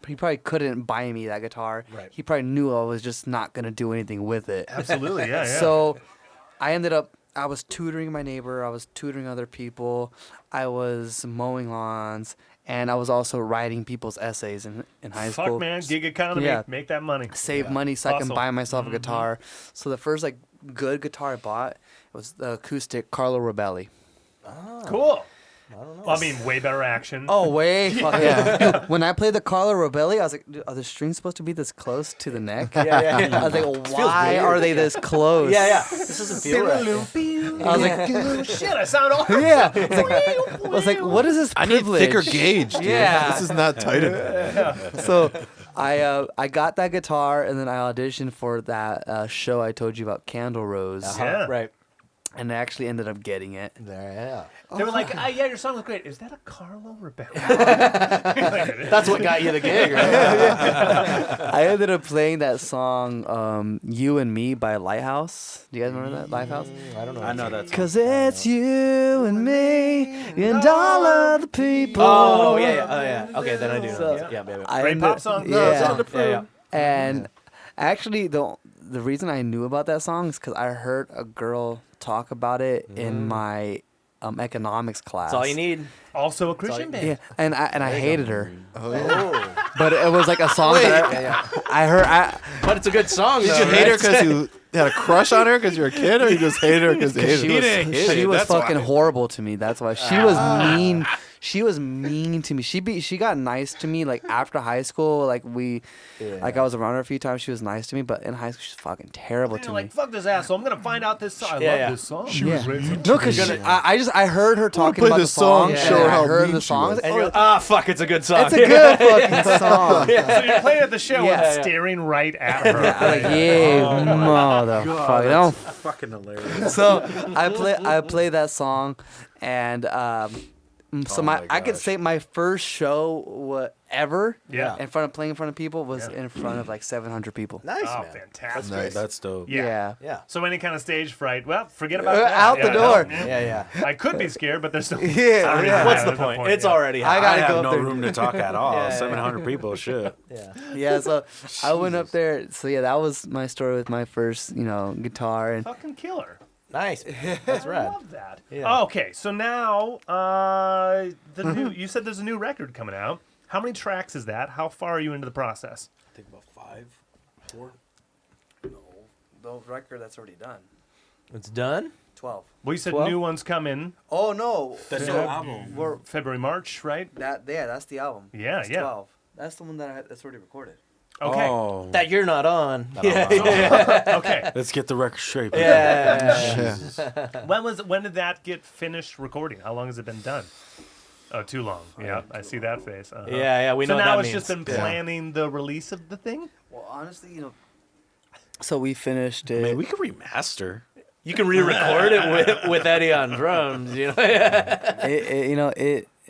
He probably couldn't buy me that guitar. Right. He probably knew I was just not gonna do anything with it. Absolutely, yeah. So I ended up. I was tutoring my neighbor. I was tutoring other people. I was mowing lawns, and I was also writing people's essays in high Fuck, school. man. Gig economy. Yeah. Make that money. Save money so I can Hustle. buy myself a guitar. So the first good guitar I bought was the acoustic Carlo Robelli. Cool. I mean, way better action. Oh, way fuck yeah. When I played the Carlo Robelli, I was like, dude, are the strings supposed to be this close to the neck? Yeah. I was like, why are they this close? Yeah. This doesn't feel right. I was like, Shit, I sound awesome. yeah. I was like, what is this I need privilege? thicker gauge, dude. Yeah. This is not tight enough. So I got that guitar, and then I auditioned for that show I told you about, Candle Rose, Yeah. Right. and I actually ended up getting it. There, They were like, yeah, your song was great. Is that a Carlo Rebellion? That's what got you the gig, right? I ended up playing that song, "You and Me" by Lighthouse. Do you guys remember that Lighthouse? I don't know. I know that. Cause it's you and me and all of the people. Oh, yeah. Oh, yeah. Okay, then I do know. So- Yeah. I Great ended- pop song. Yeah. Yeah. And actually, the reason I knew about that song is because I heard a girl talk about it in my economics class. That's all you need. Also a Christian band. Yeah, and I hated her, Oh, yeah. but it was like a song that I heard. But it's a good song, Did though, you hate her right? because you had a crush on her because you're a kid, or you just hated her because you hated her? She was fucking horrible to me. That's why she was mean. She was mean to me. She got nice to me like after high school. Like like I was around her a few times. She was nice to me, but in high school she's fucking terrible to You're me. like, fuck this asshole. I'm gonna find out this song. I Yeah, love yeah. this song. Yeah. No, because I heard her talking play about the this song, song, show and her I how heard mean the she song. was. And you're like, fuck, it's a good song. It's a good fucking song. So you're playing at the show Yeah. and staring right at her. I'm like, yeah, motherfucker. Don't Fucking hilarious. So I play that song, and so my I could gosh. say my first show ever Yeah. playing in front of people was Yeah. in front of like 700 people. Nice, Oh, man. fantastic. Nice. That's dope. Yeah. Yeah. So any kind of stage fright, well, forget about that. Out the Yeah, door. no. Yeah. I could be scared, but there's no. Yeah, yeah. What's the there's no point? It's already I happened. gotta I go have up no there. room to talk at all. Yeah, yeah. 700 people, shit. Yeah. Yeah, so I went up there. So yeah, that was my story with my first, guitar. And Fucking killer. Nice. That's I rad. love that. Yeah. Okay, so now the new. You said there's a new record coming out. How many tracks is that? How far are you into the process? I think about 5, 4. the record that's already done. It's done? 12. Well, you said 12? new ones come in Oh no, That's So- the album. we're February, March, right? that's the album. Yeah, That's yeah. 12. That's the one that's already recorded. Okay. Oh. That you're not on. Okay. Let's get the record straight. Yeah. Yeah. When did that get finished recording? How long has it been done? Oh, too long. Yeah, I see that face. Uh-huh. Yeah, we So know what now that it's just means. been planning the release of the thing. Well, honestly, so we finished it. Man, we could remaster. You can re-record it with Eddie on drums, you know?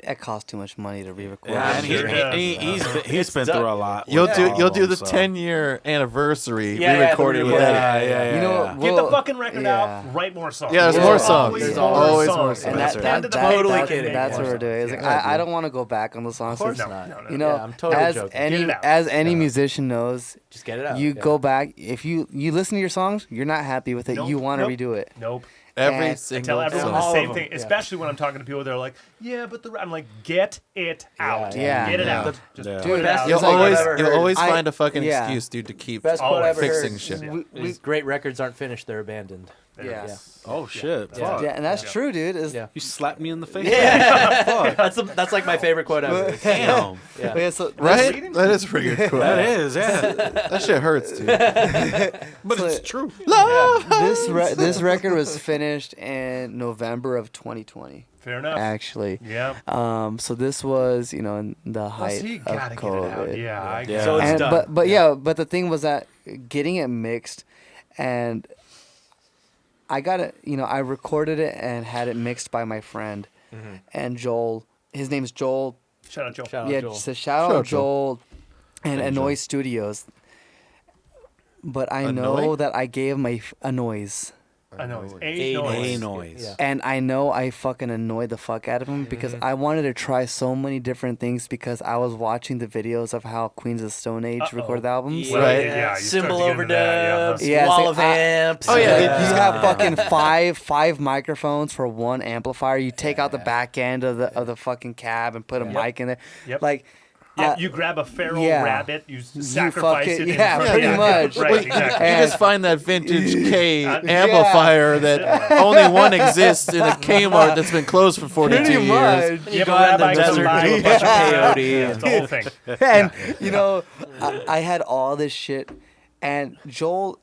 It costs too much money to re-record. Yeah, and sure does. he's been done. through a lot. You'll with do all you'll of do the them, so. 10-year anniversary Yeah, re-recorded with re-recorded. Eddie. Yeah. You know what? Get the fucking record yeah. out. Write more songs. Yeah, there's more songs. Always There's more always songs. more songs. And That's that, right. that, End of the that- Totally that's, kidding. that's what Yeah. we're doing. It's like, Yeah, I dude. don't want to go back on the songs. No, So, no. Yeah, I'm totally as joking. Get it out. any musician knows, Just get it out. you yeah. go back. If you listen to your songs, you're not happy with it. Nope, You want to nope. redo it. Nope. Every And single Tell everyone song. the All same of thing, them, yeah. especially when I'm talking to people. They're like, "Yeah, but I'm like, get it out. yeah. Get it Yeah. out. Just Yeah. do it Best out. You'll It's like always I've ever you'll heard. always I- find a fucking yeah. excuse, dude, to keep Best quote Always. I've ever fixing heard. shit. These great records aren't finished; they're abandoned. There it Yeah. is. Oh shit! Yeah. Fuck. Yeah, and that's true, dude. Is Yeah. You slapped me in the face. Yeah, that's like my favorite quote ever. Damn. Yeah. Yeah, so Right? That is pretty good. That is, yeah. That shit hurts, dude. But So- it's true. this record was finished in November of 2020, Fair enough. actually. Yeah. So this was, in the height So you of gotta get it out. COVID. Yeah. I Yeah. guess. So it's And, done. but the thing was that getting it mixed, and I got it. I recorded it and had it mixed by my friend, and Joel. His name's Joel. Shout out, Joe. Shout out Yeah, Joel. so shout out Joel and Annoy Studios. But I know Annoy? that I gave my a noise. I know. It's A a noise. A noise. Yeah. And I know I fucking annoyed the fuck out of him because I wanted to try so many different things because I was watching the videos of how Queens of Stone Age Uh-oh. recorded albums. Well, Right. Yeah. You start Cymbal to get into that, overdubs, Yeah, wall see, of amps. Oh, yeah, You have fucking five microphones for one amplifier. You take out the back end of the fucking cab and put a mic in there. Yep. Like, Yeah, you grab a feral yeah. rabbit, you sacrifice fucking- it. in yeah, front- pretty much. Right, Wait, exactly. You And- just find that vintage K Yeah. amplifier that only one exists in a Kmart that's been closed for 42 pretty years. much. You You go out in the rabbi comes desert, by do a with bunch of Yeah, peyote. it's the whole thing. And I had all this shit, and Joel,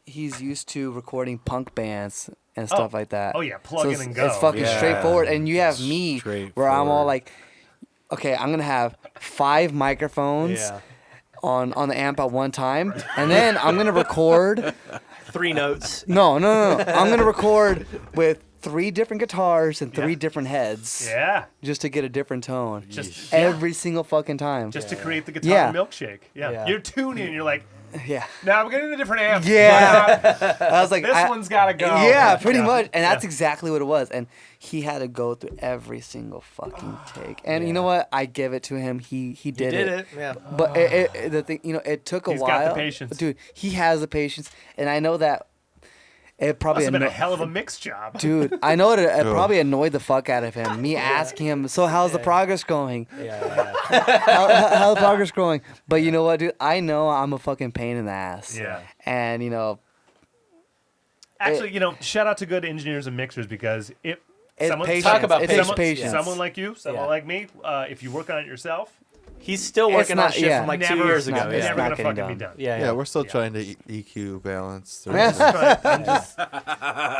he's used to recording punk bands and stuff like that. Oh, yeah, plug in it's, and go. It's fucking Yeah. straightforward, and you have me where I'm all Straightforward. like, okay, I'm gonna have 5 microphones. Yeah. on the amp at one time, and then I'm gonna record. 3 notes. No. I'm gonna record with 3 different guitars and 3 different heads. Yeah. Just to get a different tone. Just Every single fucking time. Just to create the guitar milkshake. Yeah. Yeah. You're tuning and you're like, Yeah. now I'm getting a different amp. Yeah. I was like, This one's got to go. Yeah, pretty much. And that's exactly what it was. And he had to go through every single fucking take. And you know what? I give it to him. He did it. Yeah. But the thing, it took a He's while. got the patience. Dude, he has the patience. And I know that it probably Must have been a hell of a mix job. Dude, I know it probably annoyed the fuck out of him. Me asking him, so how's the progress going? Yeah. How's the progress going? But you know what, dude? I know I'm a fucking pain in the ass. Yeah. And, Actually, shout out to good engineers and mixers because it's someone, patience. Talk about It takes someone, patience. someone like you, someone Yeah. like me, if you work on it yourself, He's still working not- on shit yeah. from like never, 2 years it's ago. not- it's it's Yeah. never not going to getting fucking be done. Yeah. We're still trying to EQ balance.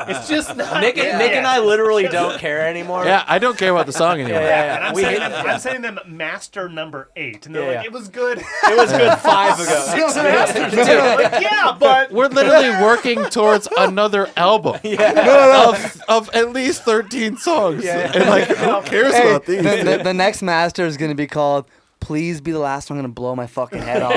It's just not. Nick and I literally don't care anymore. Yeah, I don't care about the song anymore. Yeah. And I'm We sending hate them, it. I'm sending them master number 8, and they're Yeah, like, yeah. "It was good." It was good 5 ago. 6 masters too. I'm like, yeah, but We're literally working towards another album of at least 13 songs. And who cares Hey, about these? the next master is going to be called Please Be the Last One I'm going to blow my fucking head off.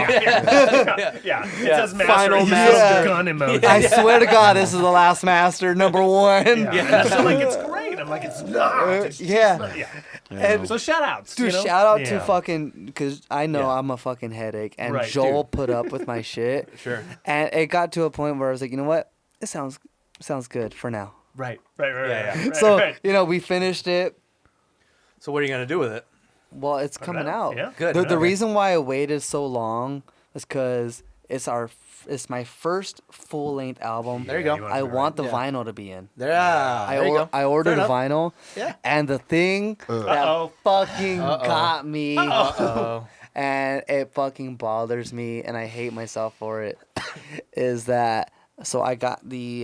yeah, it says master. Final He master. says gun emoji. I swear to God, this is the last master, number 1. Yeah. So like, it's great. I'm like, it's not. It's just yeah. not. Yeah. And So shout outs. dude, shout out to fucking, because I know I'm a fucking headache, and Right, Joel put up with my shit. Sure. And it got to a point where I was like, you know what? It sounds good for now. Right. Yeah. Right, So, right. we finished it. So what are you gonna do with it? Well, it's coming out. Yeah. Good. The Okay. reason why I waited so long is because it's my first full length album. There you go. wanna I be want the Yeah. vinyl to be in. There you go. I ordered Fair a vinyl. Yeah. And the thing that Uh-oh. fucking got me, Oh. and it fucking bothers me, and I hate myself for it, is that so I got the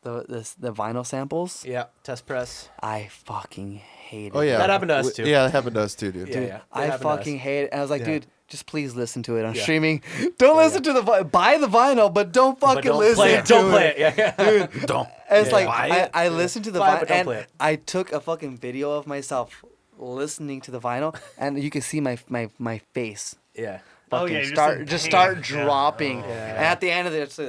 vinyl samples. Yeah. Test press. I fucking hate it. Oh, yeah. That happened to us, too. Yeah, that happened to us too, dude. Yeah. Dude, It I happened to us. fucking hate it. And I was like, Yeah. dude, just please listen to it on Yeah. streaming. Don't listen to buy the vinyl, but don't But fucking don't listen play it. to Don't play it. Yeah. Dude, Don't. it's like Buy it. I listened to the Buy it, but vinyl, don't play and it. I took a fucking video of myself listening to the vinyl, and you can see my face. Yeah. Oh, Fucking yeah, you're start in just pain. start Yeah. dropping, Yeah. and at the end of it, it's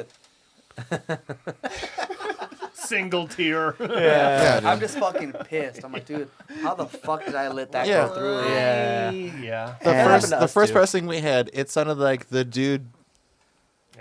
Single tear. Yeah, I'm dude. just fucking pissed. I'm like, dude, how the fuck did I let that Yeah. go through? Yeah. Yeah. The And- first, happened to the us, first too. pressing we had, it sounded like the dude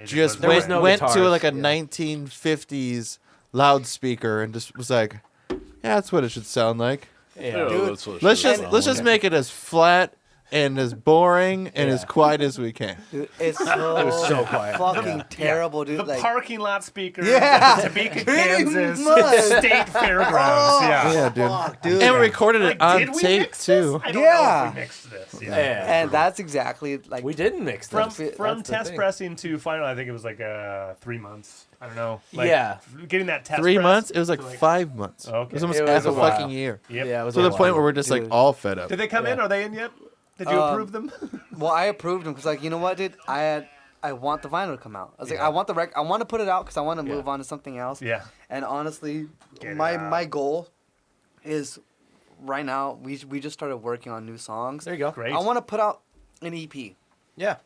just There was went, no went to guitars. like a Yeah. 1950s loudspeaker and just was like, "Yeah, that's what it should sound like. Yeah. Dude, that's what it Let's should just sound let's just like. make it as flat and as boring and as Yeah. quiet as we can." Dude, it's so, so quiet. fucking terrible, dude. The like, parking lot speakers. Yeah, Topeka, pretty Kansas. much. State fairgrounds. yeah. Yeah, dude. fuck, dude. And we recorded it Like, on did we tape mix too. This? I don't Yeah. know if we mixed this. Yeah. Yeah. And that's exactly like We didn't mix From them. from That's the test thing. pressing to final, I think it was like 3 months. I don't know. Like, Yeah. Getting that test 3 press months? It was like to, 5 months. Okay. It was almost It was half a a while. fucking year. Yep. Yeah, it was To a the while. point where we're just like Dude. all fed up. Did they come in? Yeah. Are they in yet? Did you approve them? Well, I approved them because, like, you know what, dude? I want the vinyl to come out. I was like, I want I want to put it out because I want to move on to something else. Yeah. And honestly, Get it my out. goal is right now. We just started working on new songs. There you go. Great. I want to put out an EP. Yeah.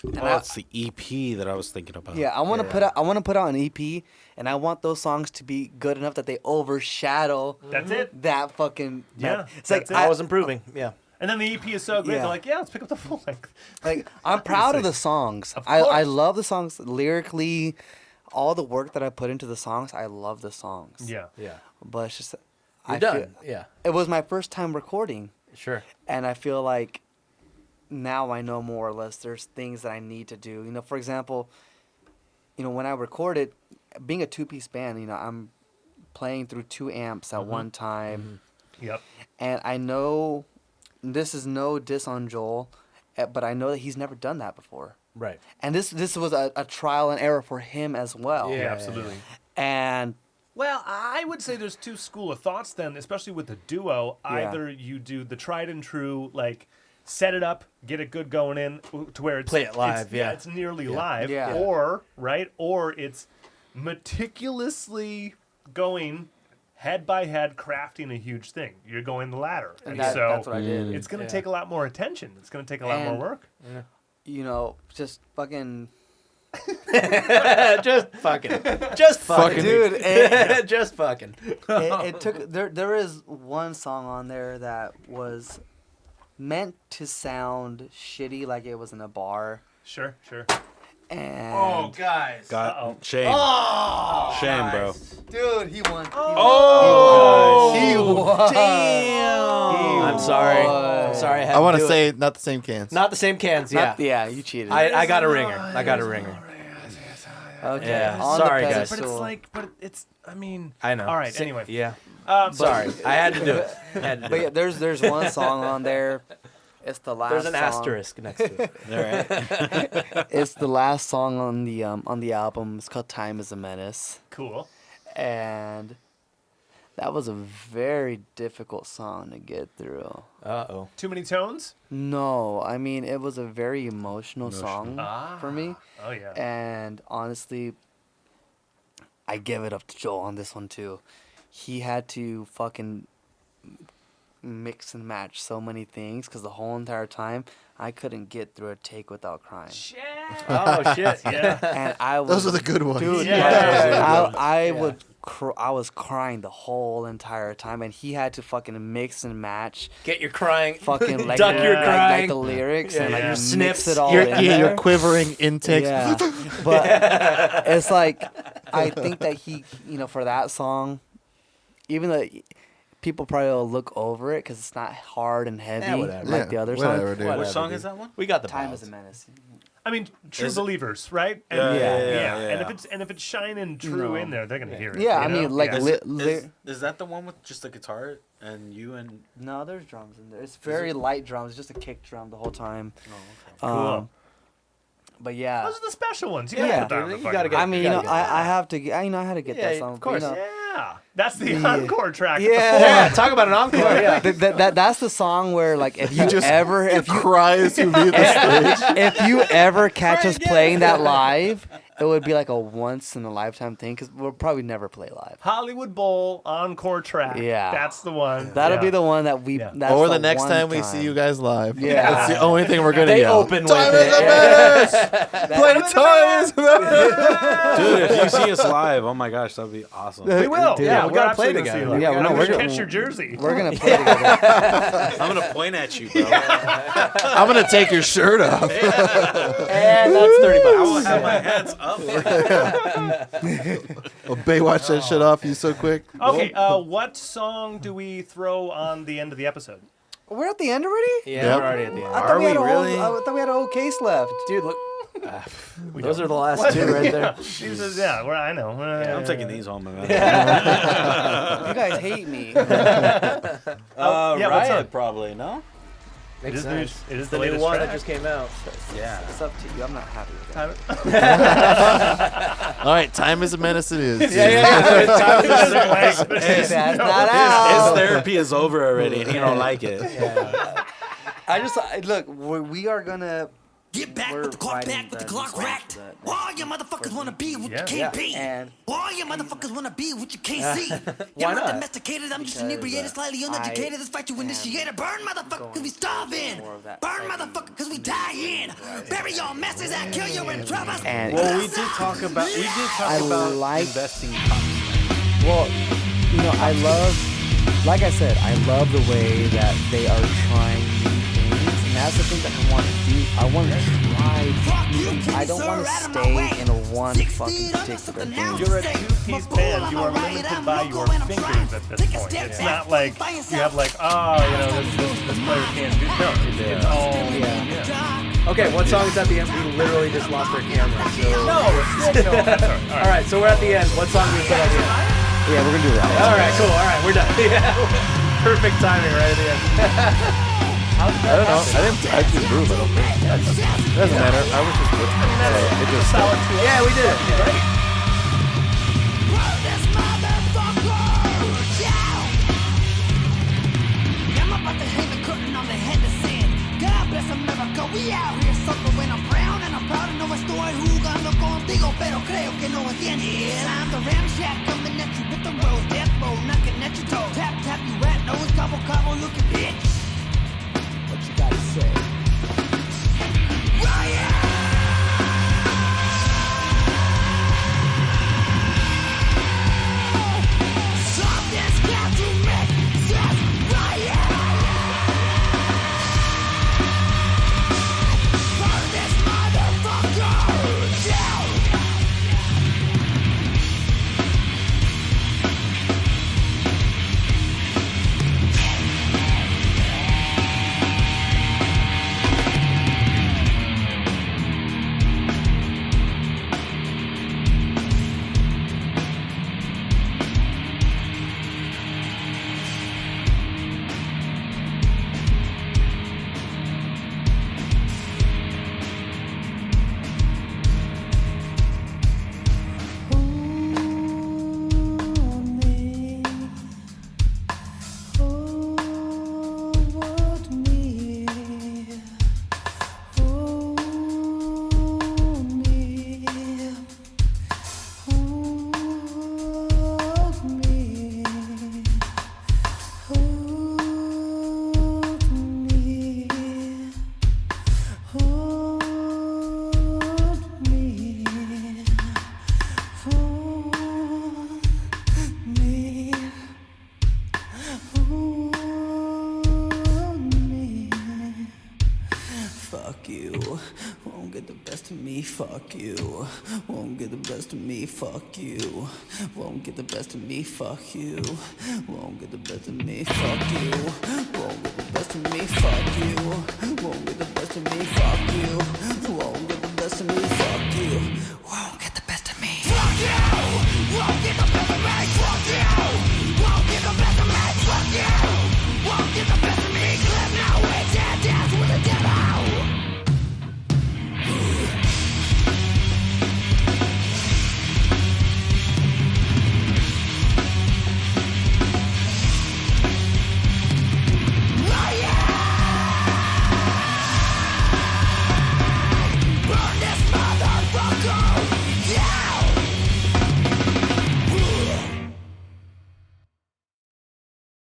And Oh, it's the EP that I was thinking about. yeah, I want to Yeah. put out. I want to put out an EP, and I want those songs to be good enough that they overshadow That's it. that fucking. Yeah, it's like that's it. I was improving. Yeah. And then the EP is so great. Yeah. They're like, yeah, let's pick up the full length. Like, I'm proud of the songs. Of I course. love the songs lyrically, all the work that I put into the songs. I love the songs. Yeah. Yeah. But it's just, You're I done. feel, Yeah. it was my first time recording, Sure. and I feel like now I know more or less. There's things that I need to do. You know, for example, when I recorded, being a two-piece band, I'm playing through 2 amps at one time, Yep. and I know this is no diss on Joel, but I know that he's never done that before. Right. And this was a trial and error for him as well. Yeah. Absolutely. And Well, I would say there's 2 school of thoughts then, especially with the duo. Yeah. Either you do the tried and true, like, set it up, get it good going in to where it's Play it live, yeah. it's nearly live, Yeah. or it's meticulously going head by head, crafting a huge thing. You're going the latter, And so that's what I did. it's going to take a lot more attention. It's going to take a lot more And- work. You know, just fucking. Just fucking. Just fucking. Dude, Just fucking. it took. There is one song on there that was meant to sound shitty, like it was in a bar. Sure. And guys. Uh-oh. Shame. Shame, bro. dude, he won. Oh, Damn. I'm sorry. I'm sorry. I had I want to to do say it. not the same cans. Not the same cans. Yeah. Yeah, you cheated. I got a ringer. I got a ringer. okay. Yeah, on the sorry, guys. pedestal. I mean. I know. All right. Anyway. Yeah. But- Sorry. I had to do it. I had to do But yeah, it. there's one song on there. It's the last. There's an song. asterisk next to it. all right. It's the last song on the album. It's called "Time Is a Menace," Cool. and that was a very difficult song to get through. Uh-oh. Too many tones? No, I mean it was a very emotional song for me, Oh yeah. and honestly, I give it up to Joel on this one too. He had to fucking mix and match so many things because the whole entire time I couldn't get through a take without crying. Oh, shit. Yeah. And I was Those are the good ones. dude. Yeah. I was crying the whole entire time, and he had to fucking mix and match, Get your crying. fucking like, Duck your like crying. the lyrics and Yeah, like yeah. Your mix sniffs. it all Your- in Your there. quivering intakes. Yeah, but it's like I think that he, for that song, even though people probably will look over it because it's not hard and heavy whatever. like the other whatever, song. dude. Whatever. Which song is that one? We got the Time balls. is a menace. I mean, true Is it- believers, right? Yeah. And if it's shining true No. in there, they're gonna hear it. Yeah, you I know? mean, like Yeah. Is that the one with just the guitar and you and? no, there's drums in there. It's very light drums, it's just a kick drum the whole time. Oh, Cool. But yeah, Those are the special ones. You Yeah. gotta put that on the You fucking gotta get- record. I mean, you gotta get I have to, I had to get Yeah, that song. of course. But, Yeah, that's the encore track. Yeah, talk about an encore. Yeah. that's the song where like if you just ever if you cry as you leave the stage. if you ever catch us playing that live, it would be like a once in a lifetime thing because we'll probably never play live. Hollywood Bowl encore track. Yeah. That's the one. That'll Yeah. be the one that we. Yeah. That's Or the next one time we see you guys live. Yeah. That's the only thing we're going to They yell. open with Time is a it. menace! Play time is a menace! dude, if you see us live, oh my gosh, that'd be awesome. We will. Dude, yeah, we we're gotta play absolutely gonna see together. you. Yeah, no, we we're should gonna- catch your jersey. We're gonna play together. I'm gonna point at you, bro. I'm going to take your shirt off. And that's $30. I will have my hands up. I'll Baywatch that shit off you so quick. Okay, what song do we throw on the end of the episode? We're at the end already. Yeah, Yep. we're already at the end. I Are thought we we had a really? I thought we had a whole case left. Dude, look. Those are the last two right there. Jesus, yeah, I know. I'm taking these home, man. You guys hate me. yeah, what's Riot up? probably, no? It Makes is, sense. it is It's the the new latest one track. that just came out. Yeah. It's up to you. I'm not happy with that. All right, time is a menace it is. That's not out. His therapy is over already, and he don't like it. I just look. We are gonna. Get back We're with the clock writing back with the the clock songs racked. that- All you motherfuckers wanna be what Yeah. you can't be. And All you motherfuckers wanna be what you can't see. Why You're not not? domesticated, I'm just Because, inebriated, slightly uneducated. I This fight you initiated. Burn motherfucker, cause we starving. more of that Burn heavy motherfucker, cause we dying. Bury your messes that kill you in trouble. And Well, we did talk about I like- investing. well, I love, like I said, I love the way that they are trying new things, and that's the thing that I want to do. I want to try new things. I don't want to stay in a one fucking particular thing. You're a two-piece band. You are limited by your fingers at this point. It's not like you have like, this player can't do. No, it's all. Yeah. Okay, what song is at the end? We literally just lost our camera. So. No, that's all right. All right, so we're at the end. What song do we put at the end? Yeah, we're gonna do that. All right, cool. All right, we're done. Yeah. Perfect timing right at the end. I don't know. I didn't move. I don't think. It doesn't matter. I was just listening. So it just. Yeah, we did it. Great. I'm about to hang the curtain on the head of sand. God We out here suffering when I'm brown and I'm proud to know estoy jugando contigo, pero creo que no entiendes. I'm the ramshack coming at you with the rose, death row knocking at your toe. Tap tap you rat nose, gobble gobble looking bitch. What you gotta say? Riot! Something's got to make this riot! Burn this motherfucker down! Fuck you, won't get the best of me, fuck you. Won't get the best of me, fuck you. Won't get the best of me, fuck you. Won't get the best of me, fuck you. Won't get the best of me, fuck you.